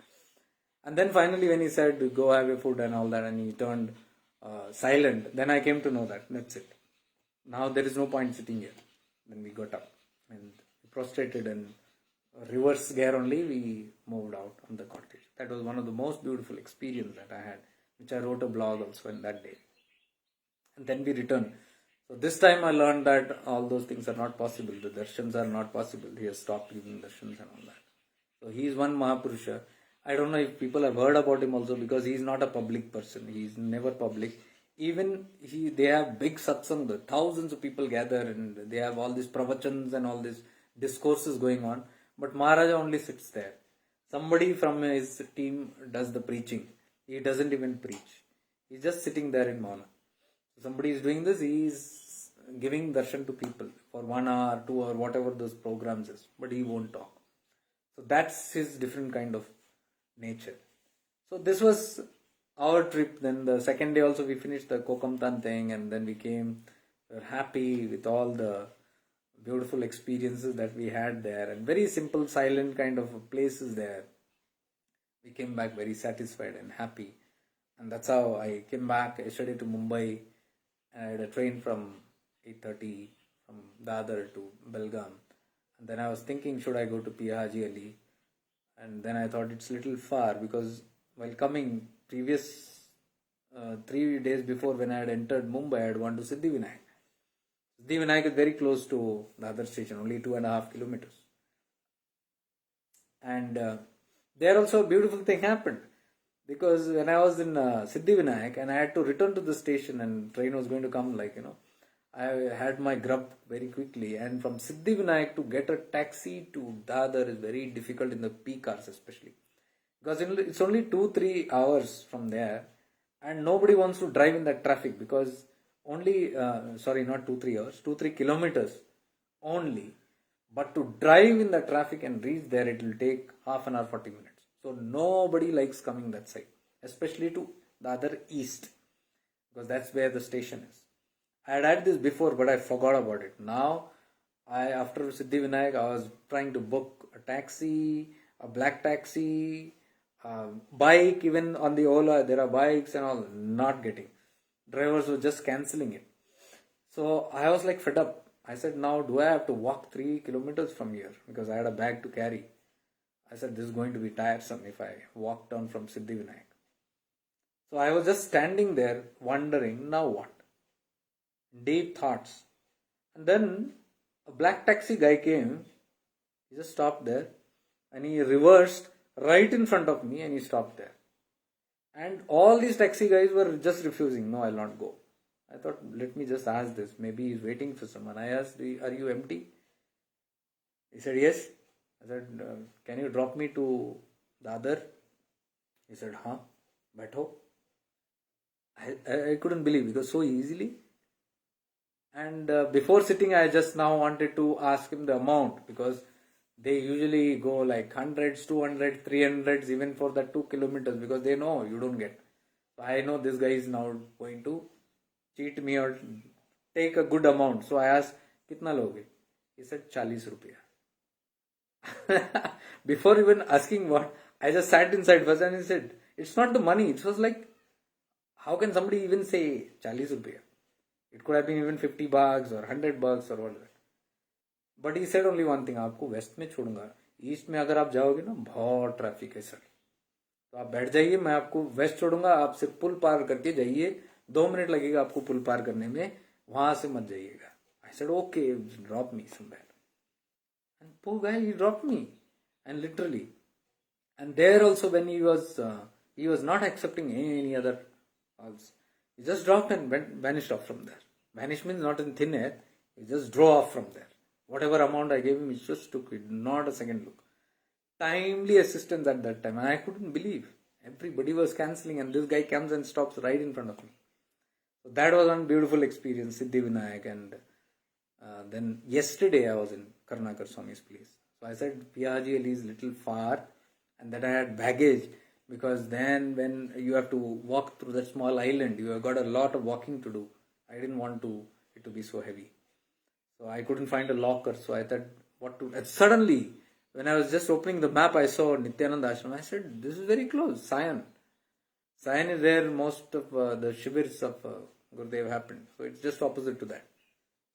And then finally when he said, go have your food and all that, and he turned silent, then I came to know that's it. Now there is no point sitting here. Then we got up and prostrated, and reverse gear only we moved out on the cottage. That was one of the most beautiful experiences that I had, which I wrote a blog also in that day. And then we returned. So this time I learned that all those things are not possible. The darshans are not possible. He has stopped giving darshans and all that. So he is one Mahapurusha. I don't know if people have heard about him also, because he is not a public person. He is never public. Even they have big satsang, thousands of people gather, and they have all these pravachans and all these discourses going on. But Maharaja only sits there. Somebody from his team does the preaching. He doesn't even preach. He's just sitting there in Mauna. Somebody is doing this, he is giving darshan to people for 1 hour, 2 hour, whatever those programs is. But he won't talk. So that's his different kind of nature. So this was our trip. Then the second day also we finished the Kokamtan thing, and then we came. We were happy with all the beautiful experiences that we had there, and very simple, silent kind of places there. We came back very satisfied and happy. And that's how I came back yesterday to Mumbai. I had a train from 8:30 from Dadar to Belgaum. And then I was thinking, should I go to Pia Haji Ali? And then I thought it's a little far, because while coming previous 3 days before, when I had entered Mumbai, I had gone to Siddhivinayak. Siddhivinayak is very close to the other station, only 2.5 kilometers. And there also a beautiful thing happened. Because when I was in Siddhivinayak and I had to return to the station and train was going to come, I had my grub very quickly. And from Siddhivinayak to get a taxi to Dadar is very difficult in the peak hours especially. Because it's only 2-3 hours from there and nobody wants to drive in that traffic because only, not 2-3 hours, 2-3 kilometers only. But to drive in the traffic and reach there, it will take half an hour, 40 minutes. So nobody likes coming that side, especially to the other east, because that's where the station is. I had this before, but I forgot about it. Now, after Siddhivinayak, I was trying to book a taxi, a black taxi, bike, even on the Ola, there are bikes and all, not getting. Drivers were just cancelling it. So I was like fed up. I said, now do I have to walk 3 kilometers from here? Because I had a bag to carry. I said, this is going to be tiresome if I walk down from Siddhivinayak. So I was just standing there wondering, now what? Deep thoughts. And then a black taxi guy came. He just stopped there and he reversed right in front of me and he stopped there. And all these taxi guys were just refusing. No, I'll not go. I thought, let me just ask this. Maybe he's waiting for someone. I asked, are you empty? He said, yes. I said, can you drop me to Dadar? He said, huh? Baitho. I couldn't believe it was so easily. And before sitting, I just now wanted to ask him the amount because they usually go like hundreds, 200, 300s even for that 2 kilometers because they know you don't get. So I know this guy is now going to cheat me or take a good amount. So I asked, kitna loge? He said, 40 rupiah. Before even asking what, I just sat inside first and he said, it's not the money. It was like, how can somebody even say 40 rupiah? It could have been even 50 bucks or 100 bucks or whatever. But he said only one thing, आपको waste में छोड़ूंगा, east में अगर आप जाओगे ना बहुत traffic है सर, तो आप बैठ जाइए, मैं आपको वेस्ट छोड़ूंगा, आप सिर्फ पुल पार करके जाइए, 2 मिनट लगेगा आपको पुल पार करने में, वहां से मत जाइएगा. I said okay, drop me somewhere. And poor guy, he dropped me, and literally, and there also when he was not accepting any other calls. He just dropped and vanished off from there. Vanish means not in thin air. He just drove off from there. Whatever amount I gave him, he just took it. Not a second look. Timely assistance at that time. And I couldn't believe. Everybody was cancelling and this guy comes and stops right in front of me. So that was one beautiful experience, Siddhivinayak. And then yesterday I was in Karunakara Swami's place. So I said, Piyaji Ali is little far. And that I had baggage. Because then when you have to walk through that small island, you have got a lot of walking to do. I didn't want it to be so heavy. So I couldn't find a locker. So I thought, what to... And suddenly, when I was just opening the map, I saw Nityananda ashram. I said, this is very close, Sion. Sion is where most of the shivirs of Gurudev happened. So it's just opposite to that.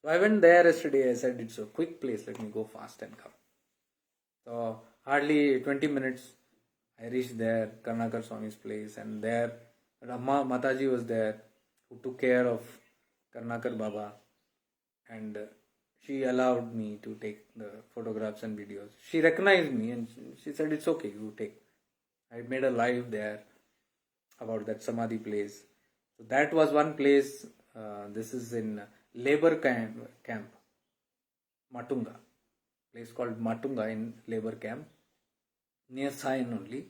So I went there yesterday. I said, it's a quick place. Let me go fast and come. So hardly 20 minutes. I reached there, Karunakara Swami's place, and there Mataji was there, who took care of Karunakara Baba, and she allowed me to take the photographs and videos. She recognized me and she said, it's okay, you take. I made a live there about that Samadhi place. So that was one place. This is in labor camp, Matunga. Place called Matunga in labor camp. Near Sion only,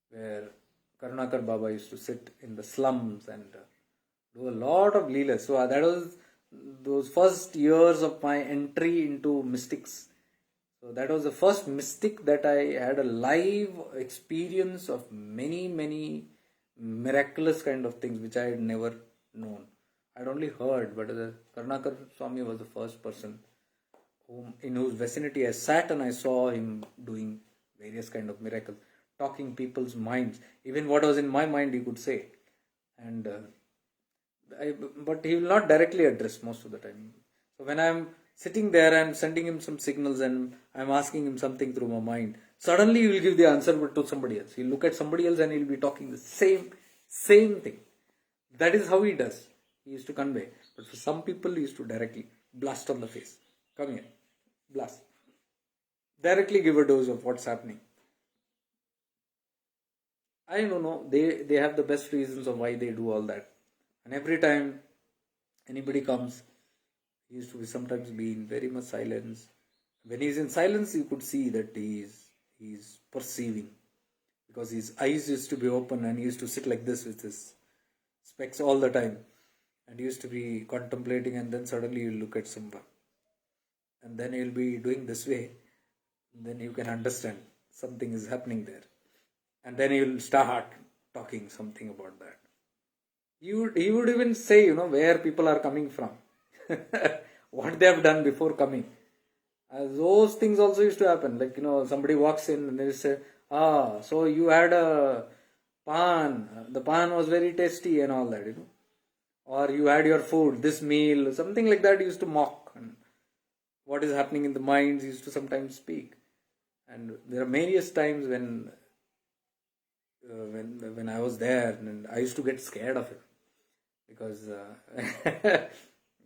where Karunakara Baba used to sit in the slums and do a lot of leelas. So that was those first years of my entry into mystics. So that was the first mystic that I had a live experience of many, many miraculous kind of things which I had never known. I had only heard, but the Karunakara Swami was the first person in whose vicinity I sat and I saw him doing various kind of miracles, talking people's minds. Even what was in my mind, he could say. And but he will not directly address most of the time. So when I'm sitting there, I'm sending him some signals and I'm asking him something through my mind. Suddenly he will give the answer but to somebody else. He'll look at somebody else and he'll be talking the same thing. That is how he does. He used to convey. But for some people, he used to directly blast on the face. Come here. Blast. Directly give a dose of what's happening. I don't know. They have the best reasons of why they do all that. And every time anybody comes, he used to be sometimes be in very much silence. When he's in silence, you could see that he's perceiving, because his eyes used to be open and he used to sit like this with his specs all the time, and he used to be contemplating, and then suddenly you look at someone, and then he'll be doing this way. Then you can understand something is happening there, and then he'll start talking something about that. He would even say, where people are coming from, what they have done before coming. Those things also used to happen. Like, somebody walks in and they say, so you had a pan. The pan was very tasty and all that, Or you had your food, this meal, something like that used to mock. And what is happening in the minds used to sometimes speak. And there are various times when I was there, and I used to get scared of it, because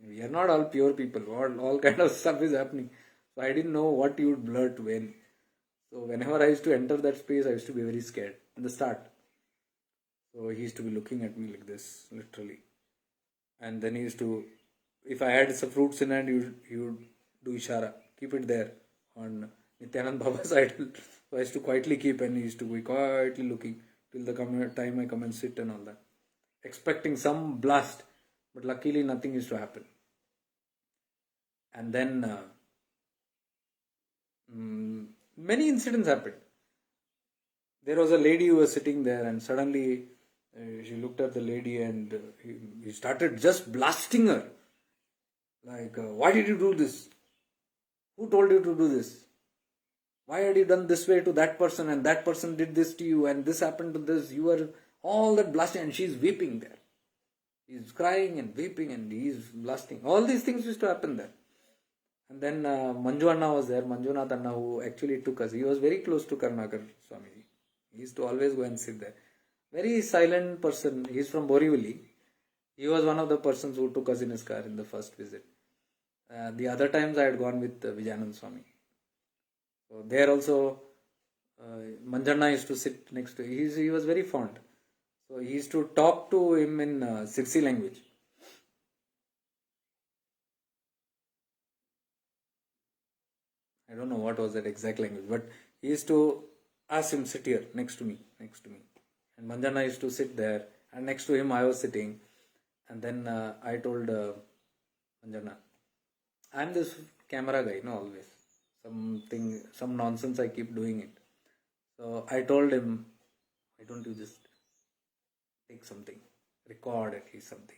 we are not all pure people. All kind of stuff is happening. So I didn't know what you would blurt when. So whenever I used to enter that space, I used to be very scared in the start. So he used to be looking at me like this, literally. And then he used to, if I had some fruits in hand, he would do ishara, keep it there on Nityanand Baba's idol. So I used to quietly keep, and he used to be quietly looking till the time I come and sit and all that, expecting some blast, but luckily nothing used to happen. And then many incidents happened. There was a lady who was sitting there, and suddenly she looked at the lady, and he started just blasting her. Like, why did you do this? Who told you to do this? Why had you done this way to that person, and that person did this to you, and this happened to this? You were all that blasting, and she's weeping there. He's crying and weeping, and he's blasting. All these things used to happen there. And then Manju Anna was there, Manjunath Anna, who actually took us. He was very close to Karunakara Swami. He used to always go and sit there. Very silent person. He's from Borivali. He was one of the persons who took us in his car in the first visit. The other times I had gone with Vijayanand Swami. So there also, Manjanna used to sit next to him. He was very fond. So he used to talk to him in Sirsi language. I don't know what was that exact language, but he used to ask him, sit here, next to me. And Manjana used to sit there, and next to him I was sitting. And then I told Manjana, I'm this camera guy, always. Some nonsense, I keep doing it. So I told him, why don't you just take something, record at least something.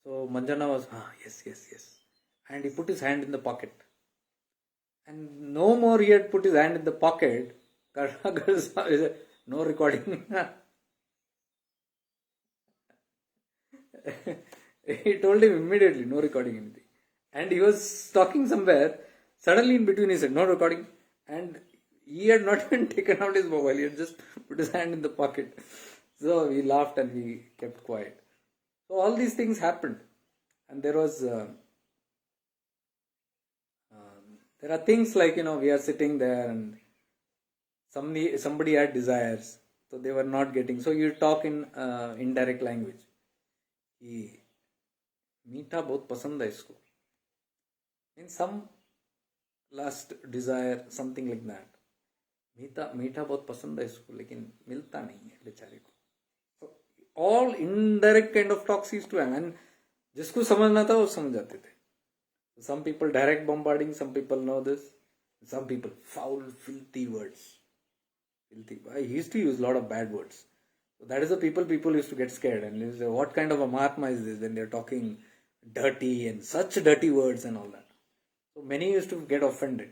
So Manjana was, yes. And he put his hand in the pocket. And no more he had put his hand in the pocket. No recording. He told him immediately, no recording anything. And he was talking somewhere. Suddenly in between he said, no recording. And he had not even taken out his mobile. He had just put his hand in the pocket. So we laughed and we kept quiet. So all these things happened. And there was... there are things like, we are sitting there and somebody had desires, so they were not getting. So you talk in indirect language. मीठा बहुत पसंद है इसको. In some last desire, something like that. मीठा बहुत पसंद है इसको, लेकिन मिलता नहीं है बेचारे को. So all indirect kind of talks used to happen, and जिसको समझना था वो समझ जाते थे. Some people direct bombarding, some people know this. Some people foul, filthy words. I used to use a lot of bad words. So that is the people used to get scared and they say, what kind of a Mahatma is this when they're talking dirty and such dirty words and all that. So many used to get offended.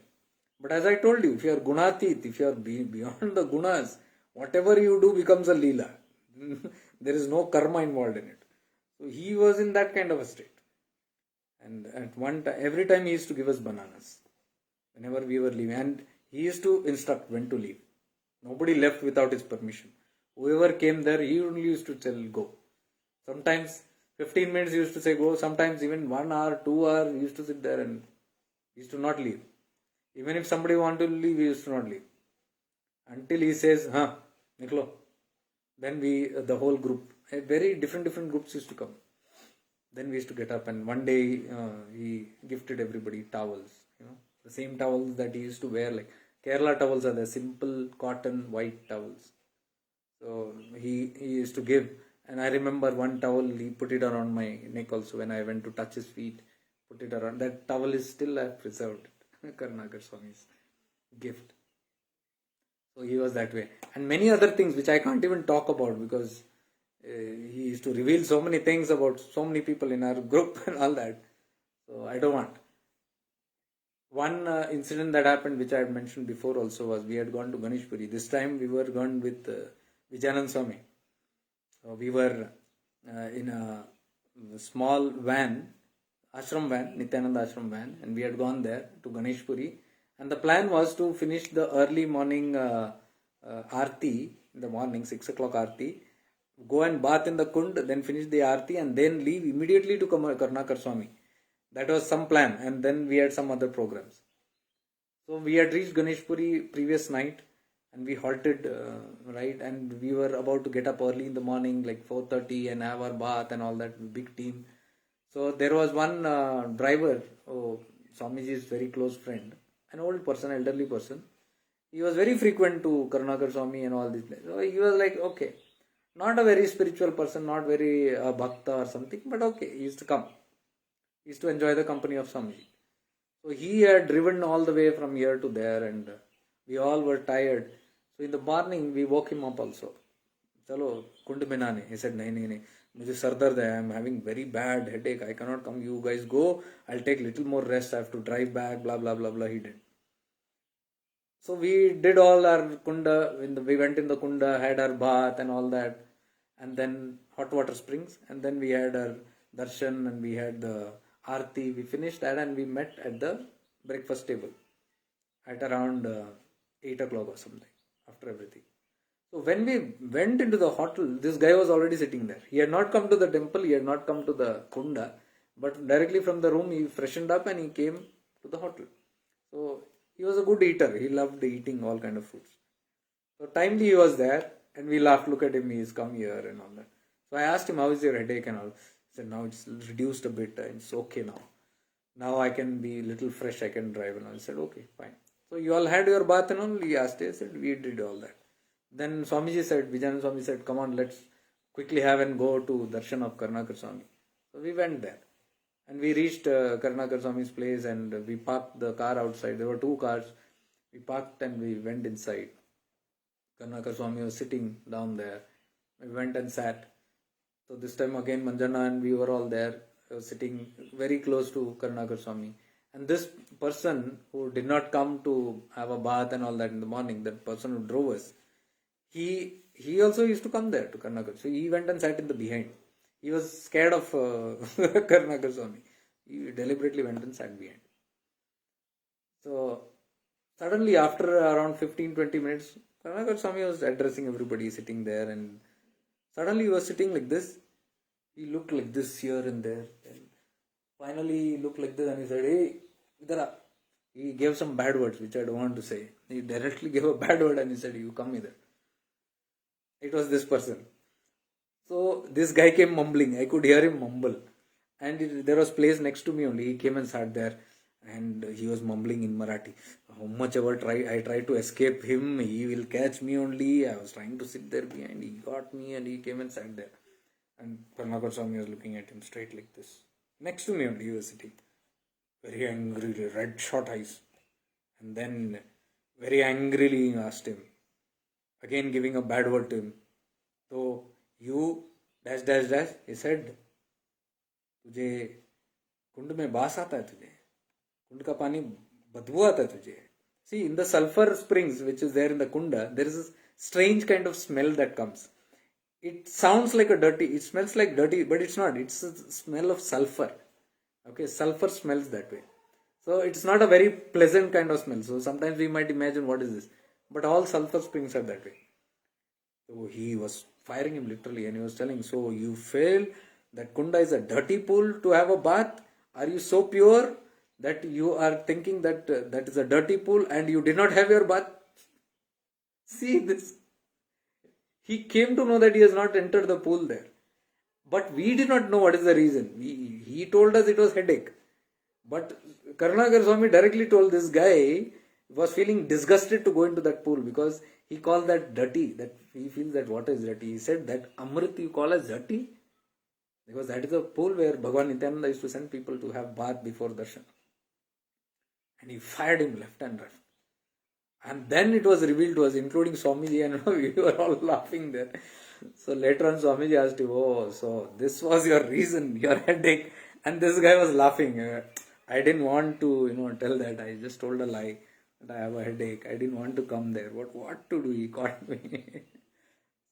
But as I told you, if you are gunatit, if you are beyond the gunas, whatever you do becomes a leela. There is no karma involved in it. So he was in that kind of a state. And at one time, every time he used to give us bananas whenever we were leaving, and he used to instruct when to leave. Nobody left without his permission. Whoever came there, he only used to tell go. Sometimes 15 minutes he used to say go. Sometimes even 1 hour, 2 hours, he used to sit there and he used to not leave. Even if somebody wanted to leave, he used to not leave. Until he says, niklo. Then the whole group, very different groups used to come. Then we used to get up, and one day he gifted everybody towels, the same towels that he used to wear, like Kerala towels are the simple cotton white towels. So he used to give, and I remember one towel he put it around my neck also when I went to touch his feet. Put it around. That towel is still I preserved. Karunakara Swami's gift. So he was that way, and many other things which I can't even talk about because he used to reveal so many things about so many people in our group and all that. So I don't want. One incident that happened, which I had mentioned before also, was we had gone to Ganeshpuri. This time we were gone with Vijayanand Swami. So we were in a small van, ashram van, Nityananda ashram van, and we had gone there to Ganeshpuri. And the plan was to finish the early morning aarti in the morning, 6 o'clock aarti, go and bath in the kund, then finish the aarti, and then leave immediately to Karunakara Swami. That was some plan, and then we had some other programs. So we had reached Ganeshpuri previous night, and we halted, right, and we were about to get up early in the morning, like 4:30, and have our bath and all that, big team. So there was one driver, Swamiji's very close friend, an old person, elderly person. He was very frequent to Karunakara Swami and all these places. So he was like, okay, not a very spiritual person, not very bhakta or something, but okay, he used to come. He used to enjoy the company of Swamiji. So he had driven all the way from here to there, and we all were tired. So in the morning, we woke him up also. Chalo, kund mein naane. He said, nahi. Mujhe sar dard hai. I am having very bad headache. I cannot come. You guys go. I'll take little more rest. I have to drive back. Blah, blah, blah, blah. He did. So we did all our kunda. We went in the kunda, had our bath and all that. And then hot water springs. And then we had our darshan and we had the aarti. We finished that and we met at the breakfast table at around 8 o'clock or something after everything. So when we went into the hotel, this guy was already sitting there. He had not come to the temple, he had not come to the kunda, but directly from the room he freshened up and he came to the hotel. So he was a good eater. He loved eating all kind of foods. So timely he was there and we laughed, look at him, he's come here and all that. So I asked him, how is your headache and all? He said, now it's reduced a bit, it's okay now. Now I can be little fresh, I can drive and all. I said, okay, fine. So you all had your bath and all? He asked. I said, we did all that. Then Swamiji said, Vijayanand Swami said, come on, let's quickly have and go to darshan of Karunakara Swami. So we went there. And we reached Karunakara Swami's place and we parked the car outside. There were 2 cars. We parked and we went inside. Karunakara Swami was sitting down there. We went and sat. So this time again Manjana and we were all there, sitting very close to Karunakara Swami. And this person who did not come to have a bath and all that in the morning, that person who drove us, he also used to come there to Karunakara. So he went and sat in the behind. He was scared of Karunakara Swami. He deliberately went and sat behind. So suddenly after around 15-20 minutes, Karunakara Swami was addressing everybody sitting there, and suddenly he was sitting like this. He looked like this here and there. And finally he looked like this and he said, hey, idhar. He gave some bad words which I don't want to say. He directly gave a bad word and he said, you come hither. It was this person. So this guy came mumbling. I could hear him mumble. And there was place next to me only. He came and sat there and he was mumbling in Marathi. How much ever I tried to escape him, he will catch me only. I was trying to sit there behind. He got me and he came and sat there. And Karunakara Swami was looking at him straight like this. Next to me only he was sitting. Very angry, red shot eyes. And then very angrily asked him, again giving a bad word to him. So you dash dash dash, he said, तुझे कुंड में बास आता है तुझे, कुंड का पानी बदबू आता है तुझे. See, in the sulfur springs which is there in the kunda, there is a strange kind of smell that comes. It sounds like a dirty, it smells like dirty, but it's not. It's a smell of sulfur. Okay, sulfur smells that way. So it's not a very pleasant kind of smell. So sometimes we might imagine what is this. But all sulfur springs are that way. So he was firing him literally and he was telling, so you feel that kunda is a dirty pool to have a bath? Are you so pure that you are thinking that that is a dirty pool and you did not have your bath? See this. He came to know that he has not entered the pool there. But we did not know what is the reason. He told us it was headache. But Karunakara Swami directly told this guy was feeling disgusted to go into that pool because he called that dirty. That he feels that water is dirty. He said that Amrit you call as dirty? Because that is a pool where Bhagavan Nityananda used to send people to have bath before darshan. And he fired him left and right. And then it was revealed to us, including Swamiji, and we were all laughing there. So later on, Swamiji asked him, "Oh, so this was your reason, your headache?" And this guy was laughing. I didn't want to, tell that. I just told a lie that I have a headache. I didn't want to come there. What to do? He caught me.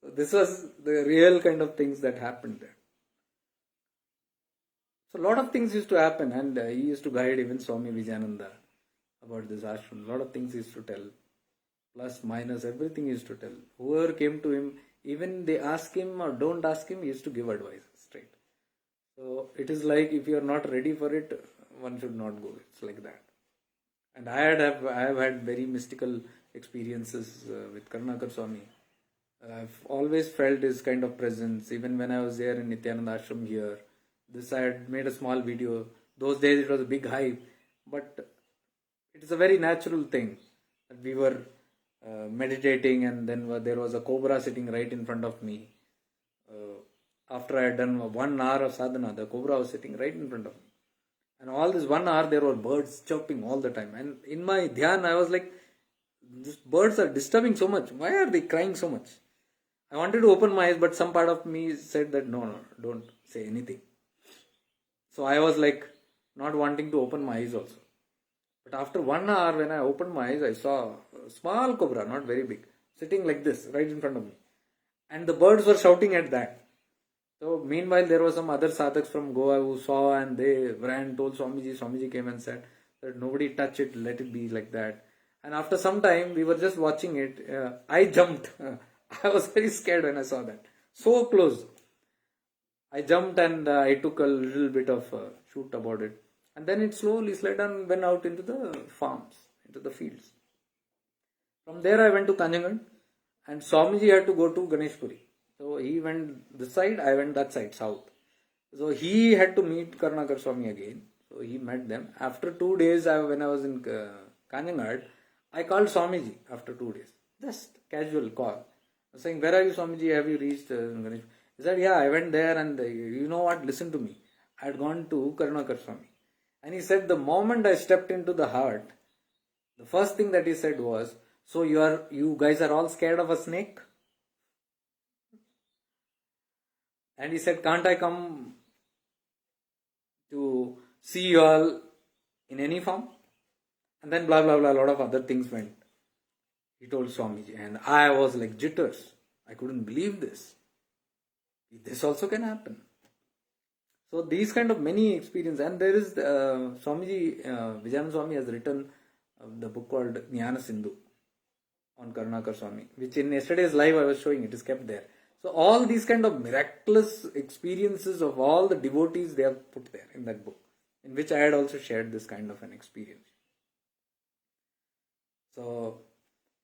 So this was the real kind of things that happened there. So a lot of things used to happen, and he used to guide even Swami Vijayananda about this ashram. A lot of things he used to tell. Plus, minus, everything he used to tell. Whoever came to him, even they ask him or don't ask him, he used to give advice straight. So it is like if you are not ready for it, one should not go. It's like that. And I have had very mystical experiences with Karunakara Swami. I've always felt his kind of presence. Even when I was there in Nityananda Ashram here, I had made a small video. Those days it was a big hype, but it is a very natural thing that we were meditating, and then there was a cobra sitting right in front of me. After I had done 1 hour of sadhana, the cobra was sitting right in front of me. And all this 1 hour, there were birds chirping all the time. And in my dhyan, I was like, these birds are disturbing so much. Why are they crying so much? I wanted to open my eyes, but some part of me said that no, don't say anything. So I was like, not wanting to open my eyes also. But after 1 hour, when I opened my eyes, I saw a small cobra, not very big, sitting like this, right in front of me. And the birds were shouting at that. So meanwhile, there were some other sadhaks from Goa who saw, and they ran, told Swamiji. Swamiji came and said that nobody touch it, let it be like that. And after some time, we were just watching it. I jumped. I was very scared when I saw that. So close. I jumped and I took a little bit of shoot about it. And then it slowly slid and went out into the farms, into the fields. From there I went to Kanjangad, and Swamiji had to go to Ganeshpuri. So he went this side, I went that side, south. So he had to meet Karunakara Swami again. So he met them. After 2 days, when I was in Kanjangad, I called Swamiji after 2 days. Just casual call. I was saying, "Where are you, Swamiji? Have you reached Ganesh?" He said, "Yeah, I went there, and you know what? Listen to me. I had gone to Karunakara Swami." And he said, the moment I stepped into the hut, the first thing that he said was, "So you guys are all scared of a snake?" And he said, "Can't I come to see you all in any form?" And then blah, blah, blah, a lot of other things went. He told Swamiji, and I was like jitters. I couldn't believe this. This also can happen. So these kind of many experiences, and there is Swamiji, Vijayananda Swami has written the book called Jnana Sindhu on Karunakara Swami, which in yesterday's live I was showing, it is kept there. So all these kind of miraculous experiences of all the devotees, they have put there in that book, in which I had also shared this kind of an experience. So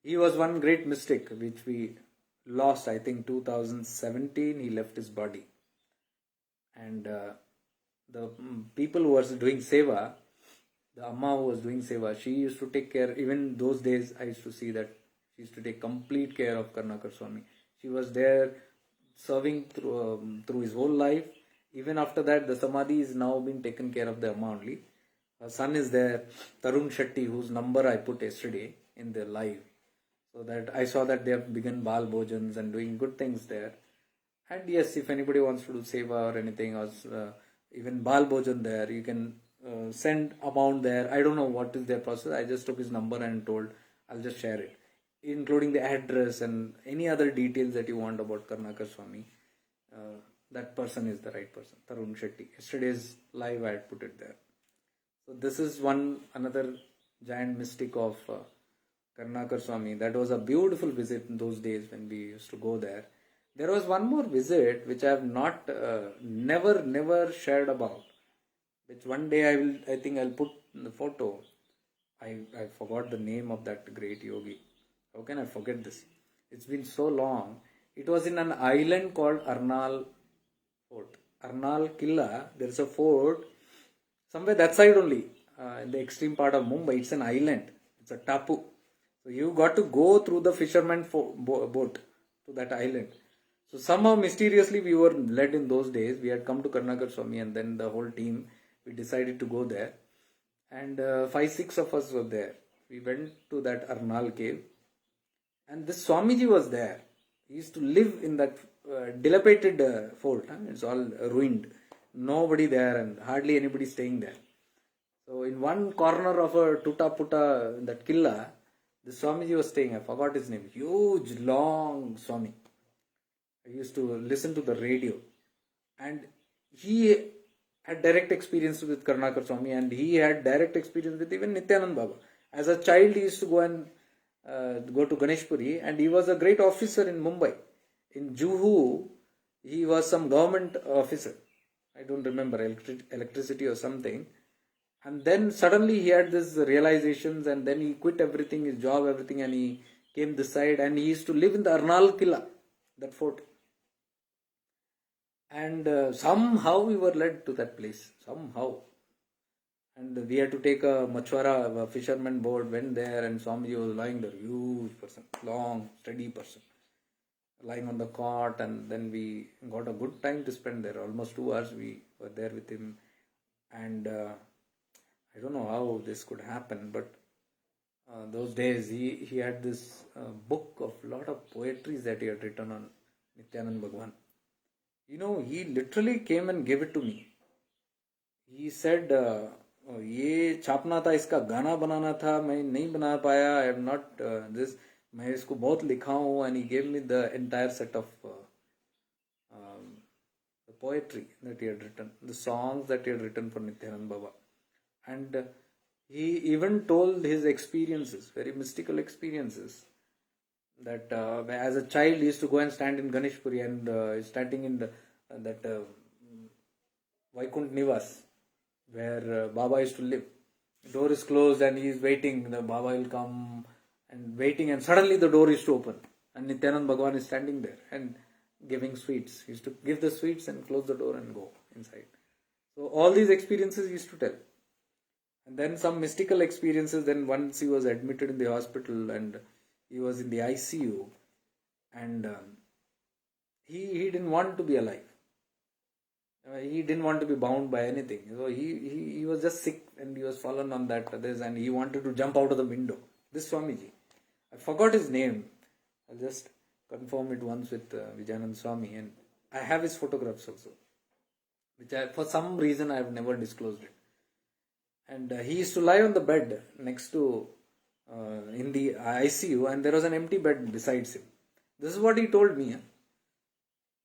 he was one great mystic which we lost, I think 2017, he left his body. And the people who was doing seva, the Amma who was doing seva, she used to take care. Even those days, I used to see that she used to take complete care of Karunakara Swami. She was there serving through his whole life. Even after that, the Samadhi is now being taken care of the Amma only. Her son is there, Tarun Shetty, whose number I put yesterday in the live. So that I saw that they have begun Bal Bhojans and doing good things there. And yes, if anybody wants to do seva or anything, or even Bal Bhojan there, you can send amount there. I don't know what is their process. I just took his number and told I'll just share it, including the address and any other details that you want about Karunakara Swami. That person is the right person, Tarun Shetty. Yesterday's live I had put it there. So this is another giant mystic of Karunakara Swami. That was a beautiful visit in those days when we used to go there. There was one more visit which I have not, never shared about. Which one day I think I'll put in the photo. I forgot the name of that great yogi. How can I forget this? It's been so long. It was in an island called Arnal Fort. Arnal Killa, there's a fort somewhere that side only, in the extreme part of Mumbai. It's an island, it's a tapu. So you got to go through the fisherman boat to that island. So somehow mysteriously we were led in those days. We had come to Karunakara Swami, and then the whole team, we decided to go there. And 5-6 of us were there. We went to that Arnal cave. And this Swamiji was there. He used to live in that dilapidated fort. It's all ruined. Nobody there and hardly anybody staying there. So in one corner of a tuta puta, that killa, the Swamiji was staying. I forgot his name. Huge, long Swami. I used to listen to the radio. And he had direct experience with Karunakara Swami, and he had direct experience with even Nityanand Baba. As a child, he used to go and go to Ganeshpuri, and he was a great officer in Mumbai. In Juhu, he was some government officer. I don't remember, electricity or something. And then suddenly he had these realizations, and then he quit everything, his job, everything, and he came this side, and he used to live in the Arnal Killa, that fort. And somehow we were led to that place, somehow. And we had to take a machwara, a fisherman boat, went there, and Swamiji was lying there, huge person, long, steady person, lying on the cot. And then we got a good time to spend there. Almost 2 hours we were there with him. And I don't know how this could happen, but those days he had this book of lot of poetries that he had written on Nityanand Bhagwan. He literally came and gave it to me. He said, ये छापना था, इसका गाना बनाना था, मैं नहीं बना पाया, I have not this, मैं इसको बहुत लिखा हूँ. And he gave me the entire set of the poetry that he had written, the songs that he had written for Nityanand Baba. And he even told his experiences, very mystical experiences, that as a child he used to go and stand in Ganeshpuri, and standing in that Vaikunt Nivas, where Baba used to live. The door is closed and he is waiting, the Baba will come and waiting, and suddenly the door is to open and Nityanand Bhagwan is standing there and giving sweets. He used to give the sweets and close the door and go inside. So all these experiences he used to tell. And then some mystical experiences. Then once he was admitted in the hospital and he was in the ICU, and he didn't want to be alive. He didn't want to be bound by anything. So he was just sick, and he was fallen on this, and he wanted to jump out of the window. This Swamiji, I forgot his name. I'll just confirm it once with Vijayanand Swami, and I have his photographs also, which for some reason I have never disclosed it. And he used to lie on the bed next to in the ICU, and there was an empty bed besides him. This is what he told me.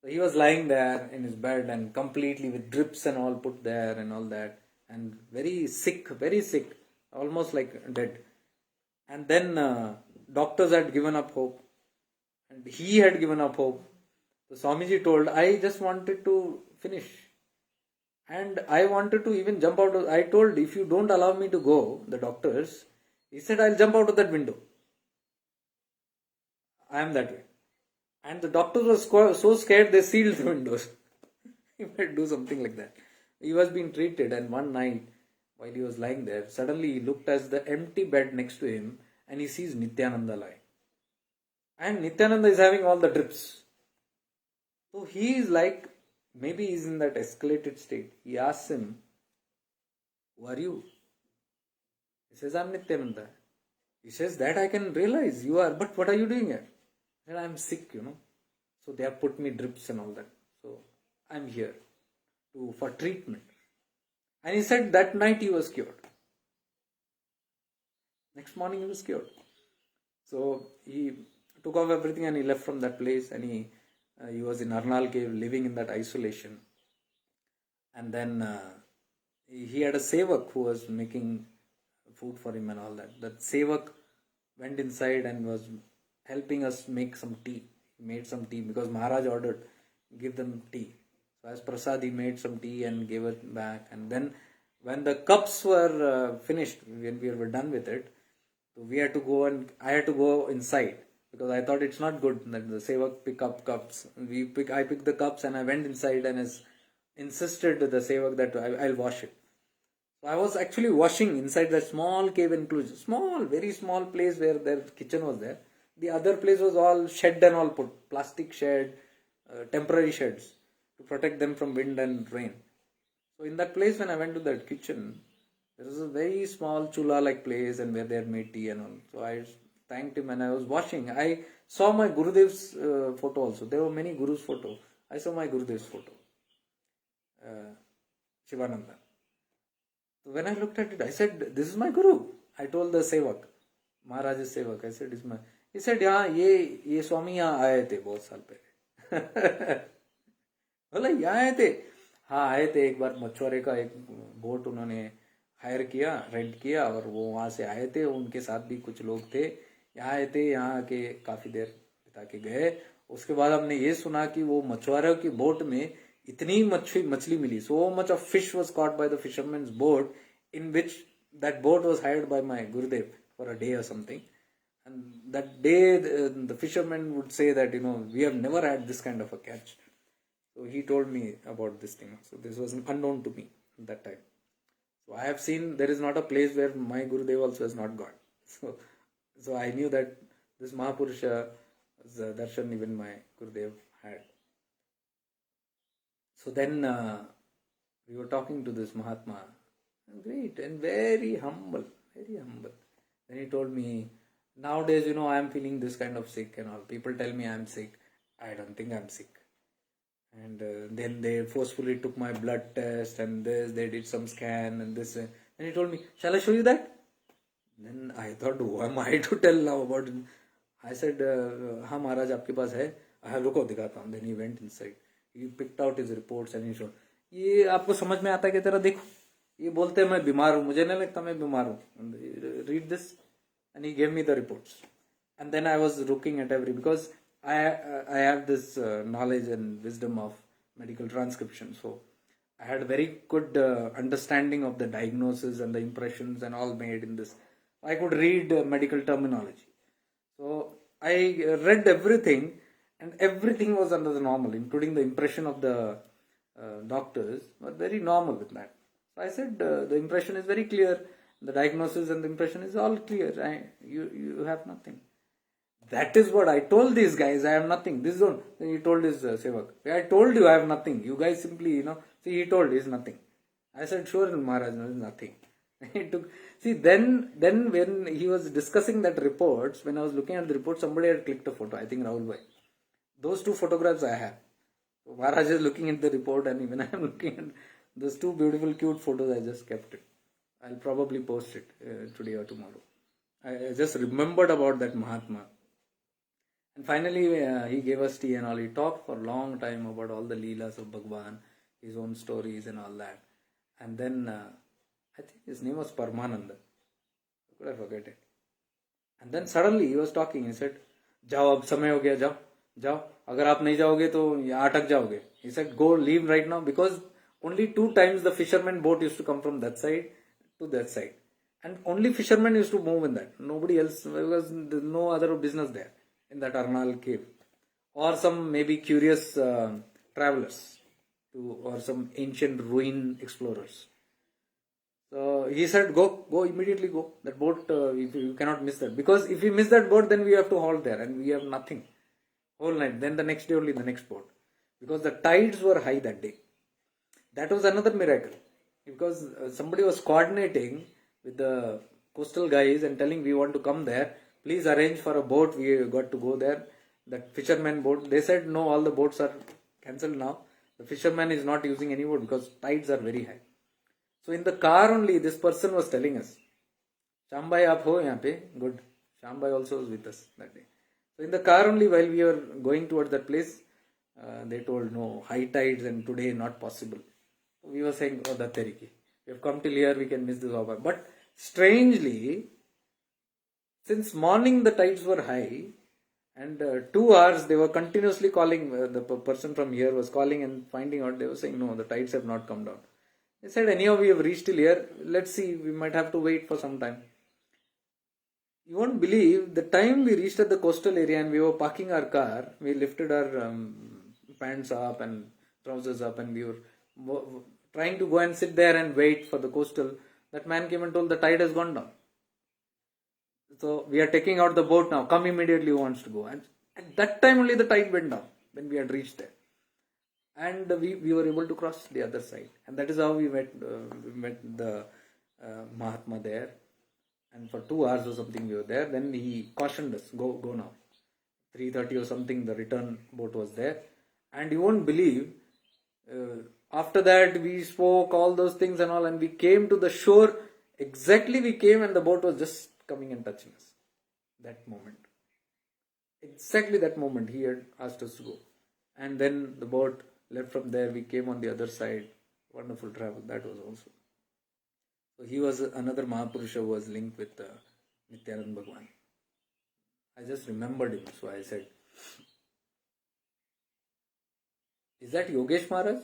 So he was lying there in his bed and completely with drips and all put there and all that, and very sick, almost like dead. And then doctors had given up hope, and he had given up hope. So Swamiji told, I just wanted to finish, and I wanted to even jump out of, I told, if you don't allow me to go, the doctors, he said, I'll jump out of that window. I am that way. And the doctors were so scared they sealed the windows. He might do something like that. He was being treated, and one night while he was lying there, suddenly he looked at the empty bed next to him and he sees Nityananda lying. And Nityananda is having all the drips. So he is like, maybe he's in that escalated state. He asks him, who are you? He says, I'm Nityananda. He says, that I can realize you are, but what are you doing here? He said, I'm sick, So they have put me drips and all that. So I'm here for treatment. And he said that night he was cured. Next morning he was cured. So he took off everything and he left from that place, and he was in Arnal cave living in that isolation. And then he had a sevak who was making food for him and all that. That sevak went inside and was helping us make some tea. He made some tea because Maharaj ordered, give them tea. So as prasad he made some tea and gave it back. And then when the cups were finished, when we were done with it, so we had to go, and I had to go inside because I thought it's not good that the sevak pick up cups. I picked the cups and I went inside and insisted to the sevak that I'll wash it. So I was actually washing inside that small cave enclosure, very small place where their kitchen was there. The other place was all shed and all put, plastic shed, temporary sheds to protect them from wind and rain. So in that place, when I went to that kitchen, there was a very small chula like place and where they had made tea and all. So I thanked him and I was washing. I saw my Gurudev's photo also. There were many Gurus' photo. I saw my Gurudev's photo, Shivananda. So when I looked at it, I said, "This is my Guru." I told the Sevak, Maharaj's Sevak. I said, "It's my." He said, "Yeah, ये स्वामी यहाँ आए थे बहुत साल पहले." बोला यहाँ आए थे, हाँ आए थे एक बार मछुआरे का एक बोट उन्होंने हायर किया, रेंट किया और वो वहां से आए थे, उनके साथ भी कुछ लोग थे, यहाँ आए थे, यहाँ आके काफी देर बिता के गए। उसके बाद हमने ये सुना कि वो मछुआरों की बोट में इतनी मछली मिली, so much of fish was caught by the fisherman's boat, in which that boat was hired by my Gurudev for a day or something. And that day the fisherman would say that, we have never had this kind of a catch. So he told me about this thing. So this was unknown to me at that time. So I have seen there is not a place where my Gurudev also has not gone. So I knew that this Mahapurusha, the darshan even my Gurudev had. So then we were talking to this Mahatma, great and very humble, very humble. Then he told me, nowadays, I am feeling this kind of sick and all. People tell me I am sick. I don't think I am sick. And then they forcefully took my blood test and this, they did some scan and this. And he told me, shall I show you that? Then I thought, who am I to tell now about it? I said, हाँ महाराज आपके पास है, रुको दिखाता हूँ. Then he went inside. He picked out his reports and he showed. ये आपको समझ में आता है क्या तेरा? देखो, ये बोलते हैं मैं बीमार हूँ, मुझे नहीं लगता मैं बीमार हूँ. Read this. And he gave me the reports. And then I was looking at because I have this knowledge and wisdom of medical transcription. So I had a very good understanding of the diagnosis and the impressions and all made in this. I could read medical terminology. So I read everything and everything was under the normal, including the impression of the doctors were very normal with that. So I said the impression is very clear. The diagnosis and the impression is all clear. You have nothing. That is what I told these guys. I have nothing. This one. Then he told his sevak, I told you I have nothing. You guys simply, See, he told he's nothing. I said, sure, Maharaj, no, nothing. Then when he was discussing that reports, when I was looking at the report, somebody had clicked a photo. I think Rahul Bhai. Those two photographs I have. So Maharaj is looking at the report, and even I am looking at those two beautiful, cute photos. I just kept it. I'll probably post it today or tomorrow. I just remembered about that Mahatma. And finally, he gave us tea and all. He talked for a long time about all the leelas of Bhagwan, his own stories and all that. And then, I think his name was Parmananda. How could I forget it? And then suddenly he was talking. He said, "Jao, ab samay ho gaya, jao, jao. Agar aap nahi jaoge to atak jaoge." He said, "Go, leave right now," because only 2 times the fisherman boat used to come from that side to that side. And only fishermen used to move in that. Nobody else, because there's no other business there in that Arnal cave. Or some maybe curious travelers or some ancient ruin explorers. So he said, go, immediately go. That boat, you cannot miss that. Because if we miss that boat, then we have to halt there and we have nothing. Whole night. Then the next day only the next boat. Because the tides were high that day. That was another miracle. Because somebody was coordinating with the coastal guys and telling we want to come there. Please arrange for a boat. We got to go there. That fisherman boat. They said no, all the boats are cancelled now. The fisherman is not using any boat because tides are very high. So in the car only, this person was telling us, Shambai aap ho yahan pe? Good. Shambai also was with us that day. So in the car only, while we were going towards that place, they told no, high tides and today not possible. So we were saying, oh, Datteriki. We have come till here, we can miss this offer. But strangely, since morning the tides were high, and 2 hours they were continuously calling, the person from here was calling and finding out, they were saying, no, the tides have not come down. They said, anyhow, we have reached till here, let's see, we might have to wait for some time. You won't believe the time we reached at the coastal area and we were parking our car, we lifted our pants up and trousers up and we were trying to go and sit there and wait for the coastal. That man came and told the tide has gone down. So we are taking out the boat now. Come immediately who wants to go. And at that time only the tide went down when we had reached there. And we were able to cross the other side. And that is how we met the Mahatma there. And for 2 hours or something we were there. Then he cautioned us, go now. 3:30 or something the return boat was there. And you won't believe, after that we spoke all those things and all, and we came to the shore. Exactly we came and the boat was just coming and touching us. That moment. Exactly that moment he had asked us to go. And then the boat left from there. We came on the other side. Wonderful travel. That was also. So he was another Mahapurusha who was linked with Nityanand Bhagwan. I just remembered him. So I said, is that Yogesh Maharaj?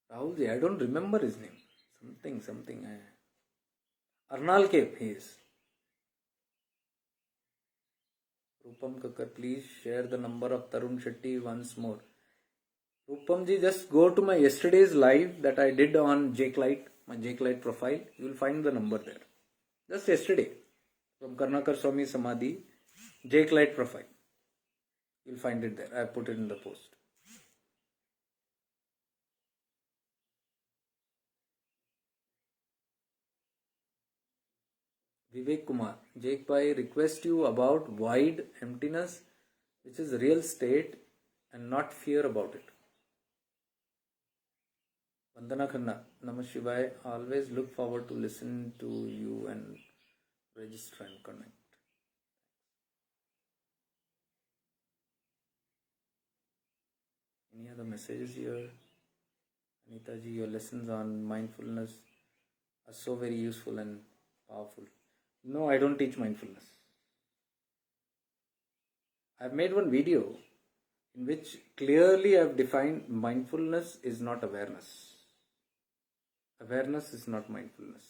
Rahulji, I don't remember his name. Something. Arnal Cape, he is. Rupam Kakar, please share the number of Tarun Shetty once more. Rupamji, just go to my yesterday's live that I did on Jake Light, my Jake Light profile. You will find the number there. Just yesterday, from Karunakara Swami Samadhi, Jake Light profile. You will find it there. I put it in the post. Vivek Kumar, Jake Bhai, request you about void, emptiness, which is real state, and not fear about it. Vandana Khanna, Namah Shivaya, always look forward to listen to you and register and connect. Any other messages here? Anita ji, your lessons on mindfulness are so very useful and powerful. No, I don't teach mindfulness. I've made one video in which clearly I've defined mindfulness is not awareness. Awareness is not mindfulness.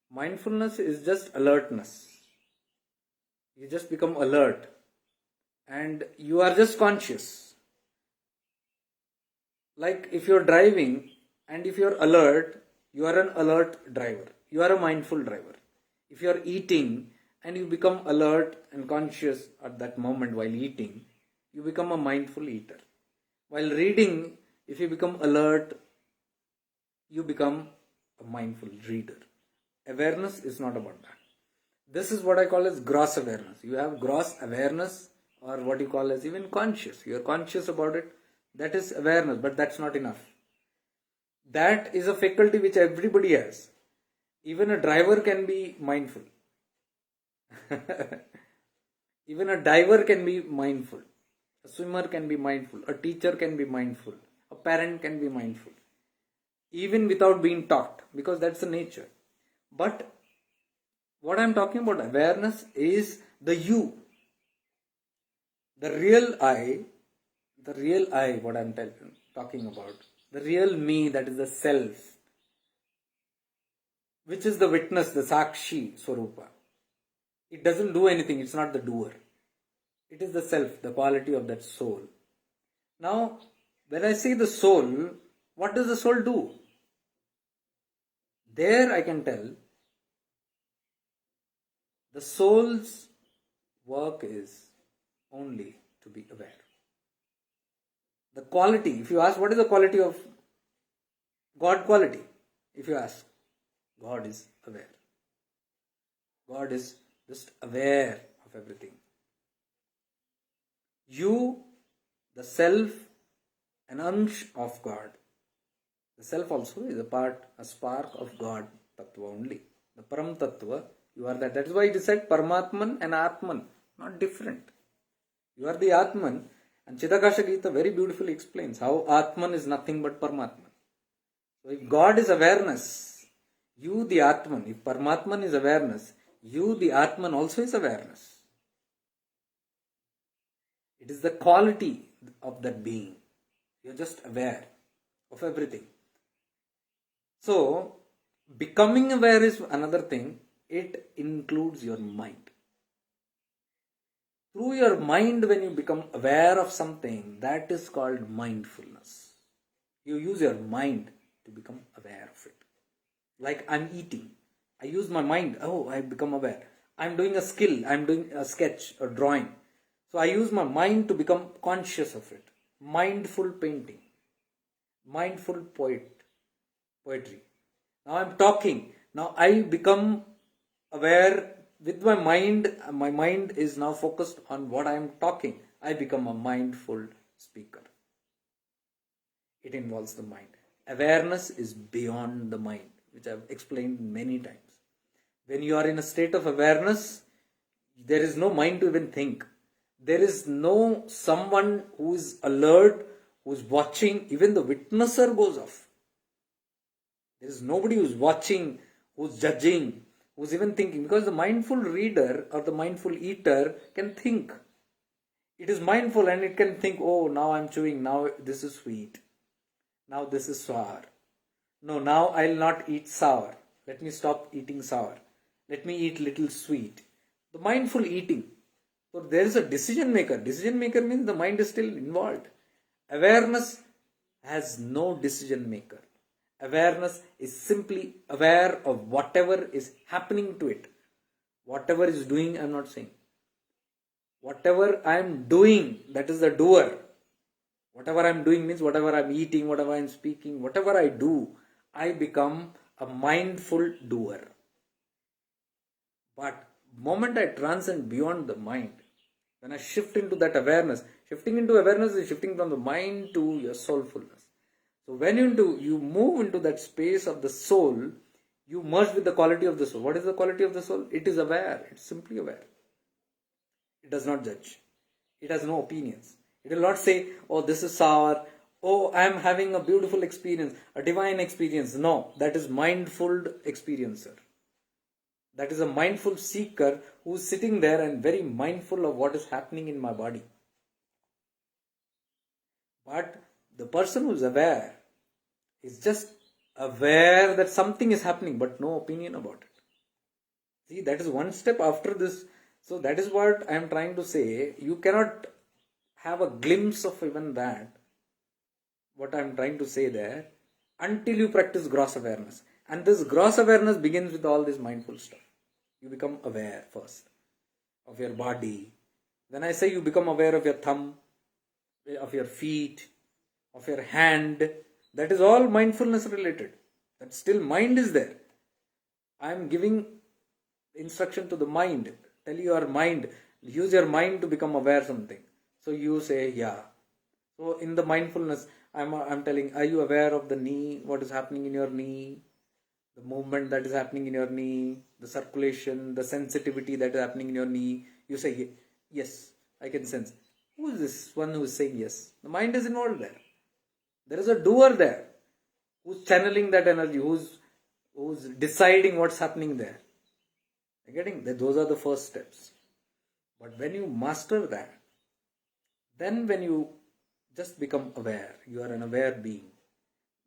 Mindfulness is just alertness. You just become alert and you are just conscious. Like if you're driving and if you're alert, you are an alert driver. You are a mindful driver. If you are eating and you become alert and conscious at that moment while eating, you become a mindful eater. While reading, if you become alert, you become a mindful reader. Awareness is not about that. This is what I call as gross awareness. You have gross awareness or what you call as even conscious. You are conscious about it. That is awareness, but that's not enough. That is a faculty which everybody has. Even a driver can be mindful. Even a diver can be mindful. A swimmer can be mindful. A teacher can be mindful. A parent can be mindful. Even without being taught, because that's the nature. But what I'm talking about awareness is the you. The real I, what I'm talking about. The real me, that is the self. Which is the witness, the Sakshi Swarupa. It doesn't do anything, it's not the doer. It is the self, the quality of that soul. Now, when I say the soul, what does the soul do? There I can tell the soul's work is only to be aware. The quality, if you ask what is the quality of God quality, if you ask, God is aware. God is just aware of everything. You, the self, an ansh of God. The self also is a spark of God Tattva only. The Param Tattva, you are that. That is why it is said Paramatman and Atman, not different. You are the Atman, and Chidakasha Gita very beautifully explains how Atman is nothing but Paramatman. So if God is awareness, you the Atman, if Paramatman is awareness, you the Atman also is awareness. It is the quality of that being. You are just aware of everything. So, Becoming aware is another thing. It includes your mind. Through your mind, when you become aware of something, that is called mindfulness. You use your mind to become aware of it. Like I'm eating. I use my mind. Oh, I become aware. I'm doing a skill. I'm doing a sketch or drawing. So I use my mind to become conscious of it. Mindful painting. Mindful poetry. Now I'm talking. Now I become aware with my mind. My mind is now focused on what I am talking. I become a mindful speaker. It involves the mind. Awareness is beyond the mind, which I've explained many times. When you are in a state of awareness, there is no mind to even think. There is no someone who is alert, who is watching. Even the witnesser goes off. There is nobody who is watching, who is judging, who is even thinking. Because the mindful reader or the mindful eater can think. It is mindful and it can think, oh, now I'm chewing, now this is sweet. Now this is sour. No, now I'll not eat sour. Let me stop eating sour. Let me eat little sweet. The mindful eating. So there is a decision maker. Decision maker means the mind is still involved. Awareness has no decision maker. Awareness is simply aware of whatever is happening to it. Whatever is doing, I am not saying. Whatever I am doing, that is the doer. Whatever I am doing means whatever I am eating, whatever I am speaking, whatever I do, I become a mindful doer. But the moment I transcend beyond the mind, when I shift into that awareness, shifting into awareness is shifting from the mind to your soulfulness. So when you move into that space of the soul, you merge with the quality of the soul. What is the quality of the soul? It is aware. It's simply aware. It does not judge. It has no opinions. It will not say, oh, this is sour. Oh, I am having a beautiful experience, a divine experience. No, that is mindful experiencer. That is a mindful seeker who is sitting there and very mindful of what is happening in my body. But the person who is aware is just aware that something is happening, but no opinion about it. See, that is one step after this. So that is what I am trying to say. You cannot have a glimpse of even that, what I am trying to say there, until you practice gross awareness. And this gross awareness begins with all this mindful stuff. You become aware first of your body. When I say you become aware of your thumb, of your feet, of your hand, that is all mindfulness related. That still mind is there. I am giving instruction to the mind. Tell your mind, use your mind to become aware of something. So you say, yeah. So in the mindfulness, I'm telling, are you aware of the knee? What is happening in your knee? The movement that is happening in your knee, the circulation, the sensitivity that is happening in your knee. You say, yes, I can sense. Who is this one who is saying yes? The mind is involved there. There is a doer there who's channeling that energy, who's deciding what's happening there. You're getting that? Those are the first steps. But when you master that, then when you just become aware, you are an aware being,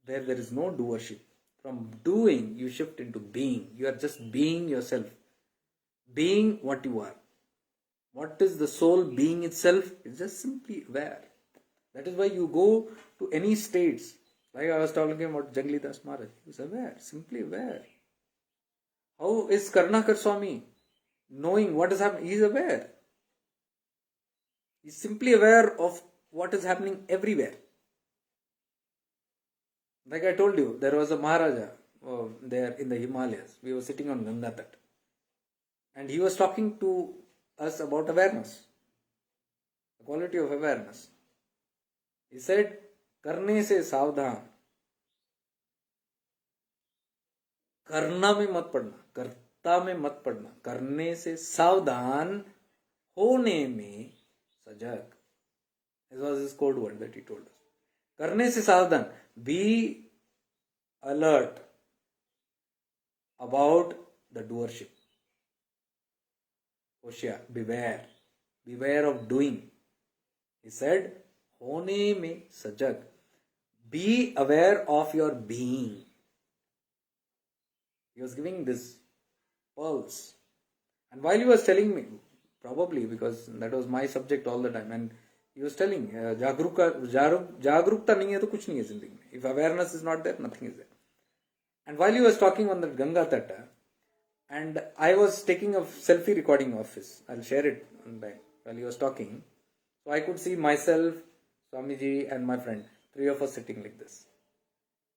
where there is no doership. From doing, you shift into being. You are just being yourself. Being what you are. What is the soul being itself? It's just simply aware. That is why you go to any states. Like I was talking about Jangli Das Maharaj. He was aware, simply aware. How is Karunakara Swami knowing what is happening? He is aware. He is simply aware of what is happening everywhere. Like I told you, there was a Maharaja there in the Himalayas. We were sitting on Ganga Tat. And he was talking to us about awareness. The quality of awareness. He said, करने से सावधान, करना में मत पड़ना, करता में मत पड़ना, करने से सावधान, होने में सजग. This was his code word that he told us. करने से सावधान, be alert about the doership. Hoshiyar, beware of doing. He said, होने में सजग. Be aware of your being. He was giving this pearls. And while he was telling me, probably because that was my subject all the time, and he was telling, जागरूकता नहीं है तो कुछ नहीं है जिंदगी में. If awareness is not there, nothing is there. And while he was talking on that Ganga Tata, and I was taking a selfie recording of his, I'll share it while he was talking. So I could see myself, Swamiji, and my friend, three of us sitting like this.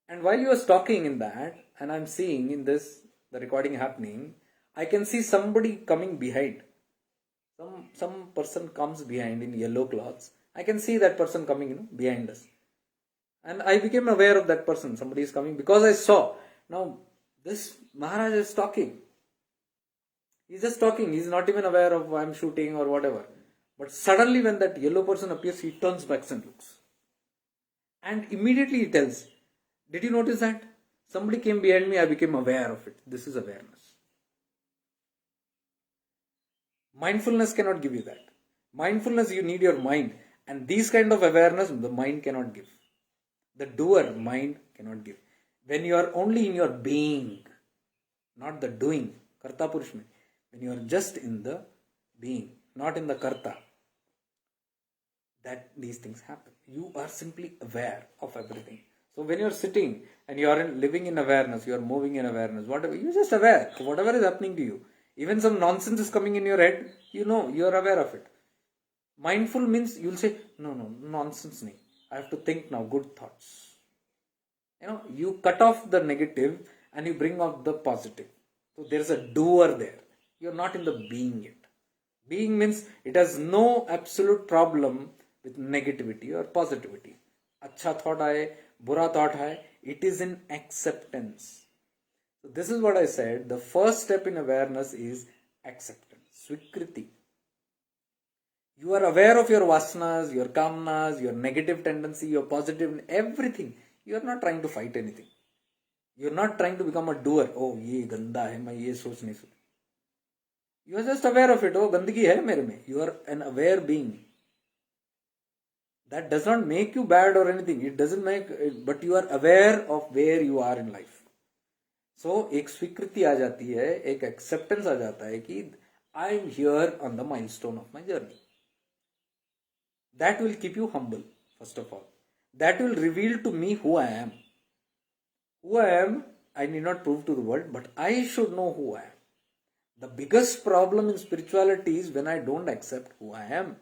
And while he was talking in that, and I'm seeing in this, the recording happening, I can see somebody coming behind. Some person comes behind in yellow clothes. I can see that person coming, behind us. And I became aware of that person. Somebody is coming because I saw. Now, this Maharaj is talking. He's just talking. He's not even aware of I'm shooting or whatever. But suddenly when that yellow person appears, he turns back and looks. And immediately he tells, did you notice that? Somebody came behind me, I became aware of it. This is awareness. Mindfulness cannot give you that. Mindfulness, you need your mind. And these kind of awareness, the mind cannot give. The doer, mind cannot give. When you are only in your being, not the doing, karta purush mein, when you are just in the being, not in the karta, that these things happen. You are simply aware of everything. So when you are sitting and you are living in awareness, you are moving in awareness, whatever, you are just aware of whatever is happening to you. Even some nonsense is coming in your head, you are aware of it. Mindful means you will say, no, nonsense nahi. I have to think now, good thoughts. You cut off the negative and you bring out the positive. So there is a doer there. You are not in the being yet. Being means it has no absolute problem with negativity or positivity. Acha thought hai, bura thought hai. It is in acceptance. So this is what I said. The first step in awareness is acceptance. Swikriti. You are aware of your vasanas, your kamnas, your negative tendency, your positive, everything. You are not trying to fight anything. You are not trying to become a doer. Oh, ye ganda hai, main ye soch nahi soch. You are just aware of it. Oh, gandagi hai mere mein. You are an aware being. That does not make you bad or anything. It doesn't make, but you are aware of where you are in life. So, एक स्वीकृति आ जाती है, एक acceptance आ जाता है कि I am here on the milestone of my journey. That will keep you humble, first of all. That will reveal to me who I am. Who I am, I need not prove to the world, but I should know who I am. The biggest problem in spirituality is when I don't accept who I am.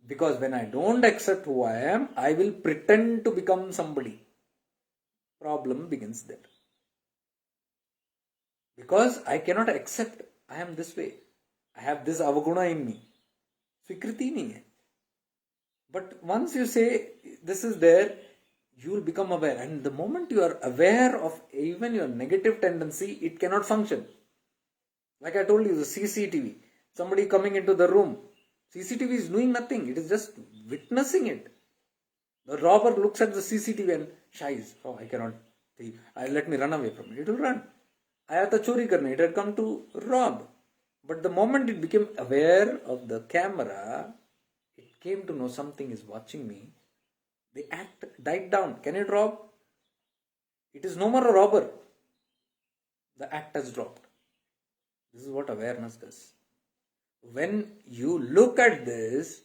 Because when I don't accept who I am, I will pretend to become somebody. Problem begins there. Because I cannot accept I am this way. I have this avaguna in me. Swikriti nahi hai. But once you say this is there, you will become aware. And the moment you are aware of even your negative tendency, it cannot function. Like I told you, the CCTV. Somebody coming into the room. CCTV is doing nothing. It is just witnessing it. The robber looks at the CCTV and shies. Oh, I cannot see. Let me run away from it. It will run. I had to chori karne. It had come to rob. But the moment it became aware of the camera, it came to know something is watching me. The act died down. Can it rob? It is no more a robber. The act has dropped. This is what awareness does. When you look at this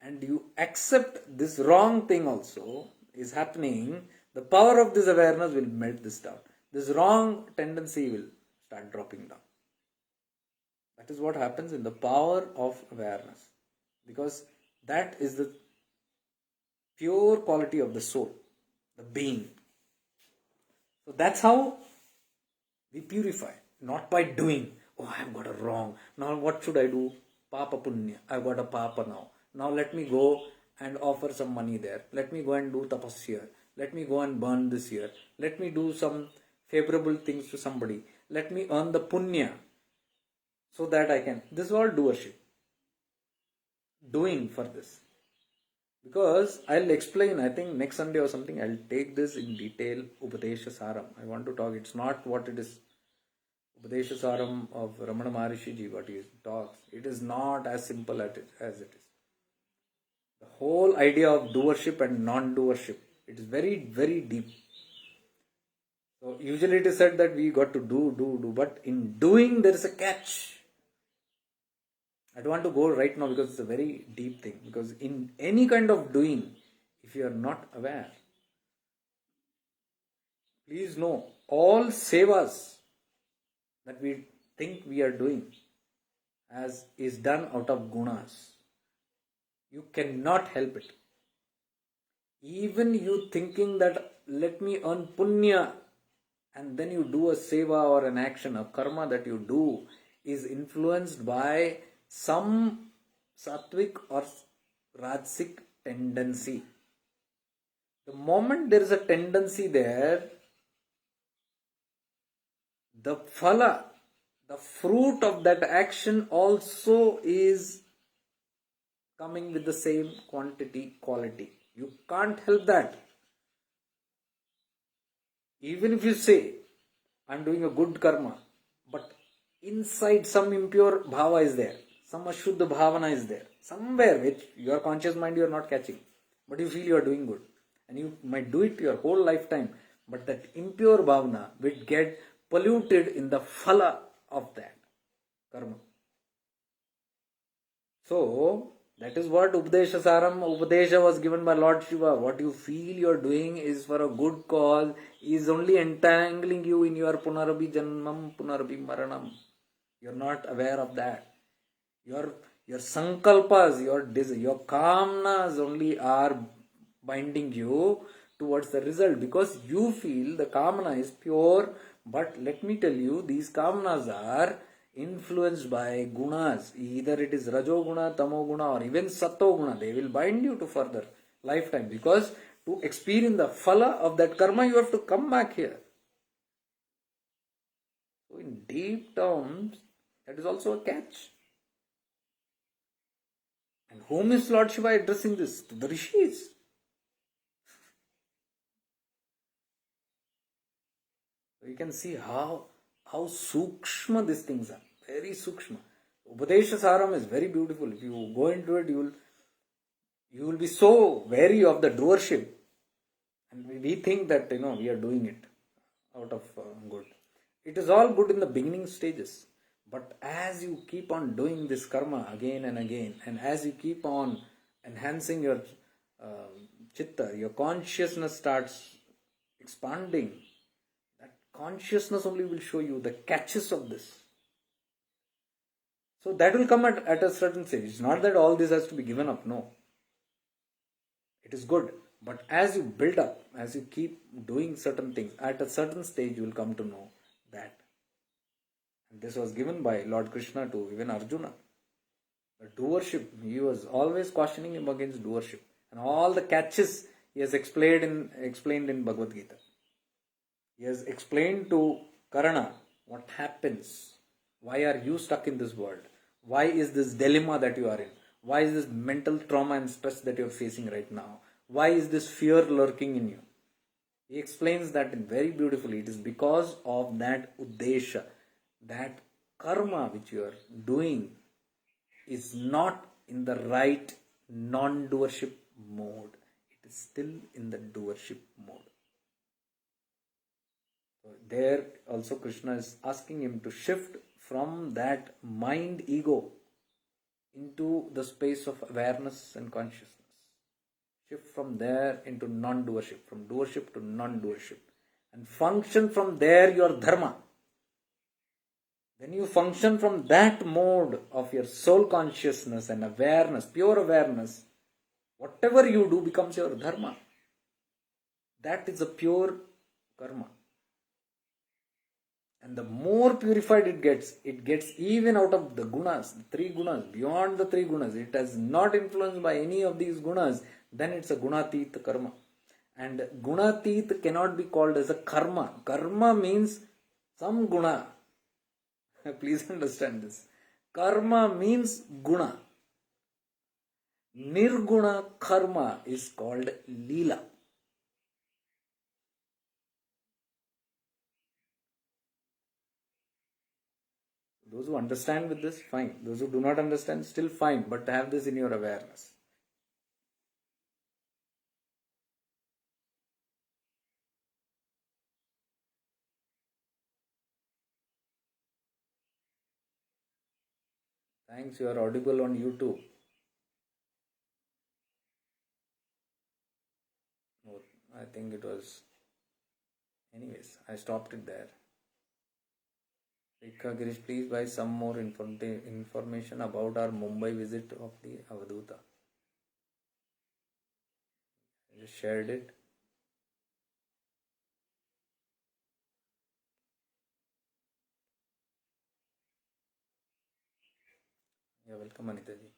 and you accept this wrong thing also is happening, the power of this awareness will melt this down. This wrong tendency will start dropping down. That is what happens in the power of awareness. Because that is the pure quality of the soul, the being. So that's how we purify, not by doing. Oh, I've got a wrong. Now what should I do? Papa punya. I've got a papa now. Now let me go and offer some money there. Let me go and do tapasya. Let me go and burn this year. Let me do some favorable things to somebody. Let me earn the punya so that I can. This is all doership. Doing for this. Because I'll explain, I think next Sunday or something, I'll take this in detail, Upadesha Saram. I want to talk, it's not what it is. Upadesha Saram of Ramana Maharishi ji, what he talks. It is not as simple as it is. The whole idea of doership and non-doership, it is very, very deep. So usually it is said that we got to do, but in doing there is a catch. I don't want to go right now because it's a very deep thing. Because in any kind of doing, if you are not aware, please know all sevas that we think we are doing as is done out of gunas. You cannot help it. Even you thinking that let me earn punya and then you do a seva or an action, a karma that you do is influenced by some sattvic or rajasic tendency. The moment there is a tendency there, the phala, the fruit of that action also is coming with the same quantity, quality. You can't help that. Even if you say, I'm doing a good karma, but inside some impure bhava is there, some ashuddha bhavana is there, somewhere which your conscious mind you are not catching, but you feel you are doing good. And you might do it your whole lifetime, but that impure bhavana will get polluted in the phala of that karma. So, that is what Upadesha Saram, Upadesha was given by Lord Shiva. What you feel you are doing is for a good cause, is only entangling you in your Punarabi Janmam, Punarabi Maranam. You are not aware of that. Your sankalpas, your kamnas only are binding you towards the result because you feel the kamana is pure. But let me tell you, these kamnas are influenced by gunas. Either it is rajo guna, tamo guna, or even sato guna. They will bind you to further lifetime because to experience the phala of that karma, you have to come back here. So in deep terms, that is also a catch. And whom is Lord Shiva addressing this? To the rishis. So you can see how sukshma these things are. Very sukshma. Upadesha Saram is very beautiful. If you go into it, you will be so wary of the doership. And we think that, we are doing it out of good. It is all good in the beginning stages. But as you keep on doing this karma again and again, and as you keep on enhancing your chitta, your consciousness starts expanding. That consciousness only will show you the catches of this. So that will come at a certain stage. It's not that all this has to be given up. No. It is good. But as you build up, as you keep doing certain things, at a certain stage you will come to know that. And this was given by Lord Krishna to even Arjuna. The doership, he was always cautioning him against doership. And all the catches he has explained in Bhagavad Gita. He has explained to Karna what happens. Why are you stuck in this world? Why is this dilemma that you are in? Why is this mental trauma and stress that you are facing right now? Why is this fear lurking in you? He explains that very beautifully. It is because of that uddesha, that karma which you are doing is not in the right non-doership mode. It is still in the doership mode. So there also Krishna is asking him to shift from that mind ego into the space of awareness and consciousness. Shift from there into non-doership, from doership to non-doership. And function from there your dharma. When you function from that mode of your soul consciousness and awareness, pure awareness, whatever you do becomes your dharma. That is a pure karma. And the more purified it gets even out of the gunas, the three gunas, beyond the three gunas. It is not influenced by any of these gunas, then it's a gunatit karma. And gunatit cannot be called as a karma. Karma means some guna. Please understand this. Karma means guna. Nirguna karma is called leela. Those who understand with this, fine. Those who do not understand, still fine. But have this in your awareness. Thanks, you are audible on YouTube. Oh, I think it was. Anyways, I stopped it there. Rekha Girish, please buy some more information about our Mumbai visit of the Avadhoota. I just shared it. You're welcome, Anita ji.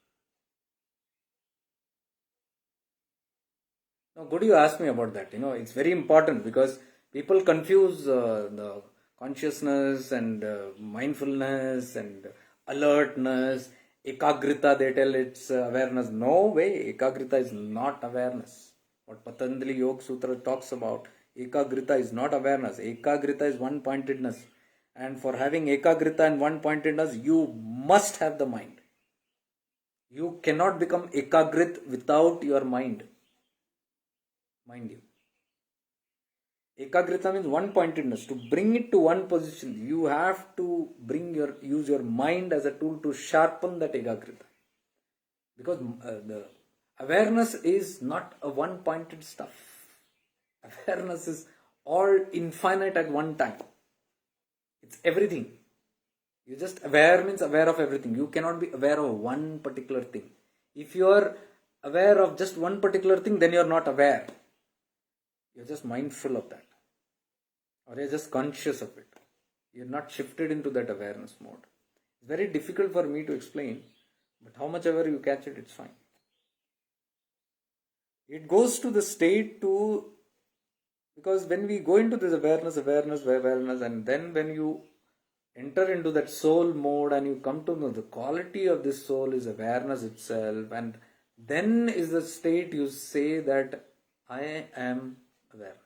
No, good you asked me about that. It's very important because people confuse the consciousness and mindfulness and alertness. Ekagrita, they tell it's awareness. No way, Ekagrita is not awareness. What Patanjali Yoga Sutra talks about, Ekagrita is not awareness. Ekagrita is one-pointedness. And for having Ekagrita and one-pointedness, you must have the mind. You cannot become Ekagrit without your mind. Mind you. Ekagrita means one-pointedness. To bring it to one position, you have to use your mind as a tool to sharpen that Ekagrita. Because the awareness is not a one-pointed stuff. Awareness is all infinite at one time. It's everything. You just aware means aware of everything. You cannot be aware of one particular thing. If you are aware of just one particular thing, then you are not aware. You're just mindful of that. Or you're just conscious of it. You're not shifted into that awareness mode. It's very difficult for me to explain, but how much ever you catch it, it's fine. It goes to the state because when we go into this awareness, and then when you enter into that soul mode and you come to know the quality of this soul is awareness itself, and then is the state you say that I am awareness.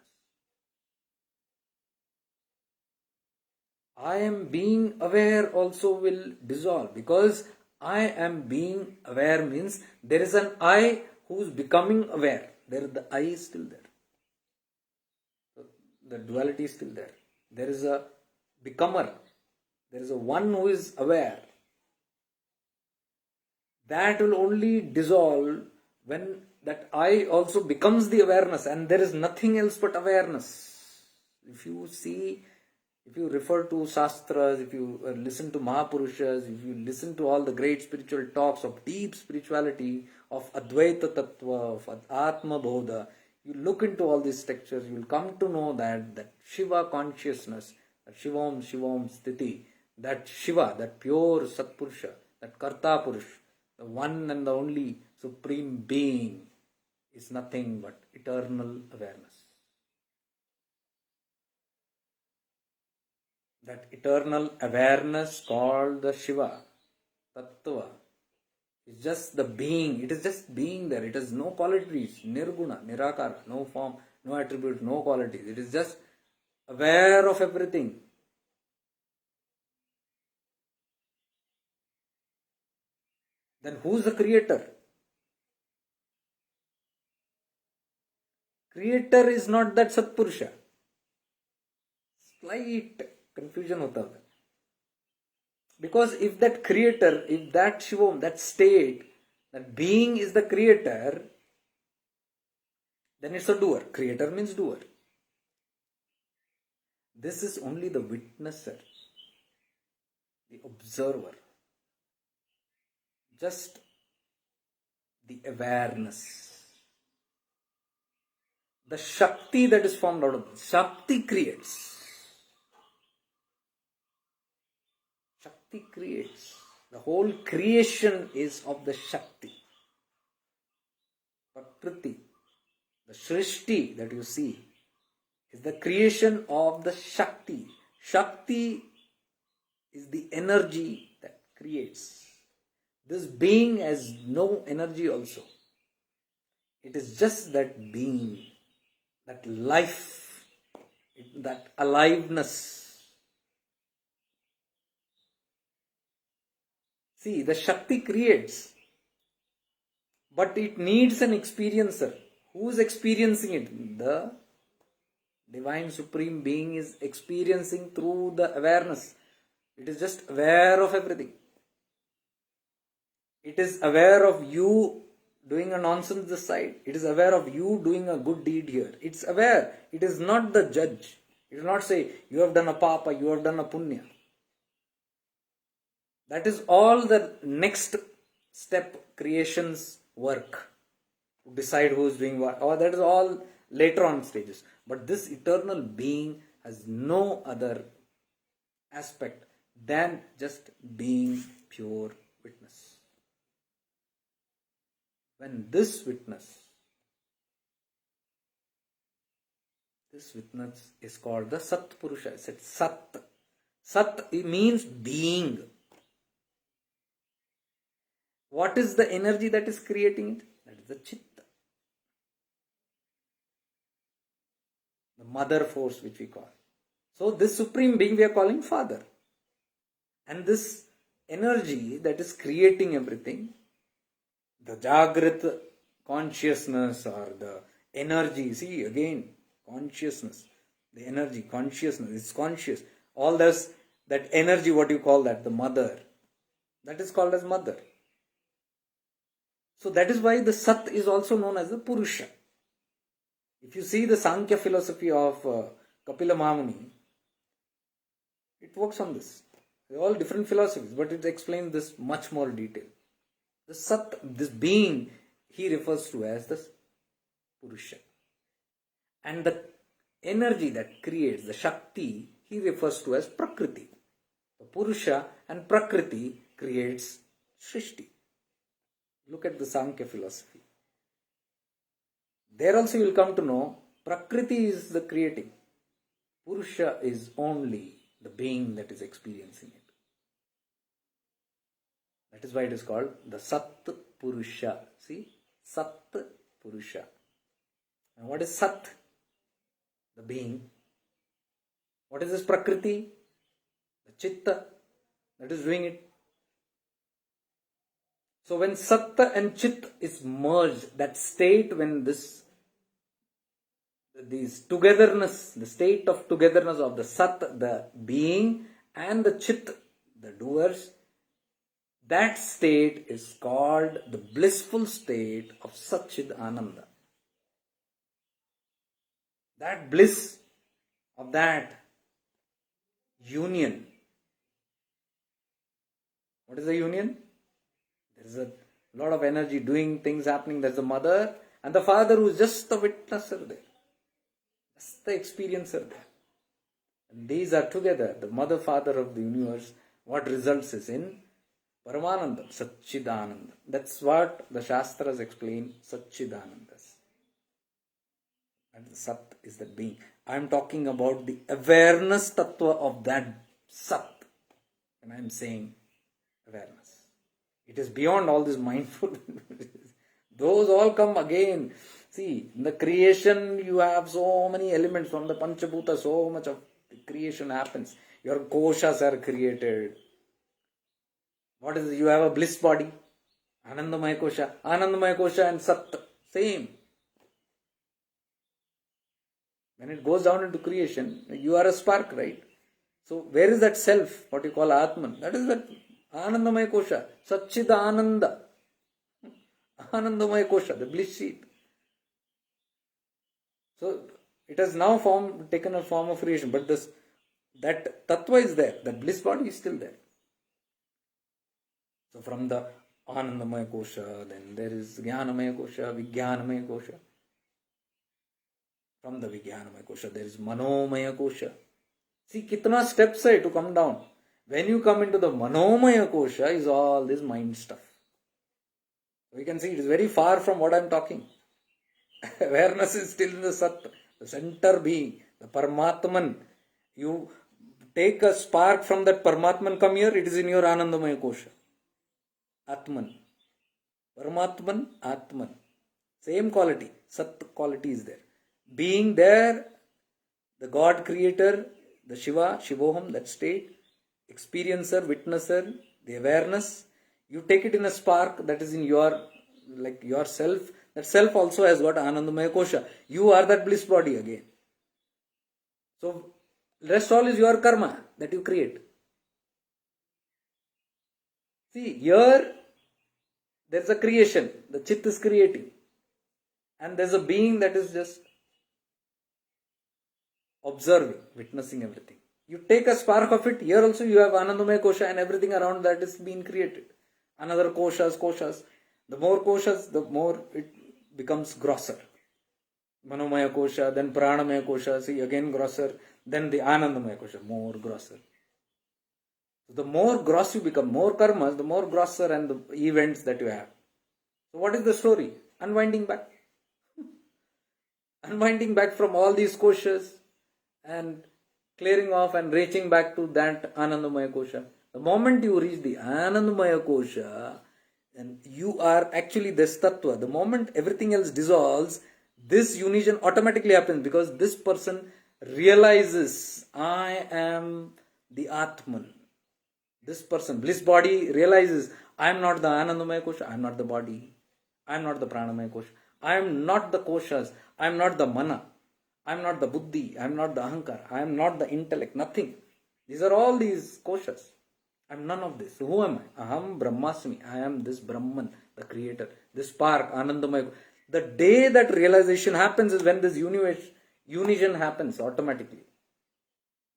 I am being aware also will dissolve, because I am being aware means there is an I who is becoming aware. The I is still there. The duality is still there. There is a becomer. There is a one who is aware. That will only dissolve when that I also becomes the awareness, and there is nothing else but awareness. If you refer to Shastras, if you listen to Mahapurushas, if you listen to all the great spiritual talks of deep spirituality, of Advaita Tattva, of Atma Bodha, you look into all these textures, you will come to know that Shiva consciousness, that Shivam Sthiti, that Shiva, that pure Satpurusha, that Karta Purush, the one and the only supreme being, is nothing but eternal awareness. That eternal awareness called the Shiva, Tattva, is just the being. It is just being there. It has no qualities, nirguna, nirakara, no form, no attribute, no qualities. It is just aware of everything. Then who is the creator? Creator is not that Satpurusha. Slight confusion hota hai. Because if that creator, if that Shivam, that state, that being is the creator, then it's a doer. Creator means doer. This is only the witnesser, the observer, just the awareness. The Shakti that is formed out of this. Shakti creates. Shakti creates. The whole creation is of the Shakti. Prakriti, the Shrishti that you see, is the creation of the Shakti. Shakti is the energy that creates. This being has no energy also. It is just that being, that life, that aliveness. See, the Shakti creates, but it needs an experiencer. Who is experiencing it? The Divine Supreme Being is experiencing through the awareness. It is just aware of everything. It is aware of you doing a nonsense this side. It is aware of you doing a good deed here. It's aware. It is not the judge. It will not say, you have done a papa, you have done a punya. That is all the next step, creation's work. To decide who is doing what. Or that is all later on stages. But this eternal being has no other aspect than just being pure witness. When this witness is called the Sat Purusha. I said Sat. Sat means being. What is the energy that is creating it? That is the Chitta. The mother force which we call. So this supreme being we are calling Father. And this energy that is creating everything, the Jagrat consciousness or the energy, see again, consciousness, the energy, consciousness, it's conscious. All this, that energy, what you call that, the mother, that is called as mother. So that is why the Sat is also known as the Purusha. If you see the Sankhya philosophy of Kapila Mahamuni, it works on this. They're all different philosophies, but it explains this much more detail. The Sat, this being, he refers to as the Purusha. And the energy that creates, the Shakti, he refers to as Prakriti. The Purusha and Prakriti creates Srishti. Look at the Sankhya philosophy. There also you will come to know Prakriti is the creating. Purusha is only the being that is experiencing it. That is why it is called the Sat Purusha. See? Sat Purusha. And what is Sat? The being. What is this Prakriti? The Chitta that is doing it. So when Satta and Chit is merged, that state when these togetherness, the state of togetherness of the Sat, the being, and the Chit, the doers, that state is called the blissful state of Satchid Ananda. That bliss of that union. What is the union? There is a lot of energy doing things happening. There's the mother and the father who is just the witnesser there. Just the experiencer there. And these are together, the mother, father of the universe. What results is in Paramananda, Satchidananda. That's what the Shastras explain, Satchidanandas. And the Sat is the being. I am talking about the awareness tattva of that Sat. And I am saying awareness. It is beyond all this mindful. Those all come again. See, in the creation you have so many elements from the Panchabhuta, so much of creation happens. Your koshas are created. What is it? You have a bliss body. Anandamaya kosha and Sat, same. When it goes down into creation, you are a spark, right? So where is that self, what you call Atman? That is that Anandamaya kosha, Satchida Ananda. Anandamaya kosha, the bliss sheet. So it has now taken a form of creation, but that tattva is there, that bliss body is still there. So from the Anandamaya kosha, then there is Jnanamaya kosha, Vijnanamaya kosha. From the Vijnanamaya kosha, there is Manomaya kosha. See, kitna steps hai to come down. When you come into the Manomaya kosha is all this mind stuff. So you can see it is very far from what I am talking. Awareness is still in the Sat, the center being, the Paramatman. You take a spark from that Paramatman, come here, it is in your Anandamaya kosha. Atman. Paramatman, Atman. Same quality. Sat quality is there. Being there, the God creator, the Shiva, Shivoham, that state, experiencer, witnesser, the awareness, you take it in a spark that is in your, like yourself. That self also has got Anandamaya kosha. You are that bliss body again. So, rest all is your karma that you create. See, here there's a creation. The Chit is creating. And there's a being that is just observing, witnessing everything. You take a spark of it, here also you have Anandamaya Kosha and everything around that is being created. Another koshas. The more koshas, the more it becomes grosser. Manomaya Kosha, then Pranamaya Kosha, see again grosser, then the Anandamaya Kosha, more grosser. So the more gross you become, more karmas, the more grosser and the events that you have. So what is the story? Unwinding back. Unwinding back from all these koshas and clearing off and reaching back to that Anandamaya Kosha. The moment you reach the Anandamaya Kosha, and you are actually this Tattva. The moment everything else dissolves, this unison automatically happens because this person realizes, I am the Atman. This person, bliss body, realizes, I am not the Anandamaya Kosha, I am not the body, I am not the Pranamaya Kosha, I am not the Koshas, I am not the Mana, I am not the Buddhi, I am not the Ahankar, I am not the intellect, nothing. These are all these Koshas. I am none of this. So who am I? Aham Brahmasmi. I am this Brahman, the creator, this spark, Anandamaya. The day that realization happens is when this unison happens automatically.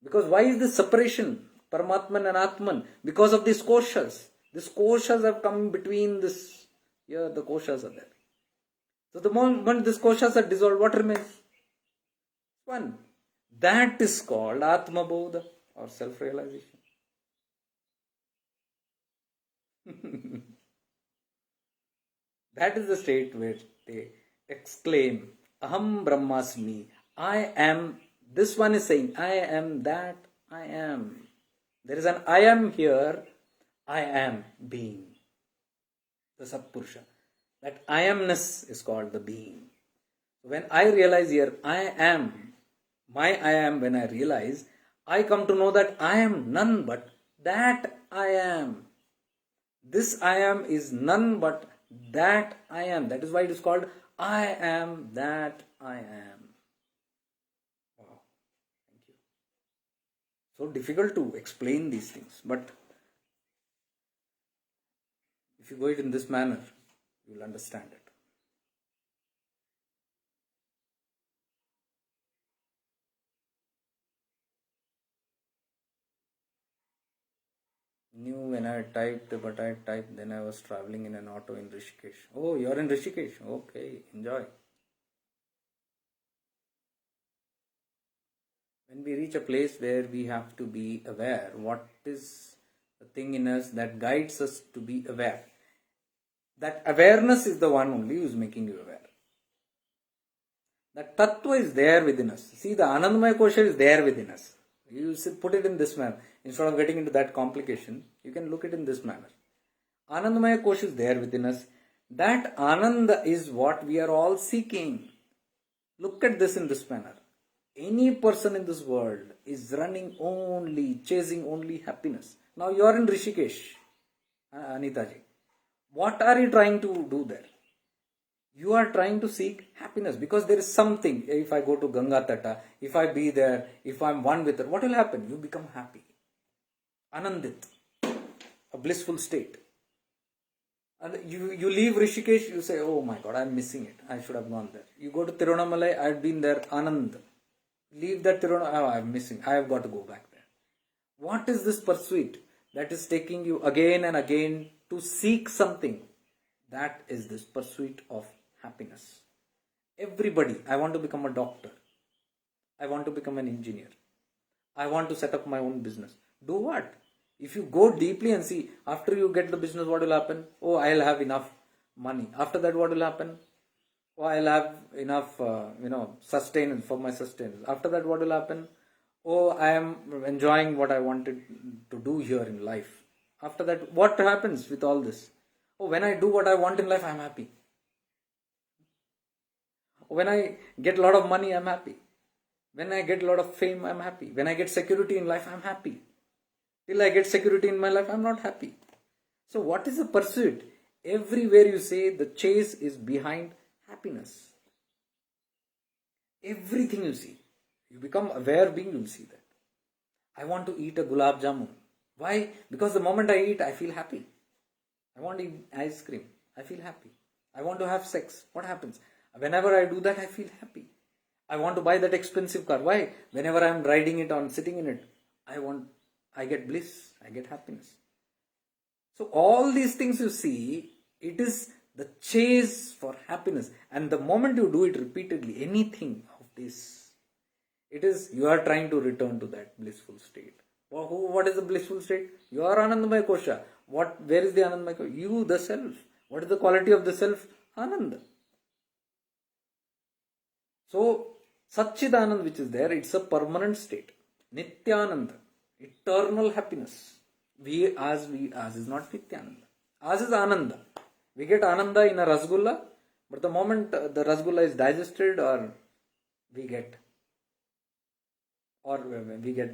Because why is this separation? Paramatman and Atman. Because of these koshas. These koshas have come between this. Here the koshas are there. So the moment these koshas are dissolved, what remains? One. That is called Atma Bodha or self-realization. That is the state where they exclaim, Aham Brahmasmi. I am. This one is saying, I am that I am. There is an I am here. I am being. The Satpurusha. That I amness is called the being. When I realize here, I am. My I am, when I realize, I come to know that I am none but that I am. This I am is none but that I am. That is why it is called I am that I am. Wow. Thank you. So difficult to explain these things. But if you go it in this manner, you will understand it. Knew when I typed, but I typed, then I was traveling in an auto in Rishikesh. Oh, you're in Rishikesh. Okay, enjoy. When we reach a place where we have to be aware, what is the thing in us that guides us to be aware? That awareness is the one only who is making you aware. That Tattva is there within us. See, the Anandamaya Kosha is there within us. You put it in this manner. Instead of getting into that complication, you can look it in this manner. Anandamaya Kosha is there within us. That Ananda is what we are all seeking. Look at this in this manner. Any person in this world is running only, chasing only happiness. Now you are in Rishikesh, Anitaji. What are you trying to do there? You are trying to seek happiness because there is something. If I go to Ganga Tata, if I be there, if I am one with her, what will happen? You become happy. Anandit. A blissful state. And you leave Rishikesh, you say, oh my God, I am missing it. I should have gone there. You go to Tirunamalai, I had been there, Anand. Leave that Tirunamalai, oh, I am missing. I have got to go back there. What is this pursuit that is taking you again and again to seek something? That is this pursuit of happiness. Everybody, I want to become a doctor. I want to become an engineer. I want to set up my own business. Do what? If you go deeply and see, after you get the business, what will happen? Oh, I'll have enough money. After that, what will happen? Oh, I'll have enough, sustenance for my sustenance. After that, what will happen? Oh, I am enjoying what I wanted to do here in life. After that, what happens with all this? Oh, when I do what I want in life, I'm happy. When I get a lot of money, I'm happy. When I get a lot of fame, I'm happy. When I get security in life, I'm happy. Till I get security in my life, I'm not happy. So what is the pursuit? Everywhere you say the chase is behind happiness. Everything you see. You become aware being, you'll see that. I want to eat a gulab jamun. Why? Because the moment I eat, I feel happy. I want to eat ice cream. I feel happy. I want to have sex. What happens? Whenever I do that, I feel happy. I want to buy that expensive car. Why? Whenever I'm riding it on, sitting in it, I get bliss, I get happiness. So all these things you see, it is the chase for happiness. And the moment you do it repeatedly, anything of this, it is you are trying to return to that blissful state. What is the blissful state? You are Anandamaya Kosha. Where is the Anandamaya Kosha? You, the self. What is the quality of the self? Ananda. So, Satchidanand which is there, it's a permanent state. Nityananda, eternal happiness. As is not Nityananda. As is Ananda. We get Ananda in a Rasgulla, but the moment the Rasgulla is digested or we get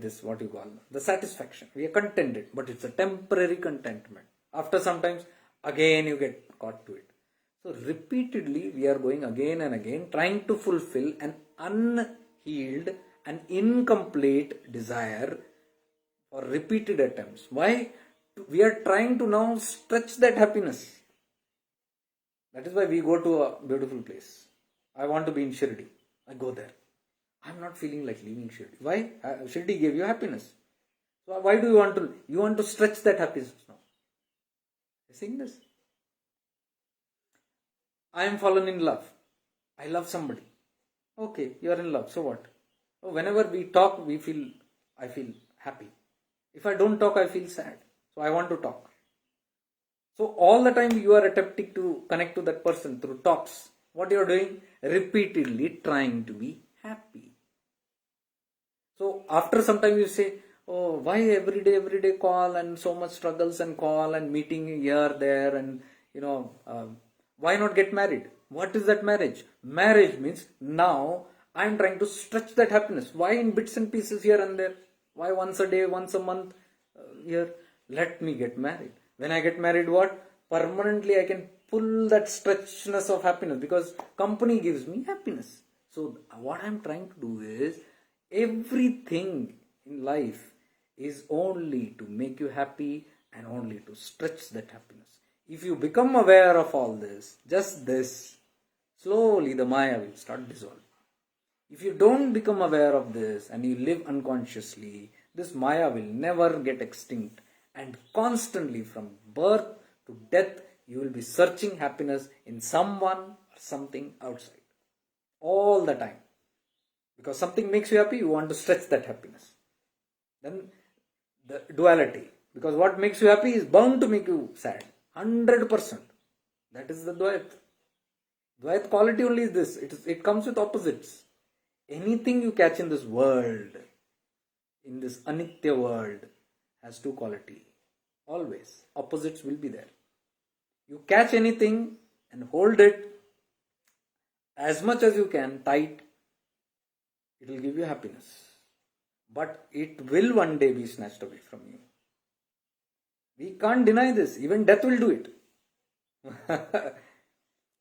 this, what you call, the satisfaction. We are contented, but it's a temporary contentment. After sometimes, again you get caught to it. So repeatedly we are going again and again, trying to fulfill an unhealed and incomplete desire for repeated attempts. Why? We are trying to now stretch that happiness. That is why we go to a beautiful place. I want to be in Shirdi. I go there. I'm not feeling like leaving Shirdi. Why? Shirdi gave you happiness. So why do you want to? You want to stretch that happiness now. You seeing this? I am fallen in love. I love somebody. Okay, you are in love. So what? Whenever we talk, I feel happy. If I don't talk, I feel sad. So I want to talk. So all the time you are attempting to connect to that person through talks. What you are doing? Repeatedly trying to be happy. So after some time you say, oh, why every day call and so much struggles and call and meeting here, there and why not get married? What is that marriage? Marriage means now I am trying to stretch that happiness. Why in bits and pieces here and there? Why once a day, once a month here? Let me get married. When I get married, what? Permanently I can pull that stretchness of happiness because company gives me happiness. So what I am trying to do is everything in life is only to make you happy and only to stretch that happiness. If you become aware of all this, just this, slowly the Maya will start dissolving. If you don't become aware of this and you live unconsciously, this Maya will never get extinct and constantly from birth to death you will be searching happiness in someone or something outside. All the time. Because something makes you happy, you want to stretch that happiness. Then the duality. Because what makes you happy is bound to make you sad. 100%. That is the Dvait. Dvait quality only is this. It comes with opposites. Anything you catch in this world, in this anitya world, has two qualities. Always. Opposites will be there. You catch anything and hold it as much as you can, tight, it will give you happiness. But it will one day be snatched away from you. We can't deny this. Even death will do it.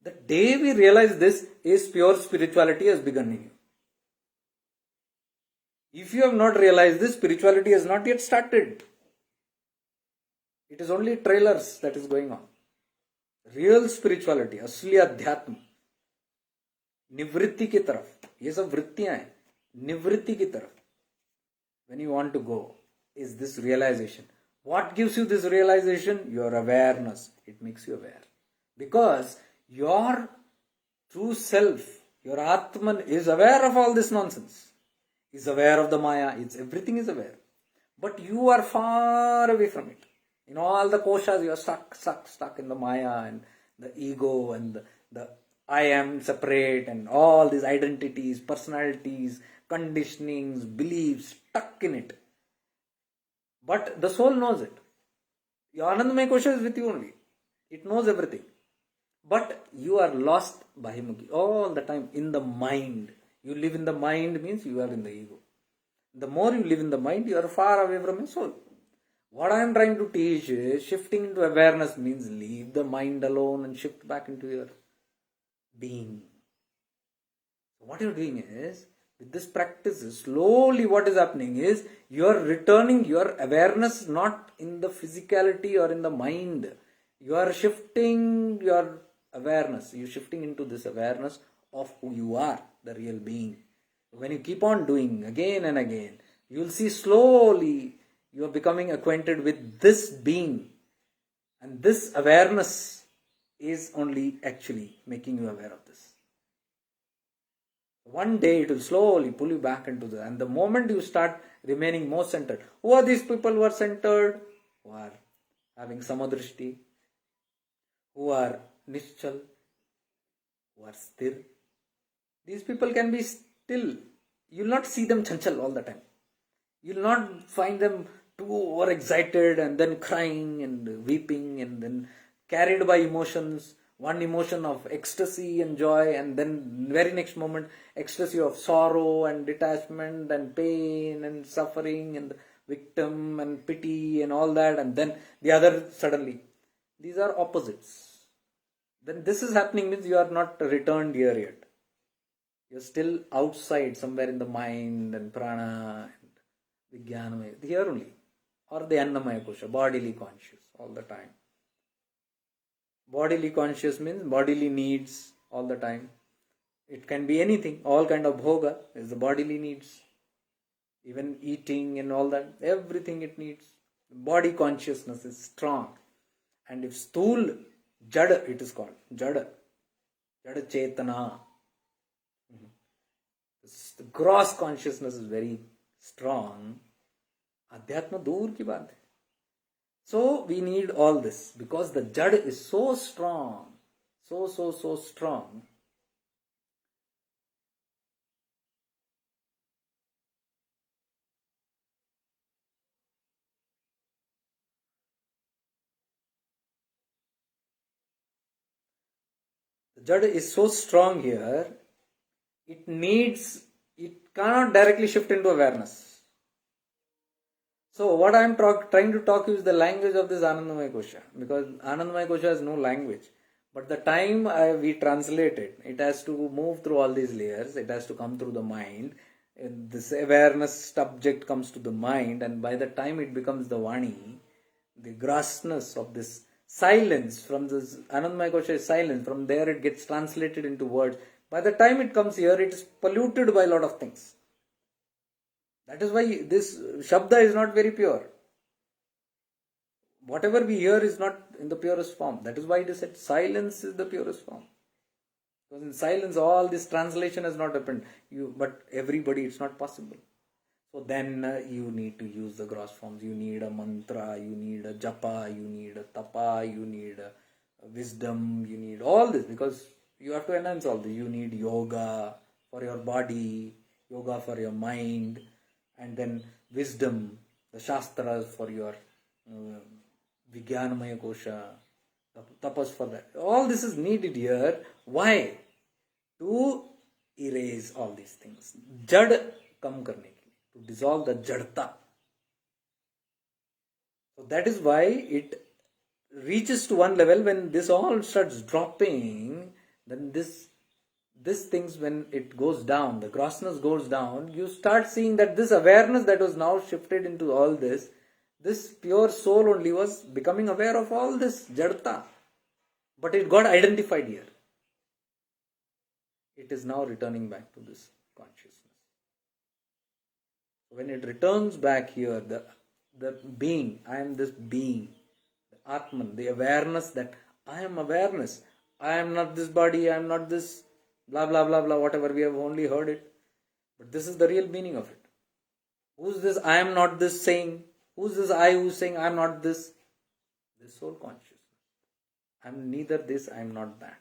The day we realize this is pure spirituality has begun in you. If you have not realized this, spirituality has not yet started. It is only trailers that is going on. Real spirituality, असली अध्यात्म, निवृत्ति की तरफ, ये सब वृत्तियां हैं, निवृत्ति की तरफ. When you want to go, is this realization. What gives you this realization? Your awareness. It makes you aware. Because your true self, your Atman is aware of all this nonsense. Is aware of the Maya. Everything is aware. But you are far away from it. In all the koshas, you are stuck in the Maya and the ego and the I am separate and all these identities, personalities, conditionings, beliefs, stuck in it. But the soul knows it. Your Anandamaya Kosha is with you only. It knows everything. But you are lost Bahimukhi all the time in the mind. You live in the mind means you are in the ego. The more you live in the mind, you are far away from your soul. What I am trying to teach is shifting into awareness means leave the mind alone and shift back into your being. What you are doing is, with this practice, slowly what is happening is, you are returning your awareness not in the physicality or in the mind. You are shifting your awareness. You're shifting into this awareness of who you are, the real being. When you keep on doing again and again, you'll see slowly you are becoming acquainted with this being. And this awareness is only actually making you aware of this. One day it will slowly pull you back into the, and the moment you start remaining more centered. Who are these people who are centered? Who are having samadrishti, who are nischal, who are sthir. These people can be still. You will not see them chanchal all the time. You will not find them too overexcited and then crying and weeping and then carried by emotions. One emotion of ecstasy and joy, and then very next moment ecstasy of sorrow and detachment and pain and suffering and victim and pity and all that, and then the other suddenly. These are opposites. Then this is happening means you are not returned here yet. You are still outside somewhere in the mind and prana and vijnanamaya, here only, or the annamaya kosha, bodily conscious all the time. Bodily conscious means bodily needs all the time. It can be anything. All kind of bhoga is the bodily needs. Even eating and all that. Everything it needs. Body consciousness is strong. And if stool, jada it is called. Jada. Jada chetana. The gross consciousness is very strong. Adhyatma dur ki baat hai. So we need all this because the jad is so strong, so strong. The jad is so strong here, it cannot directly shift into awareness. So what I am trying to talk is the language of this Anandamaya Kosha, because Anandamaya Kosha has no language. But the time we translate it, it has to move through all these layers, it has to come through the mind. And this awareness subject comes to the mind, and by the time it becomes the Vani, the grossness of this silence from this Anandamaya Kosha is silence, from there it gets translated into words. By the time it comes here, it is polluted by a lot of things. That is why this Shabda is not very pure. Whatever we hear is not in the purest form. That is why it is said silence is the purest form. Because in silence all this translation has not happened. But everybody it's not possible. So then you need to use the gross forms. You need a mantra, you need a japa, you need a tapa, you need a wisdom, you need all this. Because you have to enhance all this. You need yoga for your body, yoga for your mind. And then wisdom, the Shastras for your Vijnanamaya Kosha, tapas for that. All this is needed here. Why? To erase all these things. Jad kam karne ke liye, to dissolve the jadta. So that is why it reaches to one level when this all starts dropping, then this things, when it goes down, the grossness goes down, you start seeing that this awareness that was now shifted into all this pure soul only was becoming aware of all this jadta. But it got identified here. It is now returning back to this consciousness. When it returns back here, the being, I am this being, the Atman, the awareness that I am awareness. I am not this body, I am not this blah blah blah blah, whatever we have only heard it. But this is the real meaning of it. Who's this I am not this saying? Who's this I who's saying I am not this? This soul consciousness. I am neither this, I am not that.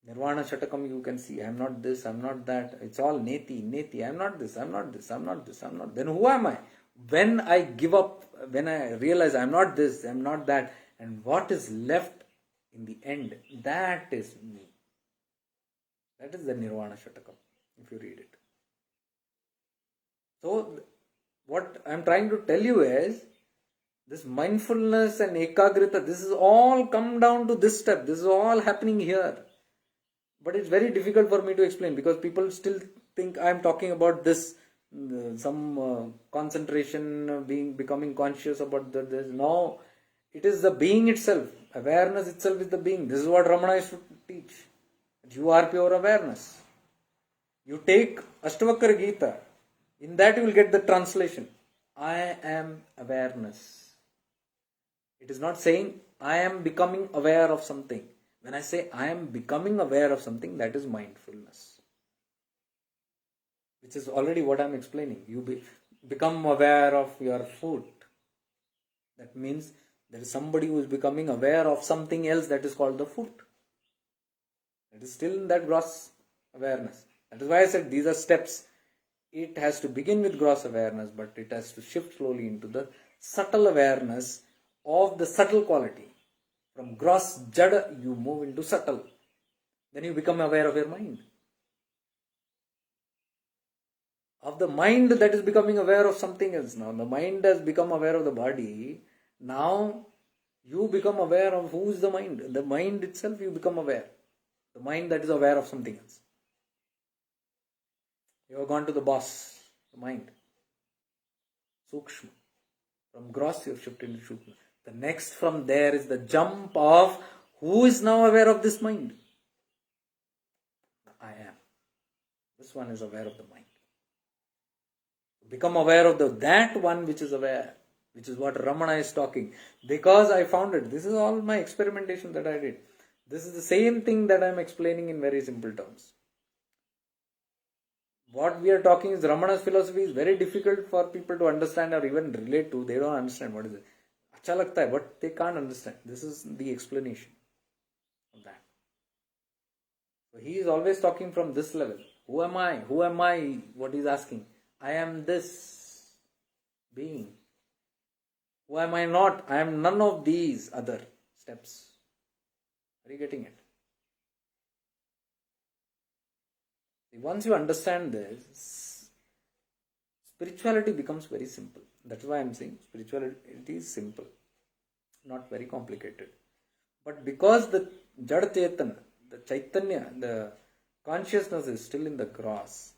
Nirvana Shatakam, you can see I am not this, I am not that. It's all neti. I am not this, I am not this, I am not this, I am not. Then who am I? When I give up, when I realize I am not this, I am not that, and what is left in the end, that is me. That is the Nirvana Shatakam, if you read it. So, what I am trying to tell you is, this mindfulness and ekagrita, this is all come down to this step. This is all happening here. But it's very difficult for me to explain because people still think I am talking about this, some concentration, becoming conscious about this. No, It is the being itself. Awareness itself is the being. This is what Ramana used to teach. You are pure awareness. You take Ashtavakra Gita. In that you will get the translation. I am awareness. It is not saying I am becoming aware of something. When I say I am becoming aware of something, that is mindfulness. Which is already what I am explaining. You become aware of your foot. That means there is somebody who is becoming aware of something else that is called the foot. It is still in that gross awareness. That is why I said these are steps. It has to begin with gross awareness, but it has to shift slowly into the subtle awareness of the subtle quality. From gross jada, you move into subtle. Then you become aware of your mind. Of the mind that is becoming aware of something else now. The mind has become aware of the body. Now you become aware of who is the mind. The mind itself you become aware. The mind that is aware of something else. You have gone to the boss, the mind. Sukshma. From gross you have shifted into Shukma. The next from there is the jump of who is now aware of this mind. I am. This one is aware of the mind. Become aware of that one which is aware. Which is what Ramana is talking. Because I found it. This is all my experimentation that I did. This is the same thing that I am explaining in very simple terms. What we are talking is Ramana's philosophy is very difficult for people to understand or even relate to. They don't understand what is it. Acha lagta hai, but they can't understand. This is the explanation of that. So he is always talking from this level. Who am I? Who am I? What he is asking. I am this being. Who am I not? I am none of these other steps. Are you getting it? Once you understand this, spirituality becomes very simple. That's why I am saying spirituality is simple, not very complicated. But because the Jad Chaitanya, the Chaitanya, the consciousness is still in the gross,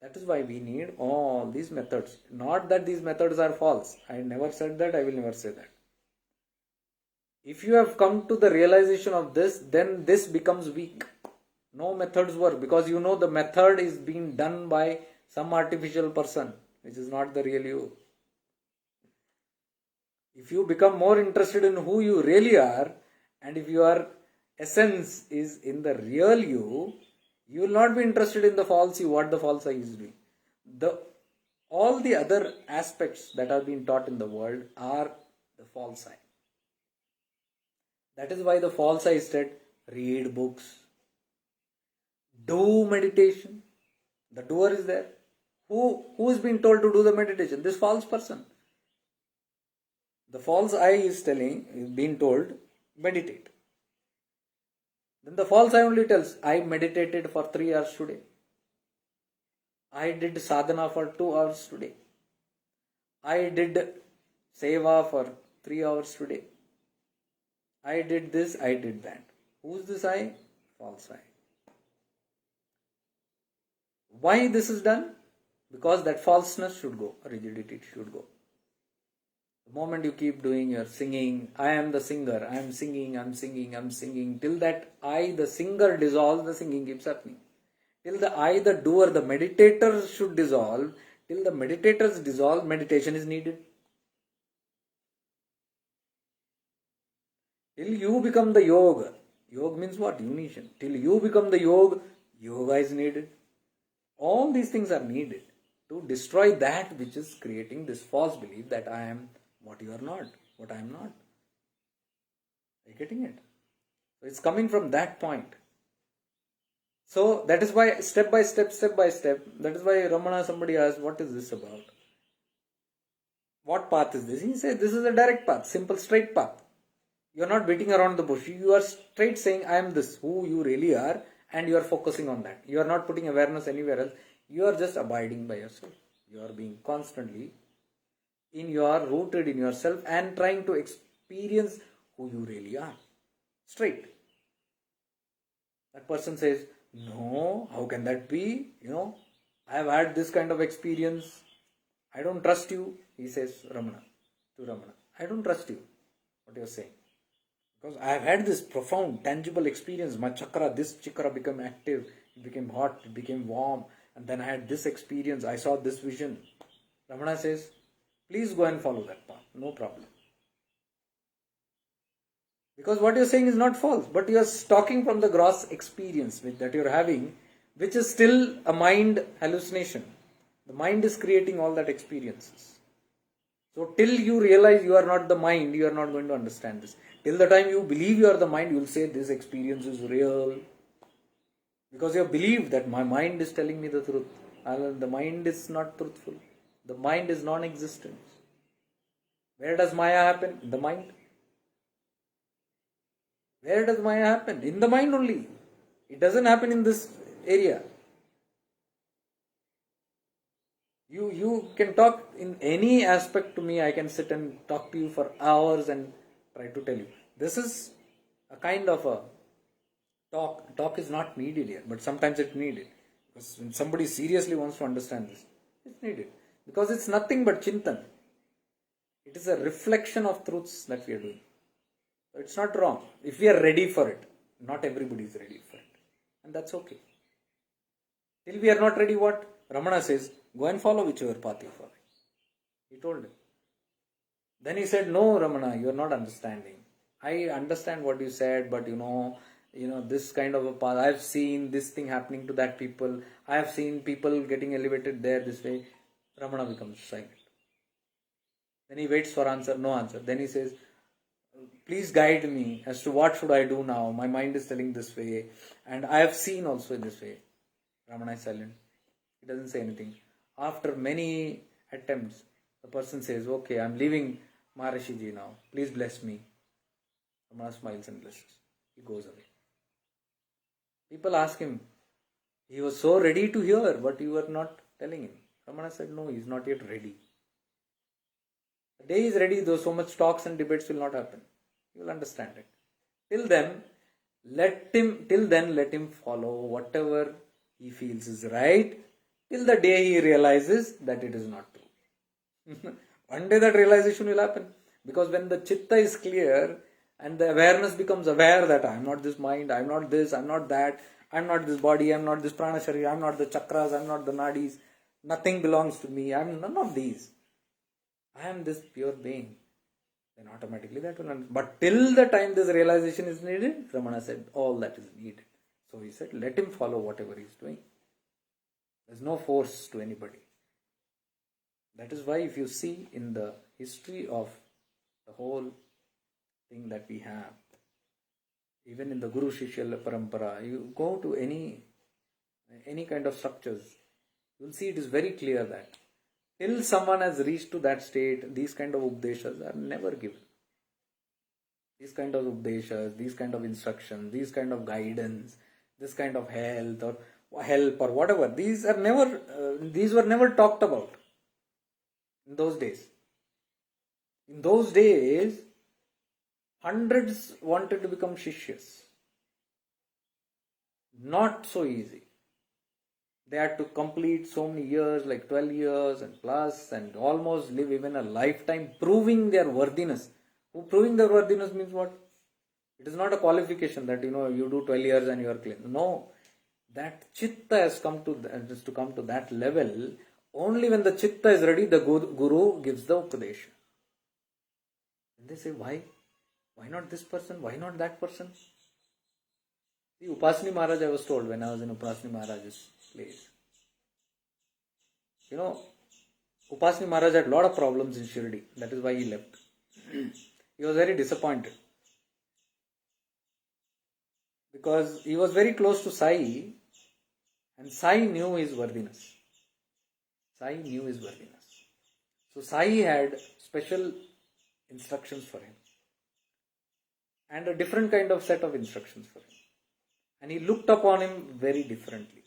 that is why we need all these methods. Not that these methods are false. I never said that, I will never say that. If you have come to the realization of this, then this becomes weak. No methods work because you know the method is being done by some artificial person, which is not the real you. If you become more interested in who you really are, and if your essence is in the real you, you will not be interested in the false you, what the false I is doing. All the other aspects that are being taught in the world are the false I. That is why the false I said, read books, do meditation. The doer is there. Who is being told to do the meditation? This false person. The false I is being told, meditate. Then the false I only tells, I meditated for 3 hours today. I did sadhana for 2 hours today. I did seva for 3 hours today. I did this, I did that. Who is this I? False I. Why this is done? Because that falseness should go, rigidity should go. The moment you keep doing your singing, I am the singer, I am singing, I'm singing, I'm singing, till that I, the singer, dissolves, the singing keeps happening. Till the I, the doer, the meditator should dissolve, till the meditators dissolve, meditation is needed. Till you become the yoga. Yoga means what? Unison. Till you become the yoga is needed. All these things are needed to destroy that which is creating this false belief that I am what you are not, what I am not. Are you getting it? So it's coming from that point. So that is why step by step, that is why Ramana, somebody asked, what is this about? What path is this? He said, this is a direct path, simple straight path. You are not beating around the bush. You are straight saying, I am this, who you really are, and you are focusing on that. You are not putting awareness anywhere else. You are just abiding by yourself. You are being constantly rooted in yourself and trying to experience who you really are. Straight. That person says, no, how can that be? I have had this kind of experience. I don't trust you. He says, to Ramana, I don't trust you. what you're saying. Because I have had this profound, tangible experience. My chakra, this chakra became active, it became hot, it became warm. And then I had this experience, I saw this vision. Ramana says, please go and follow that path, no problem. Because what you're saying is not false, but you're talking from the gross experience that you're having, which is still a mind hallucination. The mind is creating all that experiences. So till you realize you are not the mind, you are not going to understand this. Till the time you believe you are the mind, you will say this experience is real. Because you have believed that my mind is telling me the truth. The mind is not truthful. The mind is non-existent. Where does Maya happen? In the mind. Where does Maya happen? In the mind only. It doesn't happen in this area. You can talk in any aspect to me. I can sit and talk to you for hours and try to tell you. This is a kind of a talk. Talk is not needed here, but sometimes it's needed. Because when somebody seriously wants to understand this, it's needed. Because it's nothing but chintan. It is a reflection of truths that we are doing. So it's not wrong. If we are ready for it, not everybody is ready for it. And that's okay. Till we are not ready, what? Ramana says, go and follow whichever path you follow. He told him. Then he said, no, Ramana, you are not understanding. I understand what you said, but this kind of a path, I have seen this thing happening to that people. I have seen people getting elevated there this way. Ramana becomes silent. Then he waits for answer, no answer. Then he says, please guide me as to what should I do now. My mind is telling this way. And I have seen also in this way. Ramana is silent. He doesn't say anything. After many attempts, the person says, okay, I'm leaving Maharishi Ji now. Please bless me. Ramana smiles and blesses. He goes away. People ask him, he was so ready to hear, but you were not telling him. Ramana said, no, he is not yet ready. The day he is ready, though so much talks and debates will not happen. You will understand it. Till then, let him follow whatever he feels is right, till the day he realizes that it is not true. One day that realization will happen. Because when the chitta is clear and the awareness becomes aware that I am not this mind, I am not this, I am not that, I am not this body, I am not this prana sharira, I am not the chakras, I am not the nadis, nothing belongs to me, I am none of these. I am this pure being. Then automatically that will happen. But till the time this realization is needed, Ramana said, all that is needed. So he said, let him follow whatever he is doing. There is no force to anybody. That is why if you see in the history of the whole thing that we have, even in the Guru Shishya Parampara, you go to any kind of structures, you will see it is very clear that till someone has reached to that state, these kind of updeshas are never given. These kind of updeshas, these kind of instructions, these kind of guidance, this kind of health or help or whatever, these were never talked about in those days. In those days, hundreds wanted to become Shishyas. Not so easy. They had to complete so many years, like 12 years and plus, and almost live even a lifetime proving their worthiness. Proving their worthiness means what? It is not a qualification that you do 12 years and you are clean. No, that chitta has come to that level. Only when the chitta is ready, the Guru gives the Upadesha. And they say, why? Why not this person? Why not that person? See, Upasini Maharaj, I was told when I was in Upasini Maharaj's place. Upasini Maharaj had a lot of problems in Shirdi. That is why he left. He was very disappointed. Because he was very close to Sai, and Sai knew his worthiness. So Sai had special instructions for him. And a different kind of set of instructions for him. And he looked upon him very differently.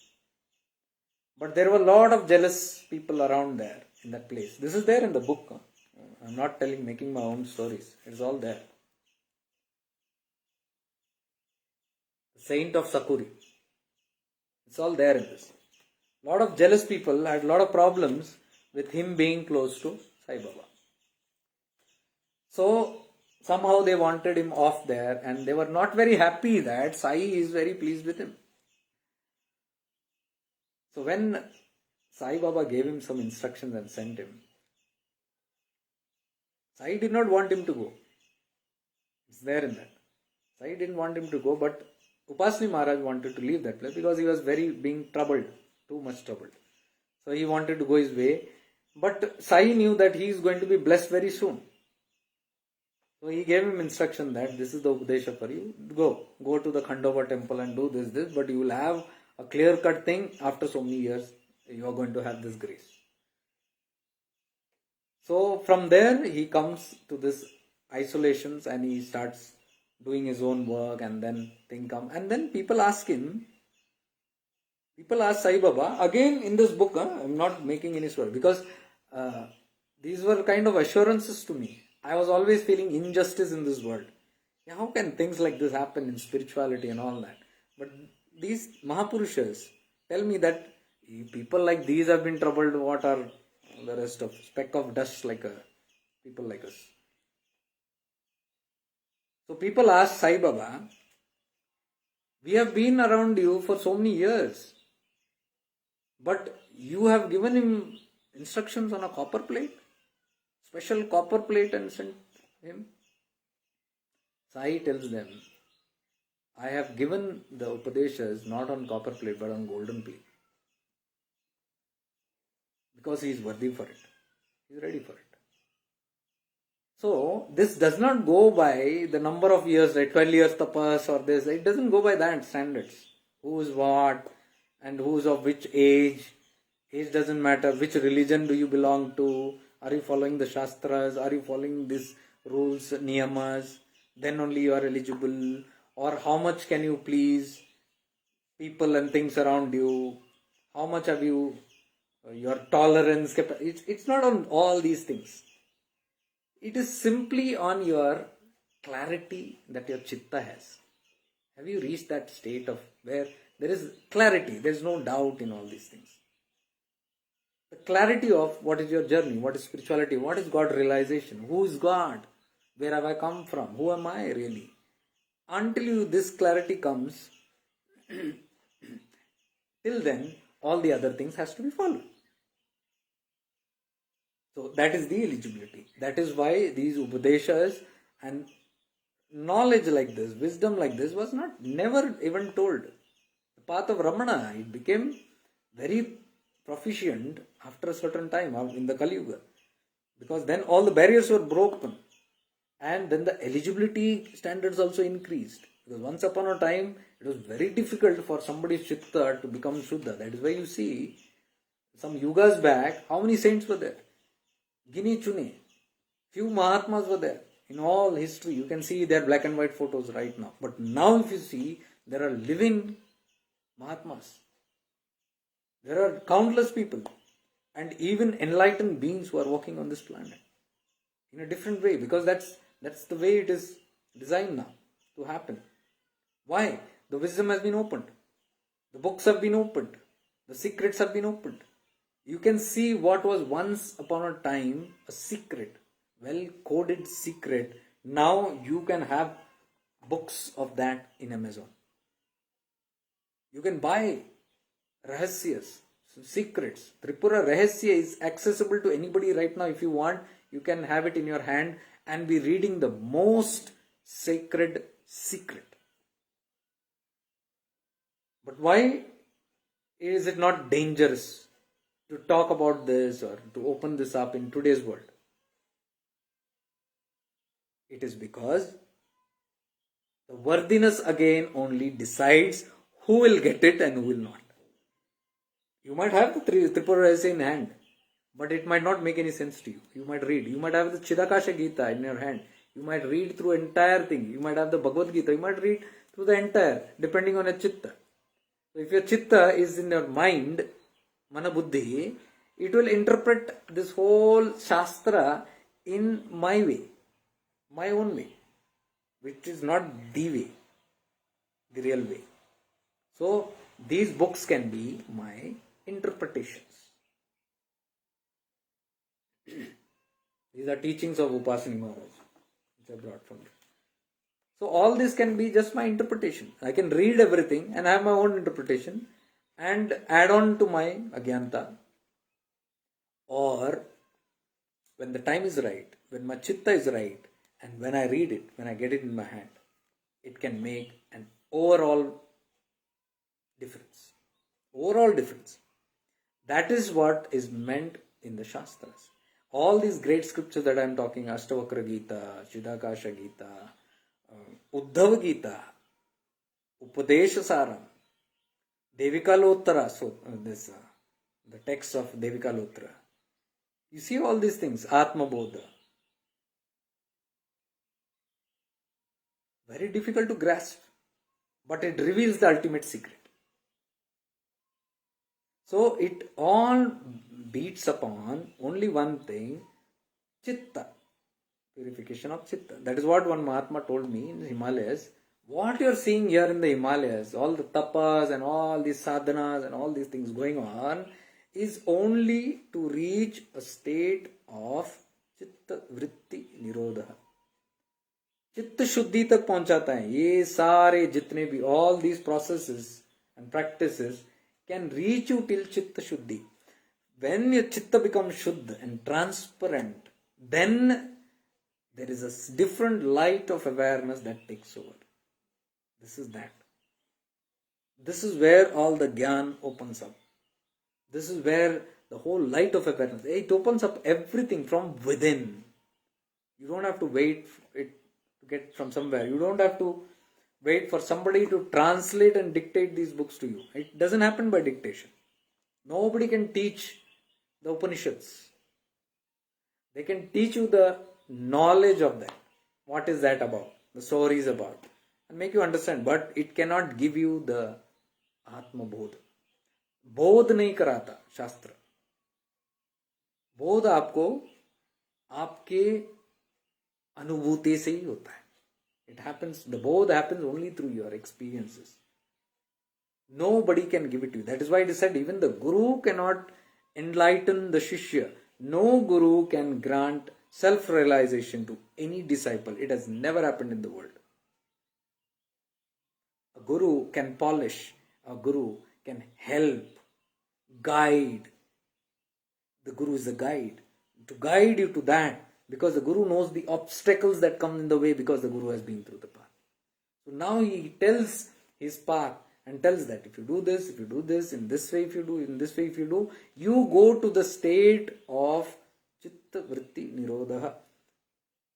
But there were a lot of jealous people around there in that place. This is there in the book. I'm not making my own stories. It's all there. The Saint of Sakuri. It's all there in this. A lot of jealous people had a lot of problems with him being close to Sai Baba. So somehow they wanted him off there, and they were not very happy that Sai is very pleased with him. So when Sai Baba gave him some instructions and sent him, Sai did not want him to go. It's there in that. Sai didn't want him to go, but Upasini Maharaj wanted to leave that place because he was very being troubled, too much troubled. So he wanted to go his way, but Sai knew that he is going to be blessed very soon. So he gave him instruction that this is the Upadesha for you. Go to the Khandova temple and do this, but you will have a clear-cut thing after so many years. You are going to have this grace. So from there he comes to this isolations and he starts doing his own work, and then thing come, and then people ask Sai Baba again in this book. I'm not making any story because these were kind of assurances to me. I was always feeling injustice in this world. How can things like this happen in spirituality and all that? But these Mahapurushas tell me that people like these have been troubled. What are the rest of speck of dust like people like us? So people ask Sai Baba, we have been around you for so many years, but you have given him instructions on a copper plate, special copper plate, and sent him. Sai tells them, I have given the Upadeshas not on copper plate but on golden plate. Because he is worthy for it. He is ready for it. So, this does not go by the number of years, like 12 years tapas or this. It doesn't go by that standards. Who is what and who is of which age. Age doesn't matter. Which religion do you belong to? Are you following the Shastras? Are you following these rules, niyamas? Then only you are eligible. Or how much can you please people and things around you? How much have you, your tolerance? It's not on all these things. It is simply on your clarity that your chitta has. Have you reached that state of where there is clarity, there is no doubt in all these things? The clarity of what is your journey, what is spirituality, what is God realization, who is God, where have I come from, who am I really? Until this clarity comes, till then all the other things has to be followed. So that is the eligibility. That is why these Upadeshas and knowledge like this, wisdom like this was never even told. The path of Ramana, it became very proficient after a certain time in the Kali Yuga. Because then all the barriers were broken. And then the eligibility standards also increased. Because once upon a time, it was very difficult for somebody's chitta to become Shuddha. That is why you see, some yugas back, how many saints were there? Gini Chune. Few Mahatmas were there. In all history, you can see their black and white photos right now. But now if you see, there are living Mahatmas. There are countless people. And even enlightened beings who are walking on this planet. In a different way. Because that's the way it is designed now to happen. Why? The wisdom has been opened. The books have been opened. The secrets have been opened. You can see what was once upon a time a secret, well-coded secret. Now you can have books of that in Amazon. You can buy rahasyas, secrets. Tripura Rahasya is accessible to anybody right now. If you want, you can have it in your hand and be reading the most sacred secret. But why is it not dangerous to talk about this or to open this up in today's world? It is because the worthiness again only decides who will get it and who will not. You might have the Tripura Rahasya in hand, but it might not make any sense to you. You might read. You might have the Chidakasha Gita in your hand. You might read through entire thing. You might have the Bhagavad Gita. You might read through the entire, depending on your chitta. So if your chitta is in your mind, mana buddhi, it will interpret this whole shastra in my way, my own way, which is not the way, the real way. So these books can be my interpretations. These are teachings of Upasini Maharaj. which I brought from there. So all this can be just my interpretation. I can read everything and have my own interpretation and add on to my agyanta. Or when the time is right, when my chitta is right, and when I read it, when I get it in my hand, it can make an overall difference. Overall difference. That is what is meant in the Shastras. All these great scriptures that I am talking, Ashtavakra Gita, Chidakasha Gita, Uddhava Gita, Upadesha Saram, Devikalottara, so the text of Devikalottara. You see all these things, Atma Bodha. Very difficult to grasp, but it reveals the ultimate secret. So it all beats upon only one thing, Chitta, purification of Chitta. That is what one Mahatma told me in the Himalayas. What you are seeing here in the Himalayas, all the tapas and all these sadhanas and all these things going on, is only to reach a state of Chitta Vritti Nirodha. Chitta Shuddhi tak pahunchata hai. Ye sare jitne bhi, all these processes and practices can reach you till Chitta Shuddhi. When your Chitta becomes Shuddha and transparent, then there is a different light of awareness that takes over. This is that. This is where all the Gyan opens up. This is where the whole light of awareness, it opens up everything from within. You don't have to wait for it to get from somewhere. You don't have to wait for somebody to translate and dictate these books to you. It doesn't happen by dictation. Nobody can teach the Upanishads. They can teach you the knowledge of that. What is that about? The story is about. And make you understand. But it cannot give you the Atma Bodha. बोध नहीं कराता शास्त्र. बोध आपको आपके अनुभूति से ही होता है. It happens, the bodh happens only through your experiences. Nobody can give it to you. That is why it is said even the guru cannot enlighten the shishya. No guru can grant self-realization to any disciple. It has never happened in the world. A guru can polish. A guru can help, guide. The guru is a guide. To guide you to that, because the guru knows the obstacles that come in the way because the guru has been through the path. So now he tells his path and tells that if you do this, in this way if you do, in this way if you do, you go to the state of Chitta Vritti Nirodha,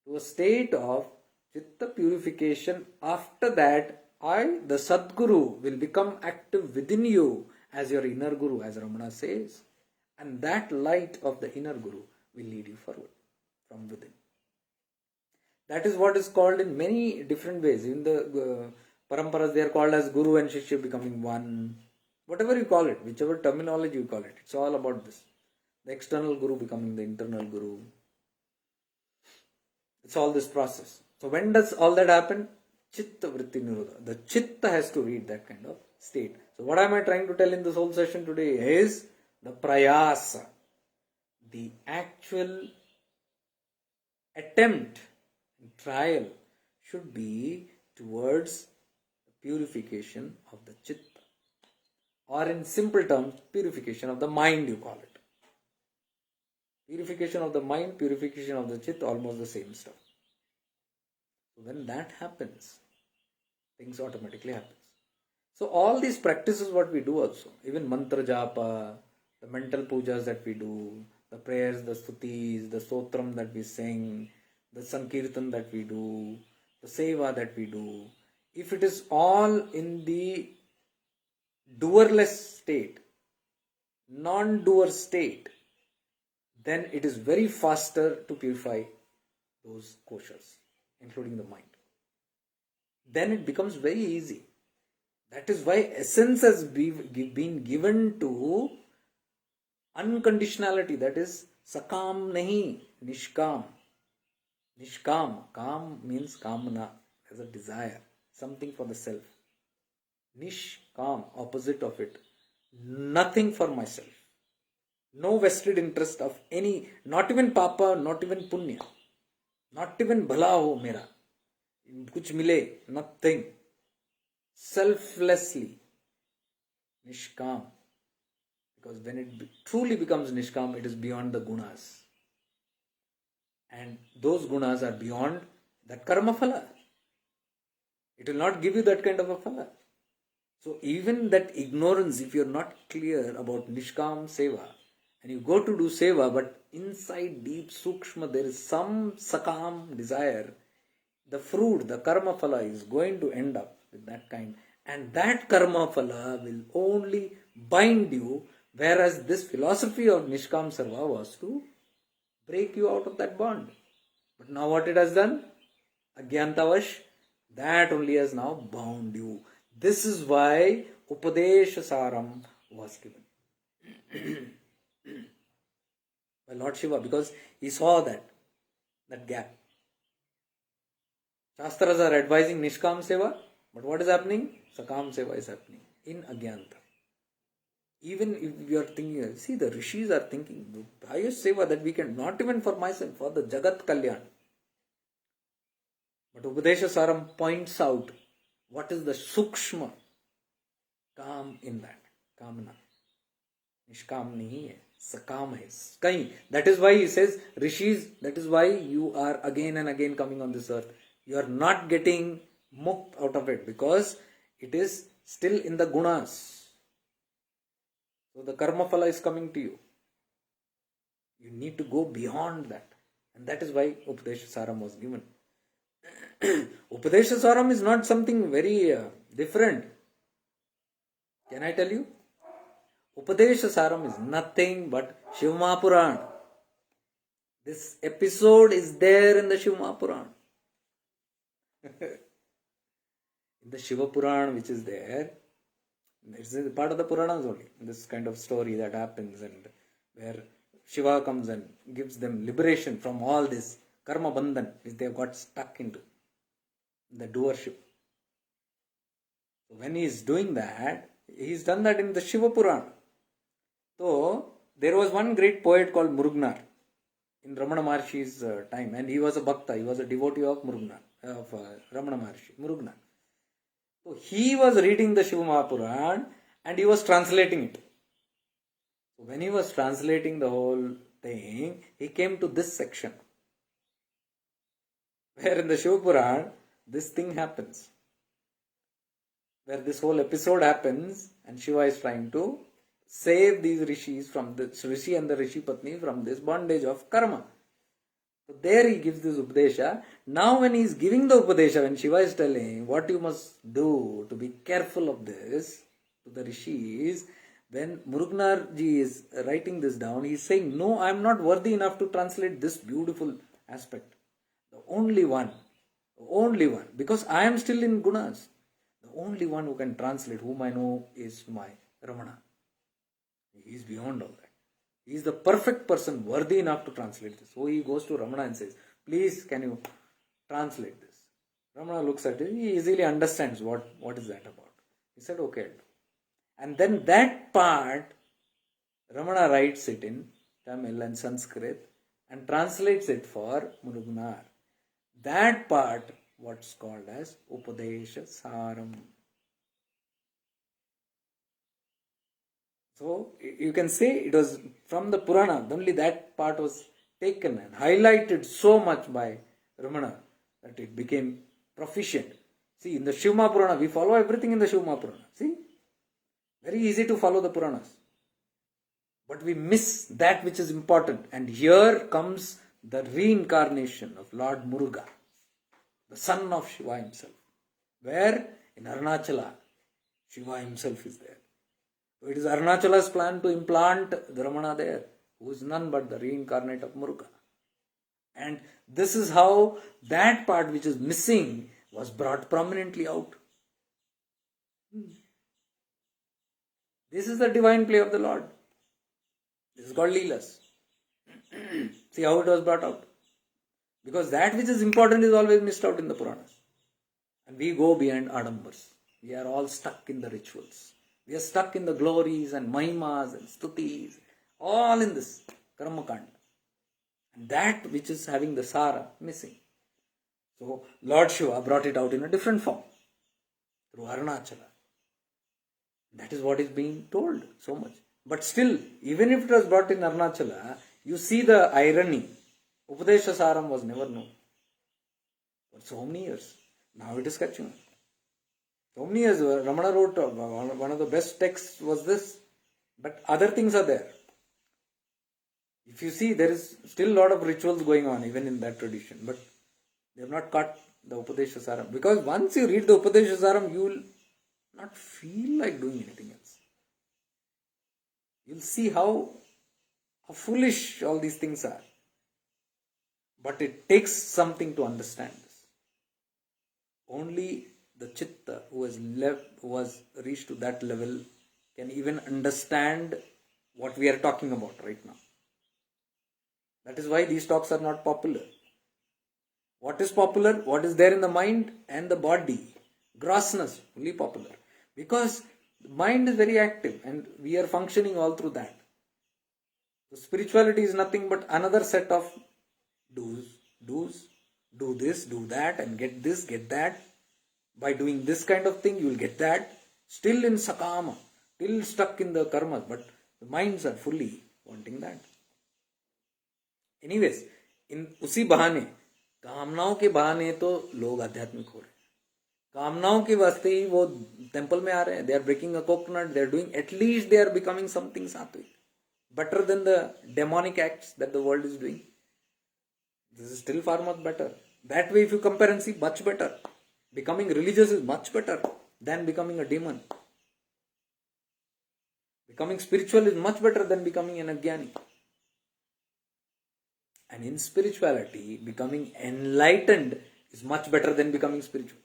to a state of Chitta purification. After that, the Sadguru will become active within you as your inner guru, as Ramana says. And that light of the inner guru will lead you forward from within. That is what is called in many different ways. In the paramparas, they are called as guru and shishya becoming one. Whatever you call it, whichever terminology you call it, it's all about this. The external guru becoming the internal guru. It's all this process. So when does all that happen? Chitta Vritti Nirodha. The Chitta has to reach that kind of state. So what am I trying to tell in this whole session today is the prayasa, the actual attempt and trial should be towards the purification of the Chitta. Or in simple terms, purification of the mind, you call it. Purification of the mind, purification of the Chitta, almost the same stuff. When that happens, things automatically happen. So all these practices what we do also, even mantra japa, the mental pujas that we do, the prayers, the stutis, the stotram that we sing, the sankirtan that we do, the seva that we do, if it is all in the doerless state, non-doer state, then it is very faster to purify those koshas, including the mind. Then it becomes very easy. That is why essence has been given to unconditionality. That is sakam nahi, nishkam. Nishkam, kam means kamana, as a desire, something for the self. Nishkam, opposite of it, nothing for myself. No vested interest of any, not even papa, not even punya. Not even bhala ho mera. Kuch mile, nothing. Selflessly. Nishkam. Because when it truly becomes Nishkam, it is beyond the gunas. And those gunas are beyond that karma phala. It will not give you that kind of a phala. So even that ignorance, if you're not clear about Nishkam Seva, and you go to do Seva, but inside deep Sukshma there is some Sakam desire, the fruit, the karma phala is going to end up with that kind. And that karma phala will only bind you, whereas this philosophy of Nishkam Sarva was to break you out of that bond. But now what it has done? Agyantavash, that only has now bound you. This is why Upadesha Saram was given by Lord Shiva, because he saw that gap. Shastras are advising Nishkam Seva, but what is happening? Sakam Seva is happening in Agyanta. Even if you are thinking, see, the rishis are thinking, the highest Seva that we can, not even for myself, for the Jagat Kalyan. But Upadesha Saram points out what is the Sukshma काम in that. Kamna. Nishkam nahi hai. Sakam hai. Kahin. That is why he says, Rishis, that is why you are again and again coming on this earth. You are not getting mukt out of it because it is still in the gunas. So the karma phala is coming to you. You need to go beyond that. And that is why Upadesha Saram was given. Upadesha Saram is not something very different. Can I tell you? Upadesha Saram is nothing but Shiva Mahapuran. This episode is there in the Shiva Mahapuran. In the Shiva Puran, which is there, it's part of the Puranas only. This kind of story that happens, and where Shiva comes and gives them liberation from all this karma bandhan which they have got stuck into, the doership. So when he is doing that, he has done that in the Shiva Puran. So there was one great poet called Murugnar in Ramana Maharshi's time, and he was a bhakta, he was a devotee of Murugnar, of Ramana Maharshi, Murugnar. So he was reading the Shiva Mahapuran and he was translating it. So when he was translating the whole thing, he came to this section, where in the Shiva Puran, this thing happens. Where this whole episode happens, and Shiva is trying to save these rishis from this rishi and the rishi patni from this bondage of karma. So there he gives this Upadesha. Now when he is giving the Upadesha, when Shiva is telling what you must do to be careful of this to the rishis, when Murugnar ji is writing this down, he is saying, no, I am not worthy enough to translate this beautiful aspect. The only one, because I am still in gunas. The only one who can translate, whom I know, is my Ramana. He is beyond all that. He is the perfect person worthy enough to translate this. So he goes to Ramana and says, please, can you translate this? Ramana looks at it. He easily understands what is that about. He said, okay. And then that part, Ramana writes it in Tamil and Sanskrit and translates it for Murugnar. That part, what's called as Upadesha Saram. So you can say it was from the Purana, only that part was taken and highlighted so much by Ramana that it became proficient. See, in the Shiva Purana, we follow everything in the Shiva Purana. See, very easy to follow the Puranas. But we miss that which is important. And here comes the reincarnation of Lord Muruga, the son of Shiva himself. Where? In Arunachala, Shiva himself is there. So it is Arunachala's plan to implant the Ramana there, who is none but the reincarnate of Muruga. And this is how that part which is missing was brought prominently out. This is the divine play of the Lord. This is called leelas. See how it was brought out. Because that which is important is always missed out in the Puranas. And we go behind Adambars. We are all stuck in the rituals. We are stuck in the glories and mahimas and stutis. All in this Karma Kanda. That which is having the Sara missing. So Lord Shiva brought it out in a different form through Arunachala. That is what is being told so much. But still, even if it was brought in Arunachala, you see the irony. Upadesha Saram was never known for so many years. Now it is catching on. So many years, Ramana wrote, one of the best texts was this, but other things are there. If you see, there is still a lot of rituals going on even in that tradition, but they have not cut the Upadesha Saram. Because once you read the Upadesha Saram, you will not feel like doing anything else. You will see how foolish all these things are. But it takes something to understand this. Only the Chitta who has reached to that level can even understand what we are talking about right now. That is why these talks are not popular. What is popular? What is there in the mind and the body? Grossness, only popular. Because the mind is very active and we are functioning all through that. So spirituality is nothing but another set of do's, do this, do that, and get this, get that. By doing this kind of thing, you will get that. Still in sakama, still stuck in the karmas, but the minds are fully wanting that. Anyways, in उसी बहाने, कामनाओं के बहाने तो लोग आध्यात्मिक हो रहे हैं. कामनाओं के वास्ते ही वो टेम्पल में आ रहे हैं. They are breaking a coconut. They are doing, at least they are becoming something sattvic, better than the demonic acts that the world is doing. This is still far much better. That way, if you compare and see, much better. Becoming religious is much better than becoming a demon. Becoming spiritual is much better than becoming an ajnani. And in spirituality, becoming enlightened is much better than becoming spiritual.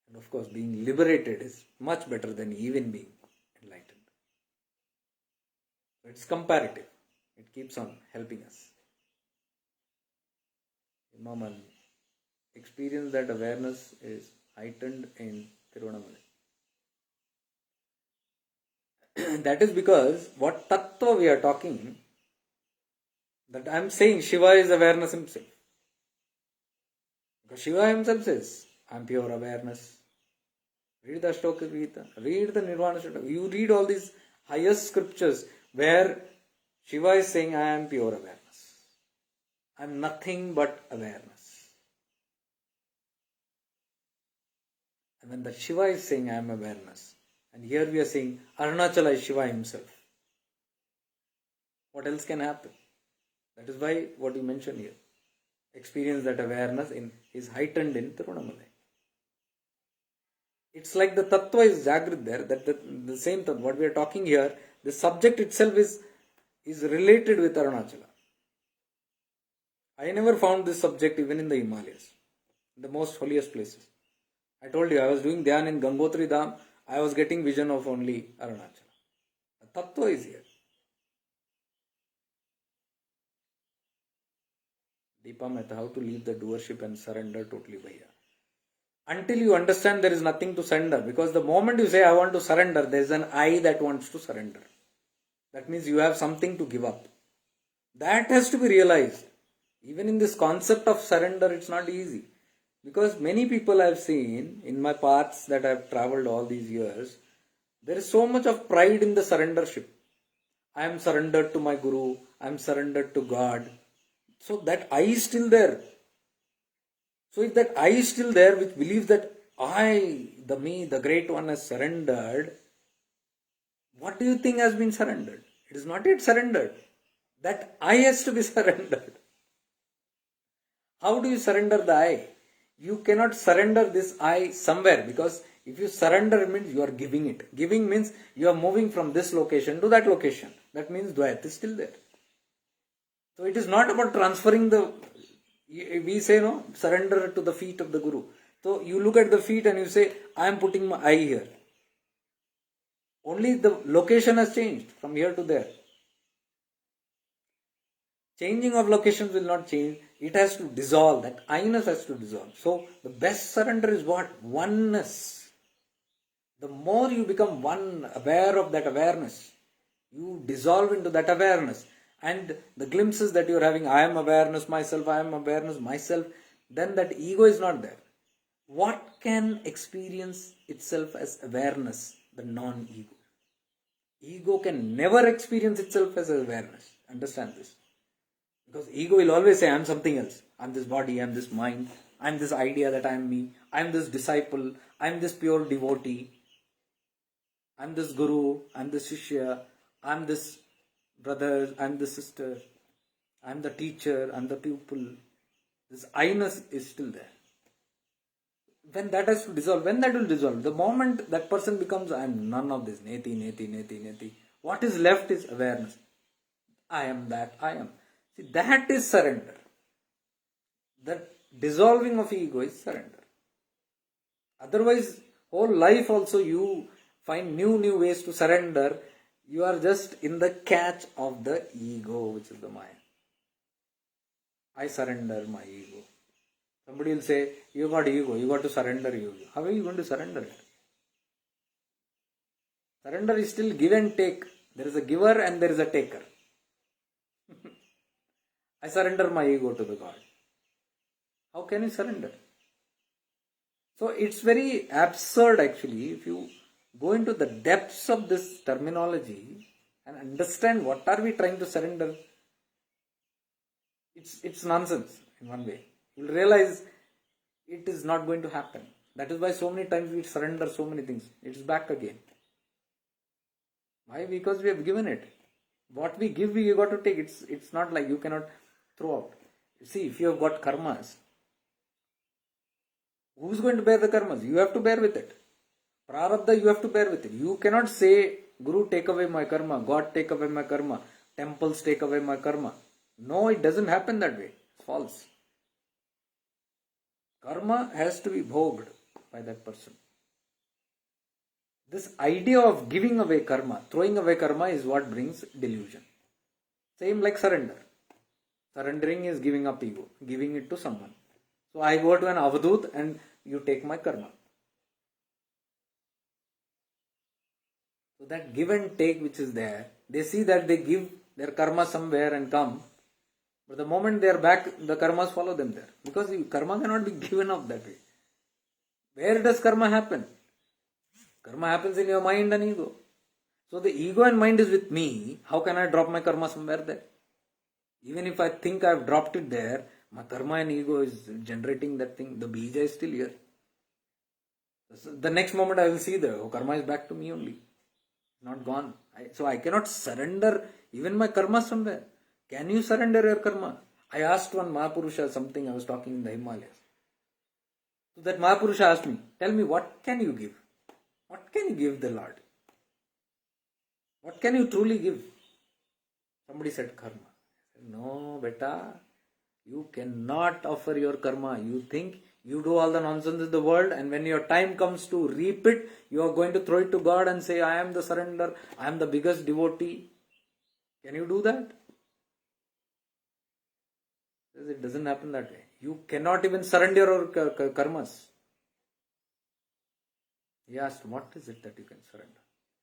And of course, being liberated is much better than even being enlightened. It's comparative. It keeps on helping us. Imam experienced that awareness is heightened in Tiruvannamalai. That is because what tattva we are talking, that I am saying Shiva is awareness himself. Because Shiva himself says, I am pure awareness. Read the Ashtoka Gita, read the Nirvana Shloka. You read all these highest scriptures where Shiva is saying, I am pure awareness. I am nothing but awareness. And when the Shiva is saying, I am awareness, and here we are saying, Arunachala is Shiva himself. What else can happen? That is why what you mentioned here. Experience that awareness is heightened in Tiruvannamalai. It's like the tattva is jagrit there, that the same tattva, what we are talking here, the subject itself is related with Arunachala. I never found this subject even in the Himalayas, in the most holiest places. I told you, I was doing dhyan in Gangotri Dham, I was getting vision of only Arunachala. The tattva is here. Deepa Mehta, how to leave the doership and surrender totally, Bhaiya. Until you understand there is nothing to surrender, because the moment you say I want to surrender, there is an I that wants to surrender. That means you have something to give up. That has to be realized. Even in this concept of surrender, it's not easy. Because many people I've seen in my paths that I've traveled all these years, there is so much of pride in the surrendership. I am surrendered to my Guru, I am surrendered to God. So that I is still there. So if that I is still there, which believes that I, the me, the great one has surrendered, what do you think has been surrendered? It is not yet surrendered. That I has to be surrendered. How do you surrender the I? You cannot surrender this I somewhere, because if you surrender, it means you are giving it. Giving means you are moving from this location to that location. That means Dvayat is still there. So it is not about transferring we say no, surrender to the feet of the Guru. So you look at the feet and you say, I am putting my I here. Only the location has changed from here to there. Changing of locations will not change. It has to dissolve. That I-ness has to dissolve. So the best surrender is what? Oneness. The more you become one, aware of that awareness, You dissolve into that awareness. And the glimpses that you're having, I am awareness myself, I am awareness myself, then that ego is not there. What can experience itself as awareness? The non-ego. Ego can never experience itself as awareness. Understand this. Because ego will always say, I am something else. I am this body, I am this mind, I am this idea that I am me, I am this disciple, I am this pure devotee, I am this guru, I am this shishya, I am this brother, I am the sister, I am the teacher, I am the pupil. This I-ness is still there. When that has to dissolve, when that will dissolve, the moment that person becomes, I am none of this, neti, neti, neti, neti, what is left is awareness. I am that, I am. See, that is surrender. That dissolving of ego is surrender. Otherwise, whole life also you find new ways to surrender. You are just in the catch of the ego, which is the Maya. I surrender my ego. Somebody will say, you got ego, you got to surrender ego. How are you going to surrender it? Surrender is still give and take. There is a giver and there is a taker. I surrender my ego to the God. How can you surrender? So it's very absurd actually if you go into the depths of this terminology and understand what are we trying to surrender. It's nonsense in one way. You'll realize it is not going to happen. That is why so many times we surrender so many things. It's back again. Why? Because we have given it. What we give, we got to take. It's not like you cannot throw out. See, if you have got karmas, who's going to bear the karmas? You have to bear with it. Prarabdha, you have to bear with it. You cannot say, Guru, take away my karma. God, take away my karma. Temples, take away my karma. No, it doesn't happen that way. It's false. Karma has to be bhoged by that person. This idea of giving away karma, throwing away karma is what brings delusion. Same like surrender. Surrendering is giving up ego, giving it to someone. So I go to an Avadhoot and you take my karma. So that give and take which is there, they see that they give their karma somewhere and come. But the moment they are back, the karmas follow them there. Because karma cannot be given up that way. Where does karma happen? Karma happens in your mind and ego. So the ego and mind is with me. How can I drop my karma somewhere there? Even if I think I have dropped it there, my karma and ego is generating that thing. The bija is still here. The next moment I will see the karma is back to me only. Not gone. So I cannot surrender even my karma somewhere. Can you surrender your karma? I asked one Mahapurusha something. I was talking in the Himalayas. So that Mahapurusha asked me, tell me, what can you give? What can you give the Lord? What can you truly give? Somebody said karma. I said, no, beta, you cannot offer your karma. You think you do all the nonsense in the world, and when your time comes to reap it, you are going to throw it to God and say, I am the surrender, I am the biggest devotee. Can you do that? It doesn't happen that way. You cannot even surrender your karmas. He asked, what is it that you can surrender?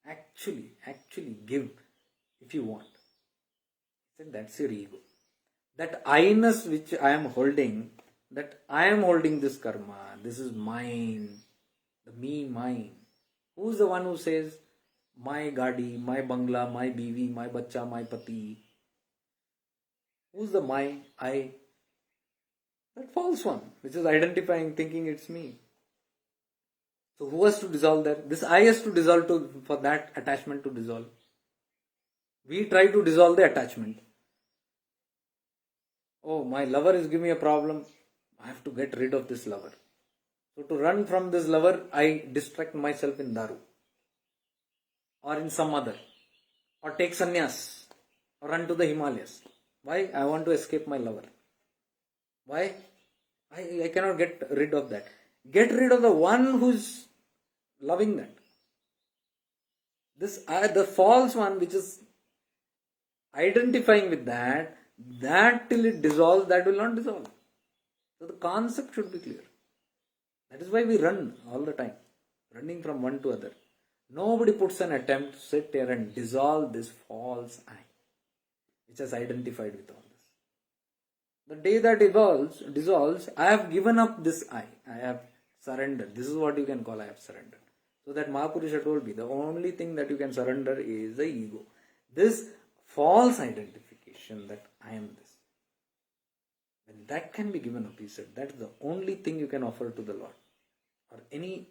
Actually give if you want. He said, that's your ego. That I-ness which I am holding, that I am holding this karma, this is mine, the me, mine. Who's the one who says, my gadi, my bangla, my biwi, my bacha, my pati? Who's the my, I? That false one, which is identifying, thinking it's me. So who has to dissolve that? This I has to dissolve for that attachment to dissolve. We try to dissolve the attachment. Oh, my lover is giving me a problem. I have to get rid of this lover. So to run from this lover, I distract myself in daru. Or in some other. Or take sannyas. Or run to the Himalayas. Why? I want to escape my lover. Why? I cannot get rid of that. Get rid of the one who's loving that. This the false one which is identifying with that till it dissolves, that will not dissolve. So the concept should be clear. That is why we run all the time. Running from one to other. Nobody puts an attempt to sit here and dissolve this false I, which has identified with all this. The day that dissolves, I have given up this I have surrendered. This is what you can call I have surrendered. So that Mahapurusha told me, the only thing that you can surrender is the ego. This false identification that I am this. When that can be given up, he said, that is the only thing you can offer to the Lord. Or any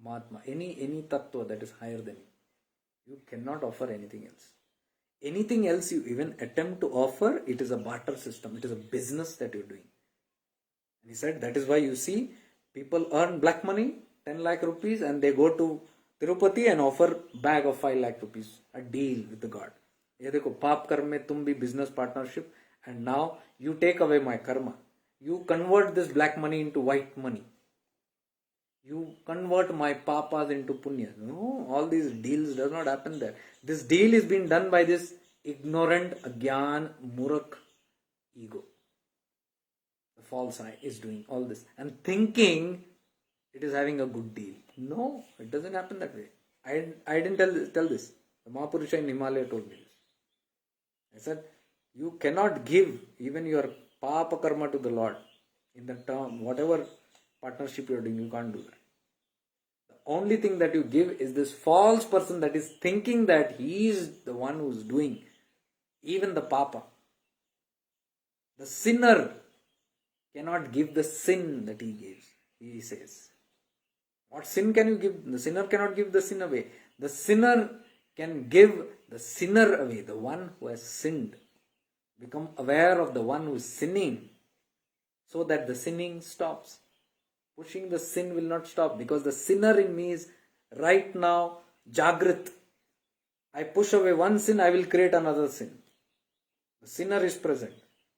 Mahatma, any Tattva that is higher than you. You cannot offer anything else. Anything else you even attempt to offer, it is a barter system. It is a business that you're doing. And he said, that is why you see people earn black money, 10 lakh rupees, and they go to Tirupati and offer bag of 5 lakh rupees, a deal with the God. ये देखो पाप कर्म में तुम भी business partnership, and now you take away my karma. You convert this black money into white money. You convert my papas into punya. No, all these deals does not happen there. This deal is being done by this ignorant, agyan, murak ego. The false I is doing all this and thinking it is having a good deal. No, it doesn't happen that way. I didn't tell this. The Mahapurusha in Himalaya told me this. I said, you cannot give even your papa karma to the Lord in the term, whatever partnership you are doing, you can't do that. The only thing that you give is this false person that is thinking that he is the one who is doing even the papa. The sinner cannot give the sin that he gives, he says. What sin can you give? The sinner cannot give the sin away. The sinner can give the sinner away, the one who has sinned. Become aware of the one who is sinning so that the sinning stops. Pushing the sin will not stop because the sinner in me is right now Jagrit. I push away one sin, I will create another sin. The sinner is present.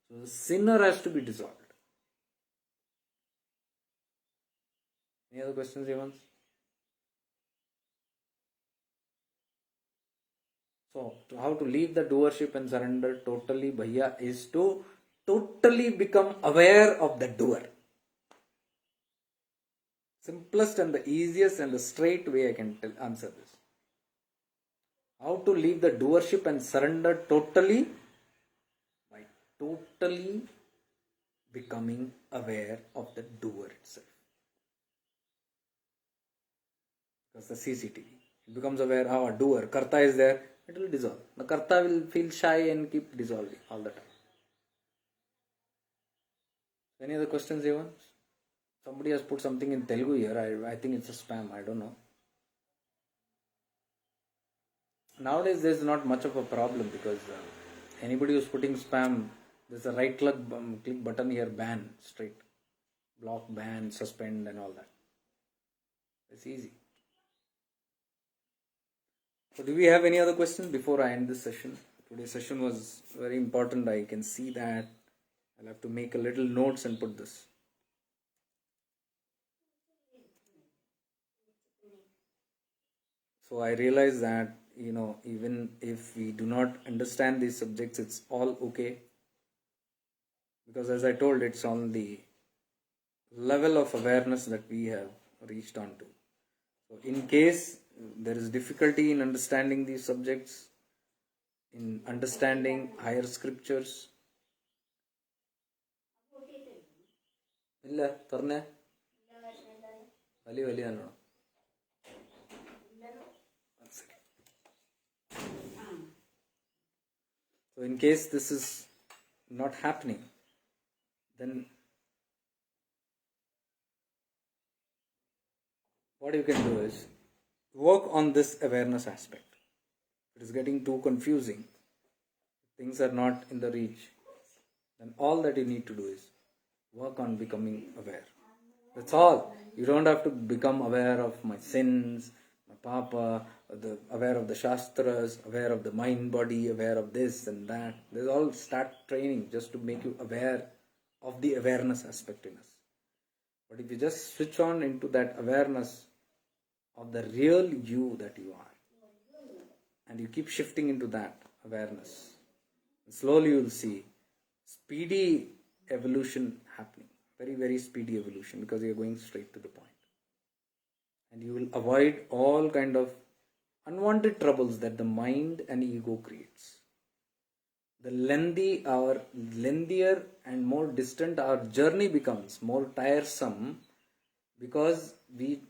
So the sinner has to be dissolved. Any other questions, Evans? So, how to leave the doership and surrender totally, Bhaiya, is to totally become aware of the doer. Simplest and the easiest and the straight way I can answer this. How to leave the doership and surrender totally? By totally becoming aware of the doer itself. Because the CCTV. It becomes aware, a doer, Karta is there, it will dissolve. The Karta will feel shy and keep dissolving all the time. Any other questions, Evan? Somebody has put something in Telugu here. I think it's a spam. I don't know. Nowadays, there's not much of a problem because anybody who's putting spam, there's a right click button here, ban, straight. Block, ban, suspend and all that. It's easy. So do we have any other questions before I end this session? Today's session was very important. I can see that. I'll have to make a little notes and put this. So I realize that, even if we do not understand these subjects, it's all okay. Because as I told, it's on the level of awareness that we have reached on to. So in case there is difficulty in understanding these subjects, in understanding higher scriptures, so in case this is not happening, then what you can do is work on this awareness aspect. It is getting too confusing. Things are not in the reach. Then all that you need to do is work on becoming aware. That's all. You don't have to become aware of my sins, my papa, aware of the shastras, aware of the mind body, aware of this and that. There's all start training just to make you aware of the awareness aspect in us. But if you just switch on into that awareness of the real you that you are, and you keep shifting into that awareness, slowly you will see speedy evolution happening. Very, very speedy evolution because you are going straight to the point. And you will avoid all kind of unwanted troubles that the mind and ego creates. The lengthier and more distant our journey becomes, more tiresome, because we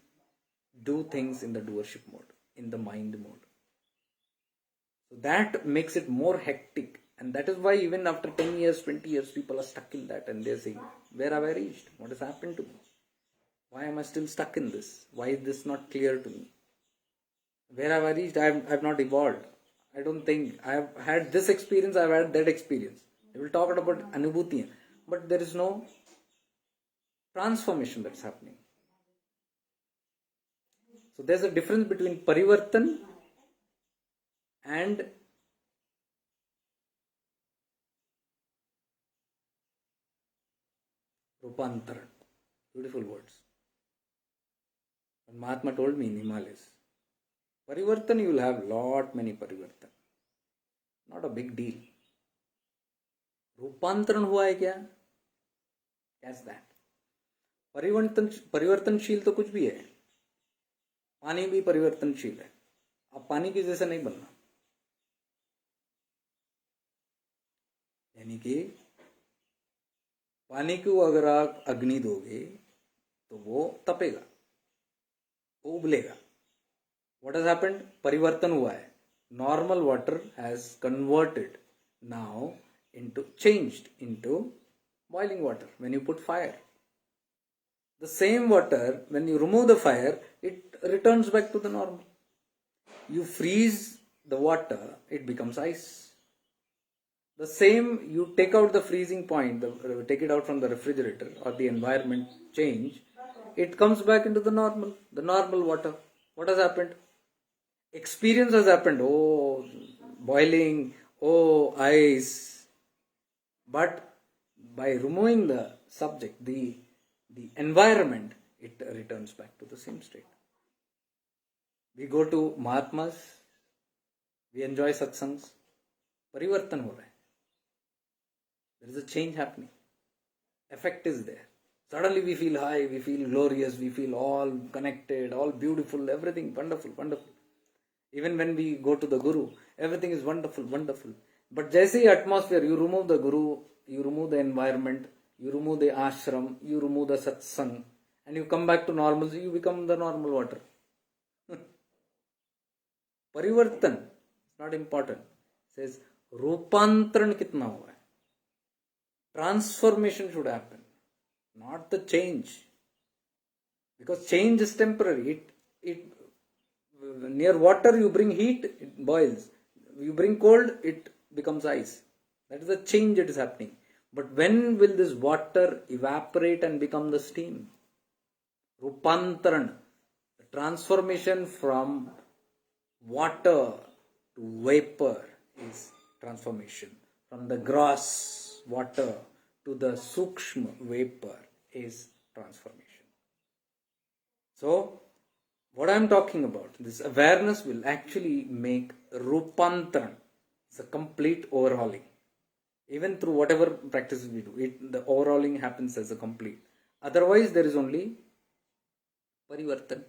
do things in the doership mode, in the mind mode. So that makes it more hectic, and that is why even after 10 years, 20 years, people are stuck in that, and they're saying, where have I reached? What has happened to me? Why am I still stuck in this? Why is this not clear to me? Where have I reached? I've not evolved. I don't think I've had this experience, I've had that experience. They will talk about anubhuti, but there is no transformation that's happening. So there's a difference between parivartan and rupantaran. Beautiful words. And Mahatma told me in Himalayas, parivartan you will have many parivartan. Not a big deal. रूपांतरण हुआ है क्या? Catch that. परिवर्तनशील तो कुछ भी है. पानी भी परिवर्तनशील है. अब पानी की जैसे नहीं बनना. यानी कि पानी को अगर आप अग्नि दोगे तो वो तपेगा, वो उबलेगा. What has happened? परिवर्तन हुआ है. Normal water has converted now changed into boiling water when you put fire. The same water, when you remove the fire, it returns back to the normal. You freeze the water, it becomes ice. The same, you take out the freezing point, take it out from the refrigerator or the environment change, it comes back into the normal water. What has happened? Experience has happened. Oh, boiling, oh, ice. But by removing the subject, the environment, it returns back to the same state. We go to Mahatmas, we enjoy satsangs, parivartan ho raha hai. There is a change happening. Effect is there. Suddenly we feel high, we feel glorious, we feel all connected, all beautiful, everything wonderful, wonderful. Even when we go to the Guru, everything is wonderful, wonderful. But jaise atmosphere, you remove the Guru, you remove the environment, you remove the ashram, you remove the satsang, and you come back to normalcy, you become the normal water. Parivartan is not important. It says, Rupantran kitna hua hai. Transformation should happen, not the change. Because change is temporary. Near water, you bring heat, it boils. You bring cold, it becomes ice. That is the change that is happening. But when will this water evaporate and become the steam? Rupantaran, the transformation from water to vapor is transformation. From the gross water to the sukshma vapor is transformation. So, what I am talking about, this awareness will actually make rupantaran. It's a complete overhauling. Even through whatever practices we do, the overhauling happens as a complete. Otherwise, there is only parivartan.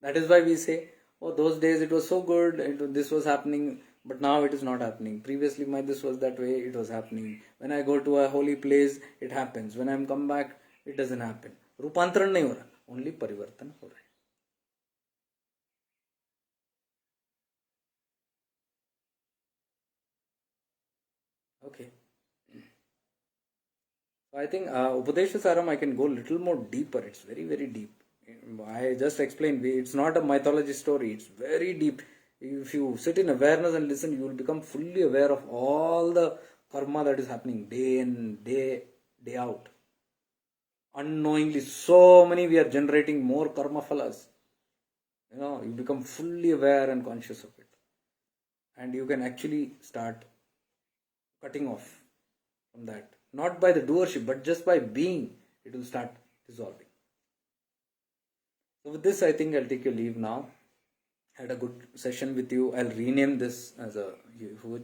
That is why we say, oh, those days it was so good, this was happening, but now it is not happening. Previously, this was that way, it was happening. When I go to a holy place, it happens. When I come back, it doesn't happen. Rupantaran nahi ho raha, only parivartan ho raha hai. Okay. So I think Upadesha Saram, I can go a little more deeper. It's very, very deep. I just explained, it's not a mythology story. It's very deep. If you sit in awareness and listen, you will become fully aware of all the karma that is happening day in, day out. Unknowingly, so many we are generating more karma phalas. You become fully aware and conscious of it. And you can actually start cutting off from that. Not by the doership, but just by being, it will start dissolving. So with this, I think I'll take your leave now. Had a good session with you. I'll rename this as a huge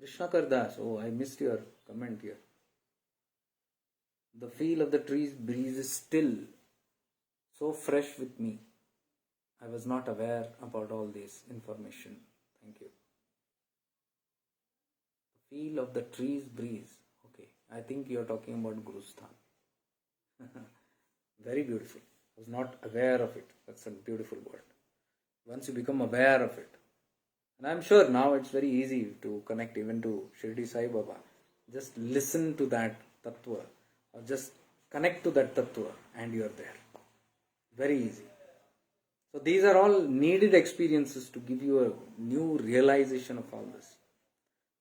Krishnakar Das. Oh, I missed your comment here. The feel of the trees breeze is still so fresh with me. I was not aware about all this information. Thank you. The feel of the trees breeze. Okay, I think you're talking about Gurusthan. Very beautiful. I was not aware of it. That's a beautiful word. Once you become aware of it, and I'm sure now it's very easy to connect even to Shirdi Sai Baba. Just listen to that tattva, or just connect to that tattva, and you're there. Very easy. So these are all needed experiences to give you a new realization of all this.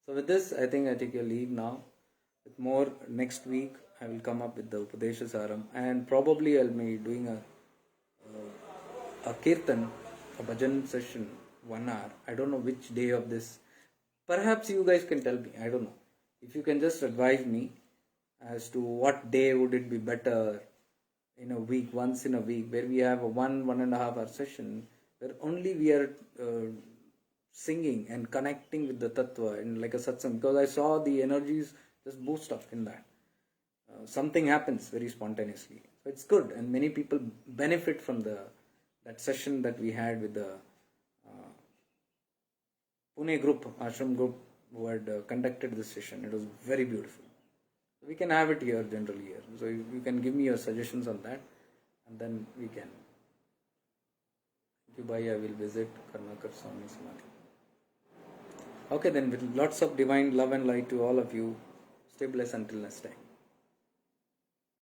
So with this, I think I take your leave now. With more next week, I will come up with the Upadesha Saram, and probably I'll be doing a kirtan, a bhajan session, 1 hour. I don't know which day of this. Perhaps you guys can tell me. I don't know. If you can just advise me as to what day would it be better in a week, once in a week, where we have a 1.5 hour session, where only we are singing and connecting with the tattva in like a satsang, because I saw the energies just boost up in that. Something happens very spontaneously. So it's good, and many people benefit from that session that we had with the Pune group, ashram group, who had conducted this session. It was very beautiful. We can have it here generally here. So you can give me your suggestions on that, and then we can. Thank you, bye. I will visit Karunakara Swami Samadhi. Okay, then with lots of divine love and light to all of you. Stay blessed until next time.